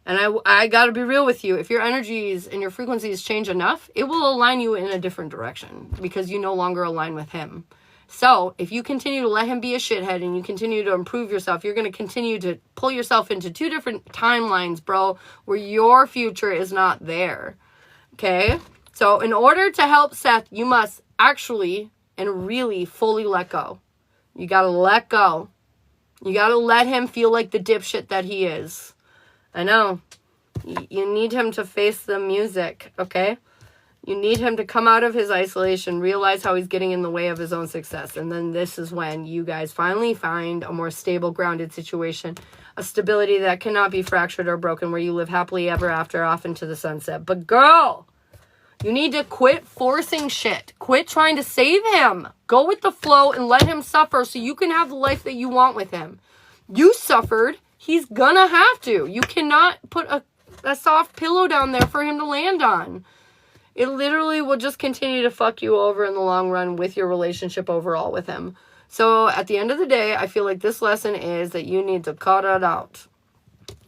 And I gotta be real with you. If your energies and your frequencies change enough, it will align you in a different direction. Because you no longer align with him. So, if you continue to let him be a shithead and you continue to improve yourself, you're going to continue to pull yourself into two different timelines, bro, where your future is not there. Okay? So, in order to help Seth, you must actually and really fully let go. You got to let go. You got to let him feel like the dipshit that he is. I know. You need him to face the music, okay? You need him to come out of his isolation, realize how he's getting in the way of his own success. And then this is when you guys finally find a more stable, grounded situation. A stability that cannot be fractured or broken, where you live happily ever after, off into the sunset. But girl, you need to quit forcing shit. Quit trying to save him. Go with the flow and let him suffer so you can have the life that you want with him. You suffered. He's gonna have to. You cannot put a soft pillow down there for him to land on. It literally will just continue to fuck you over in the long run with your relationship overall with him. So at the end of the day, I feel like this lesson is that you need to cut it out.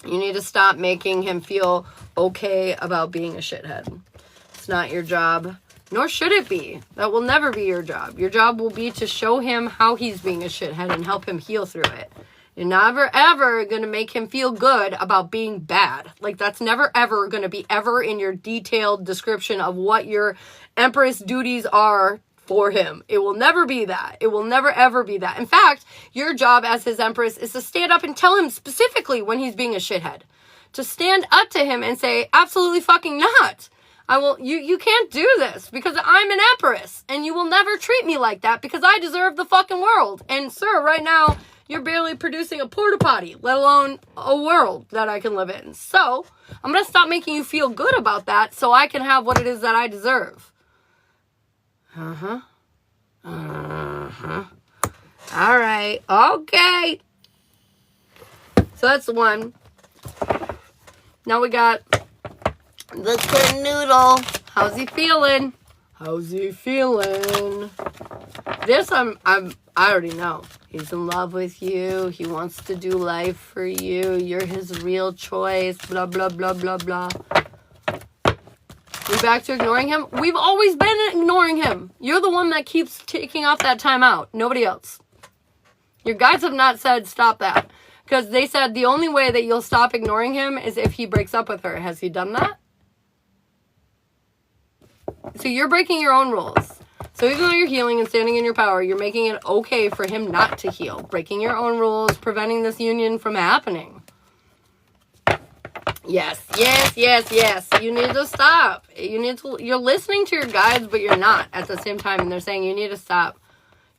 You need to stop making him feel okay about being a shithead. It's not your job, nor should it be. That will never be your job. Your job will be to show him how he's being a shithead and help him heal through it. You're never, ever going to make him feel good about being bad. Like, that's never, ever going to be ever in your detailed description of what your Empress duties are for him. It will never be that. It will never, ever be that. In fact, your job as his Empress is to stand up and tell him specifically when he's being a shithead. To stand up to him and say, absolutely fucking not. You can't do this because I'm an Empress. And you will never treat me like that because I deserve the fucking world. And sir, right now, you're barely producing a porta potty, let alone a world that I can live in. So, I'm going to stop making you feel good about that so I can have what it is that I deserve. Uh-huh. Uh-huh. All right. Okay. So, that's the one. Now we got the Canoodle. How's he feeling? How's he feeling? This I already know. He's in love with you. He wants to do life for you. You're his real choice. Blah, blah, blah, blah, blah. We back to ignoring him? We've always been ignoring him. You're the one that keeps taking off that time out. Nobody else. Your guides have not said stop that. Because they said the only way that you'll stop ignoring him is if he breaks up with her. Has he done that? So you're breaking your own rules. So even though you're healing and standing in your power, you're making it okay for him not to heal. Breaking your own rules, preventing this union from happening. Yes, yes, yes, yes. You need to stop. You're listening to your guides, but you're not at the same time. And they're saying you need to stop.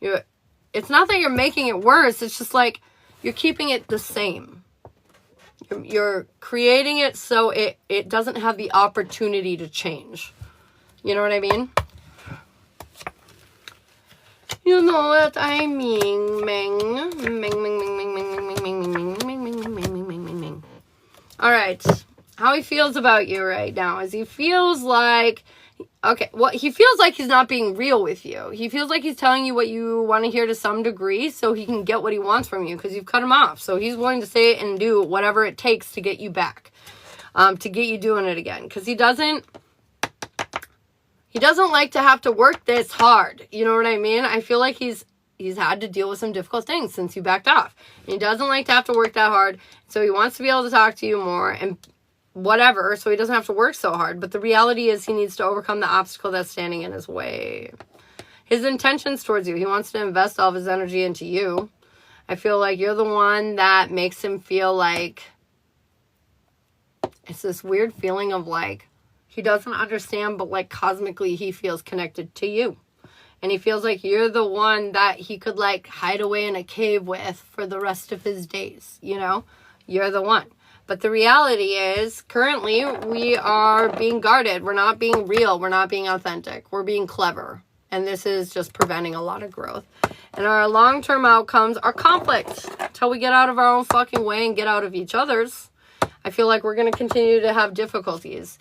It's not that you're making it worse. It's just like you're keeping it the same. You're creating it so it doesn't have the opportunity to change. You know what I mean? You know what I mean, Ming. Ming, Ming, Ming, Ming, Ming, Ming, Ming, Ming, Ming, Ming, Ming, Ming, Ming, Ming, Ming, Ming, Ming. All right. How he feels about you right now is he feels like, okay, well, he feels like he's not being real with you. He feels like he's telling you what you want to hear to some degree so he can get what he wants from you because you've cut him off. So he's willing to say and do whatever it takes to get you back, to get you doing it again. Because he doesn't like to have to work this hard. You know what I mean? I feel like he's had to deal with some difficult things since you backed off. And he doesn't like to have to work that hard. So he wants to be able to talk to you more and whatever, so he doesn't have to work so hard. But the reality is he needs to overcome the obstacle that's standing in his way. His intentions towards you, he wants to invest all of his energy into you. I feel like you're the one that makes him feel like it's this weird feeling of like he doesn't understand, but like cosmically he feels connected to you. And he feels like you're the one that he could like hide away in a cave with for the rest of his days, you know? You're the one. But the reality is, currently, we are being guarded. We're not being real. We're not being authentic. We're being clever. And this is just preventing a lot of growth. And our long-term outcomes are conflict. Until we get out of our own fucking way and get out of each other's, I feel like we're going to continue to have difficulties.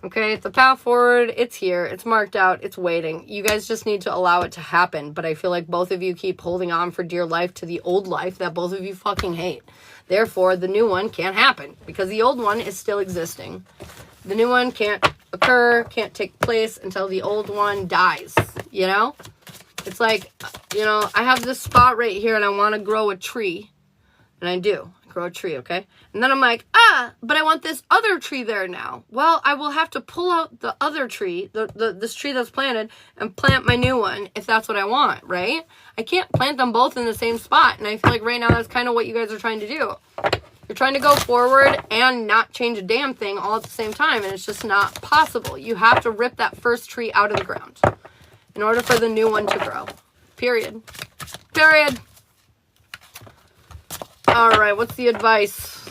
Okay, the path forward, it's here. It's marked out. It's waiting. You guys just need to allow it to happen. But I feel like both of you keep holding on for dear life to the old life that both of you fucking hate. Therefore, the new one can't happen because the old one is still existing. The new one can't occur, can't take place until the old one dies, you know? It's like, you know, I have this spot right here and I want to grow a tree. And I do. I grow a tree, okay? And then I'm like, but I want this other tree there now. Well, I will have to pull out the other tree, this tree that's planted, and plant my new one if that's what I want, right? I can't plant them both in the same spot. And I feel like right now that's kind of what you guys are trying to do. You're trying to go forward and not change a damn thing all at the same time. And it's just not possible. You have to rip that first tree out of the ground in order for the new one to grow. Period. Period. All right, what's the advice?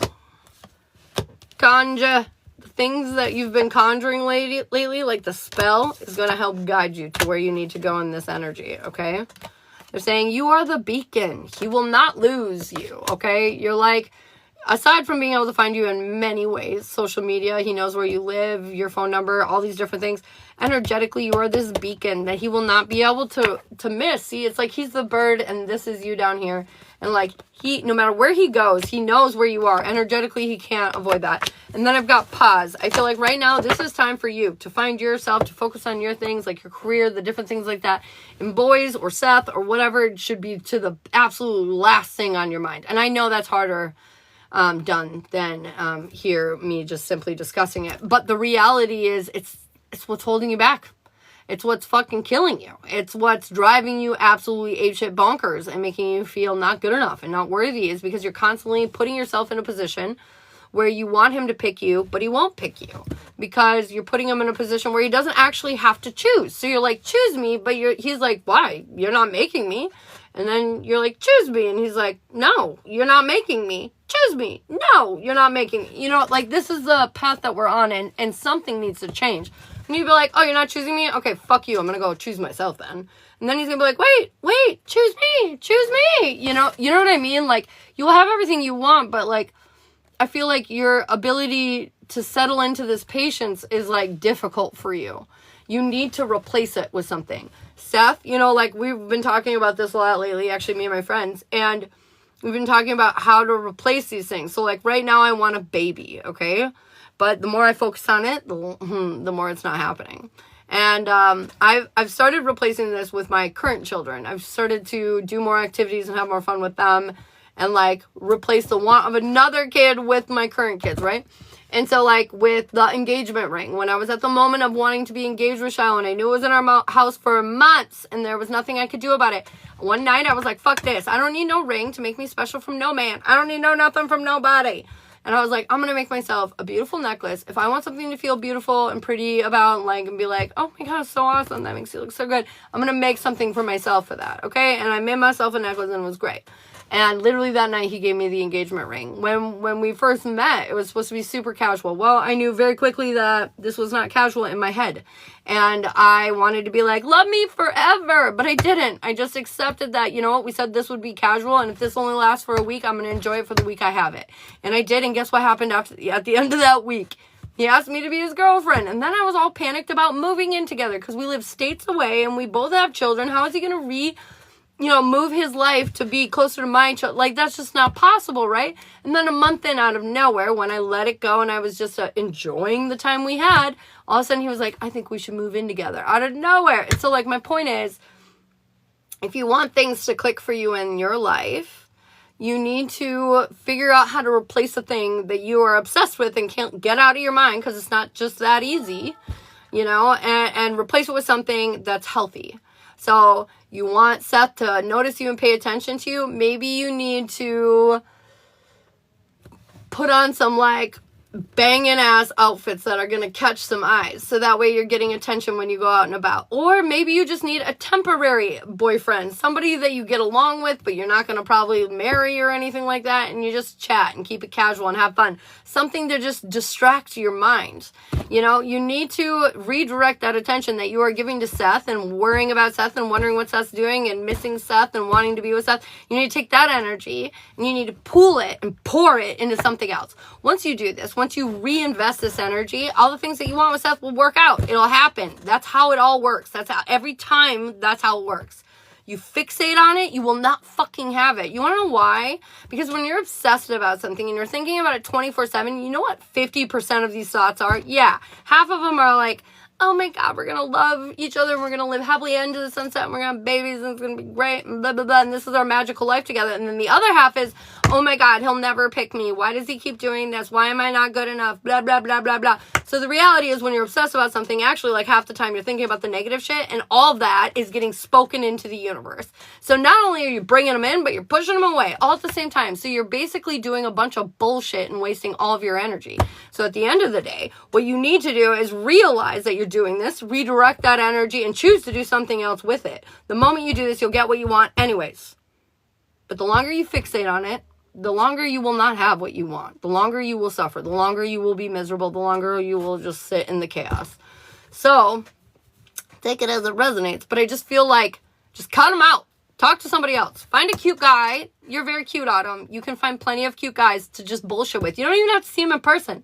Conjure. The things that you've been conjuring lately, like the spell, is going to help guide you to where you need to go in this energy, okay? They're saying you are the beacon. He will not lose you, okay? You're like, aside from being able to find you in many ways, social media, he knows where you live, your phone number, all these different things. Energetically, you are this beacon that he will not be able to miss. See, it's like he's the bird and this is you down here. And like he, no matter where he goes, he knows where you are. Energetically, he can't avoid that. And then I've got pause. I feel like right now, this is time for you to find yourself, to focus on your things, like your career, the different things like that. And boys or Seth or whatever, it should be to the absolute last thing on your mind. And I know that's harder done than hear me just simply discussing it. But the reality is it's what's holding you back. It's what's fucking killing you. It's what's driving you absolutely apeshit bonkers and making you feel not good enough and not worthy, is because you're constantly putting yourself in a position where you want him to pick you, but he won't pick you because you're putting him in a position where he doesn't actually have to choose. So you're like, choose me, but he's like, why? You're not making me. And then you're like, choose me. And he's like, no, you're not making me. Choose me. No, you're not making me. You know, like this is the path that we're on and something needs to change. And you'd be like, oh, you're not choosing me? Okay, fuck you. I'm going to go choose myself then. And then he's going to be like, wait, choose me. You know what I mean? Like, you'll have everything you want, but like, I feel like your ability to settle into this patience is like difficult for you. You need to replace it with something. Seth, you know, like we've been talking about this a lot lately, actually me and my friends, and we've been talking about how to replace these things. So like right now I want a baby, okay? But the more I focus on it, the more it's not happening. And I've started replacing this with my current children. I've started to do more activities and have more fun with them and like replace the want of another kid with my current kids, right? And so like with the engagement ring, when I was at the moment of wanting to be engaged with Shiloh and I knew it was in our house for months and there was nothing I could do about it. One night I was like, fuck this. I don't need no ring to make me special from no man. I don't need no nothing from nobody. And I was like, I'm going to make myself a beautiful necklace. If I want something to feel beautiful and pretty about, like, and be like, oh my God, it's so awesome. That makes you look so good. I'm going to make something for myself for that. Okay. And I made myself a necklace and it was great. And literally that night, he gave me the engagement ring. When we first met, it was supposed to be super casual. Well, I knew very quickly that this was not casual in my head. And I wanted to be like, love me forever. But I didn't. I just accepted that, you know what, we said this would be casual. And if this only lasts for a week, I'm going to enjoy it for the week I have it. And I did. And guess what happened at the end of that week? He asked me to be his girlfriend. And then I was all panicked about moving in together because we live states away and we both have children. How is he going to move his life to be closer to my child? Like, that's just not possible, right? And then a month in, out of nowhere, when I let it go and I was just enjoying the time we had, all of a sudden he was like, I think we should move in together, out of nowhere. And so, like, my point is, if you want things to click for you in your life, you need to figure out how to replace the thing that you are obsessed with and can't get out of your mind, because it's not just that easy, and replace it with something that's healthy. So you want Seth to notice you and pay attention to you. Maybe you need to put on some, like, banging ass outfits that are going to catch some eyes. So that way you're getting attention when you go out and about. Or maybe you just need a temporary boyfriend. Somebody that you get along with, but you're not going to probably marry or anything like that. And you just chat and keep it casual and have fun. Something to just distract your mind. You need to redirect that attention that you are giving to Seth and worrying about Seth and wondering what Seth's doing and missing Seth and wanting to be with Seth. You need to take that energy and you need to pool it and pour it into something else. Once you do this, once you reinvest this energy, all the things that you want with Seth will work out. It'll happen. That's how it all works. That's how that's how it works. You fixate on it, you will not fucking have it. You want to know why? Because when you're obsessed about something and you're thinking about it 24/7, you know what 50% of these thoughts are? Yeah. Half of them are like, oh my God, we're going to love each other and we're going to live happily into the sunset and we're going to have babies and it's going to be great and blah, blah, blah. And this is our magical life together. And then the other half is, oh my God, he'll never pick me. Why does he keep doing this? Why am I not good enough? Blah, blah, blah, blah, blah. So the reality is when you're obsessed about something, actually like half the time you're thinking about the negative shit and all of that is getting spoken into the universe. So not only are you bringing them in, but you're pushing them away all at the same time. So you're basically doing a bunch of bullshit and wasting all of your energy. So at the end of the day, what you need to do is realize that you're doing this, redirect that energy, and choose to do something else with it. The moment you do this, you'll get what you want anyways. But the longer you fixate on it, the longer you will not have what you want. The longer you will suffer. The longer you will be miserable. The longer you will just sit in the chaos. So, take it as it resonates. But I just feel like, just cut them out. Talk to somebody else. Find a cute guy. You're very cute, Autumn. You can find plenty of cute guys to just bullshit with. You don't even have to see him in person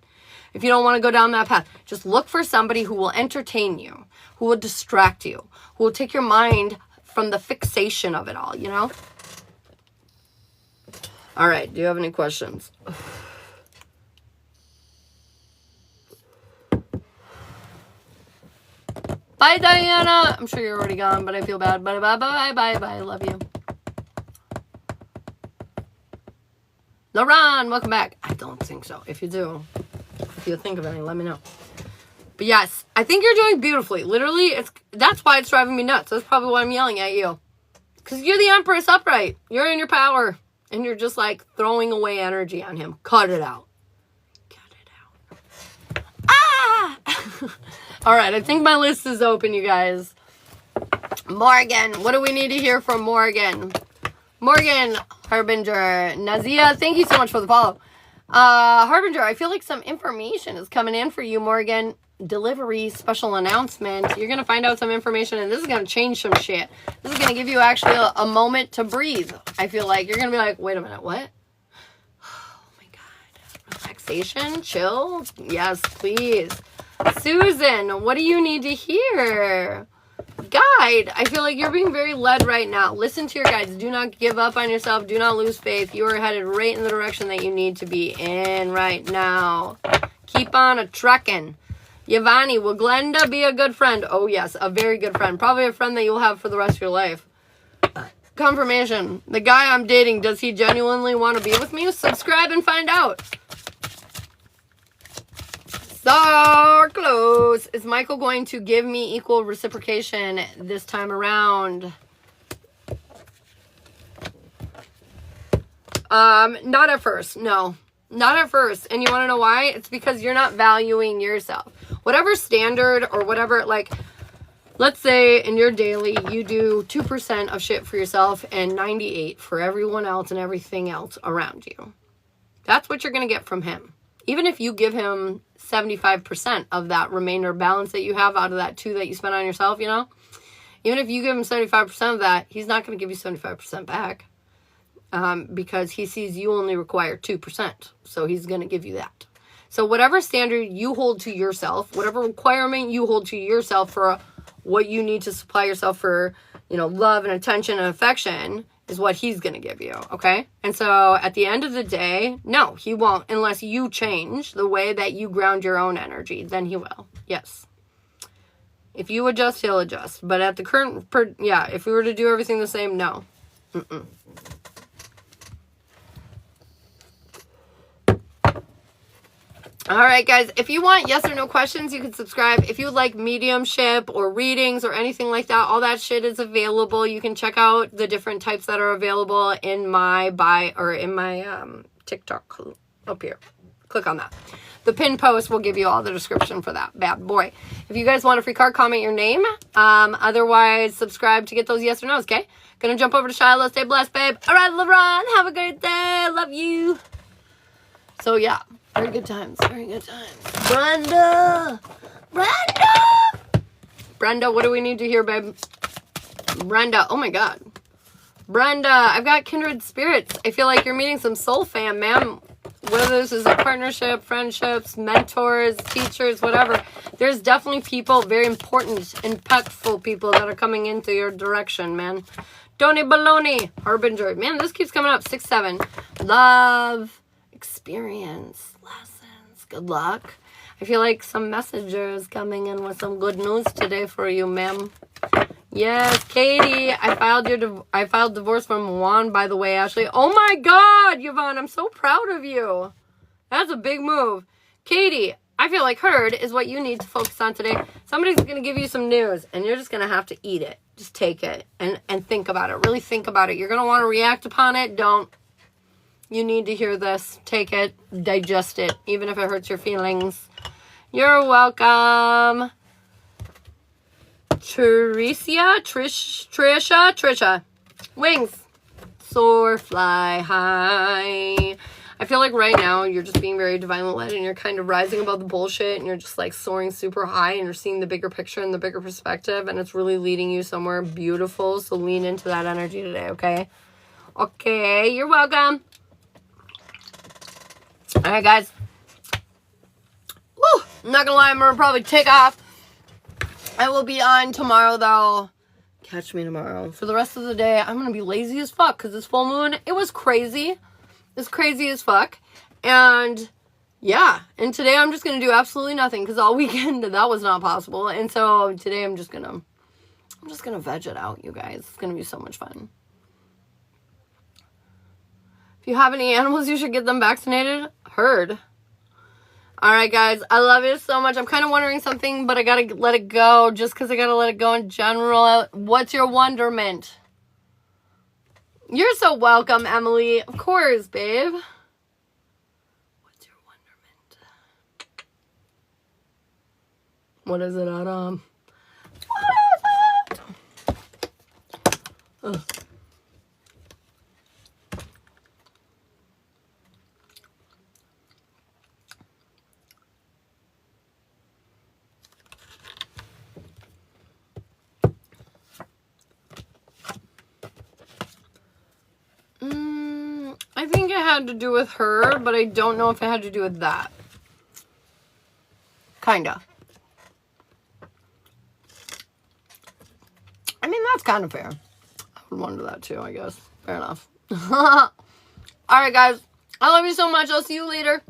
if you don't want to go down that path. Just look for somebody who will entertain you, who will distract you, who will take your mind from the fixation of it all, All right, do you have any questions? Bye, Diana. I'm sure you're already gone, but I feel bad. Bye, bye, bye, bye, bye. I love you. Lauren, welcome back. I don't think so. If you do, if you think of any, let me know. But yes, I think you're doing beautifully. Literally, that's why it's driving me nuts. That's probably why I'm yelling at you. Because you're the Empress upright. You're in your power. And you're just like throwing away energy on him. Cut it out. Cut it out. Ah! All right, I think my list is open, you guys. Morgan. What do we need to hear from Morgan? Morgan Harbinger. Nazia, thank you so much for the follow. Harbinger, I feel like some information is coming in for you, Morgan. Delivery special announcement. You're going to find out some information and this is going to change some shit. This is going to give you actually a moment to breathe. I feel like you're going to be like, wait a minute, what? Oh my God. Relaxation, chill. Yes, please. Susan, what do you need to hear? Guide, I feel like you're being very led right now. Listen to your guides. Do not give up on yourself. Do not lose faith. You are headed right in the direction that you need to be in right now. Keep on a-truckin'. Yvonne, will Glenda be a good friend? Oh, yes, a very good friend. Probably a friend that you'll have for the rest of your life. Confirmation. The guy I'm dating, does he genuinely want to be with me? Subscribe and find out. So close. Is Michael going to give me equal reciprocation this time around? Not at first. No. Not at first. And you want to know why? It's because you're not valuing yourself. Whatever standard or whatever, like, let's say in your daily, you do 2% of shit for yourself and 98 for everyone else and everything else around you. That's what you're going to get from him. Even if you give him 75% of that remainder balance that you have out of that 2 that you spent on yourself, you know, even if you give him 75% of that, he's not going to give you 75% back because he sees you only require 2%. So he's going to give you that. So whatever standard you hold to yourself, whatever requirement you hold to yourself for what you need to supply yourself for, you know, love and attention and affection is what he's going to give you, okay? And so at the end of the day, no, he won't unless you change the way that you ground your own energy. Then he will, yes. If you adjust, he'll adjust. But at the current, if we were to do everything the same, no. All right, guys, if you want yes or no questions, you can subscribe. If you would like mediumship or readings or anything like that, all that shit is available. You can check out the different types that are available in my TikTok up here. Click on that. The pinned post will give you all the description for that bad boy. If you guys want a free card, comment your name. Otherwise, subscribe to get those yes or no's, okay? Gonna jump over to Shiloh. Stay blessed, babe. All right, LeBron, have a great day. Love you. So, yeah. Very good times. Very good times. Brenda, what do we need to hear, babe? Brenda, oh my God. Brenda, I've got kindred spirits. I feel like you're meeting some soul fam, man. Whether this is a partnership, friendships, mentors, teachers, whatever. There's definitely people, very important, impactful people that are coming into your direction, man. Donny Baloney, Harbinger. Man, this keeps coming up. 6, 7. Love, experience, lessons. Good luck. I feel like some messengers coming in with some good news today for you, ma'am. Yes, Katie, I filed divorce from Juan, by the way, Ashley. Oh my God, Yvonne, I'm so proud of you. That's a big move. Katie, I feel like heard is what you need to focus on today. Somebody's going to give you some news, and you're just going to have to eat it. Just take it and think about it. Really think about it. You're going to want to react upon it. Don't. You need to hear this. Take it. Digest it, even if it hurts your feelings. You're welcome. Trisha. Wings. Soar, fly high. I feel like right now you're just being very divinely led and you're kind of rising above the bullshit and you're just like soaring super high and you're seeing the bigger picture and the bigger perspective and it's really leading you somewhere beautiful. So lean into that energy today, okay? Okay, you're welcome. All right, guys. Woo! I'm not gonna lie, I'm gonna probably take off. I will be on tomorrow, though. Catch me tomorrow. For the rest of the day, I'm going to be lazy as fuck because this full moon, it was crazy. It's crazy as fuck. And, yeah. And today I'm just going to do absolutely nothing because all weekend that was not possible. And so today I'm just going to veg it out, you guys. It's going to be so much fun. If you have any animals, you should get them vaccinated. Heard. All right, guys, I love you so much. I'm kind of wondering something, but I got to let it go just because I got to let it go in general. What's your wonderment? You're so welcome, Emily. Of course, babe. What's your wonderment? What is it, Adam? What is it? Ugh. I think it had to do with her, but I don't know if it had to do with that. Kinda. I mean, that's kind of fair. I would wonder that too, I guess. Fair enough. Alright, guys. I love you so much. I'll see you later.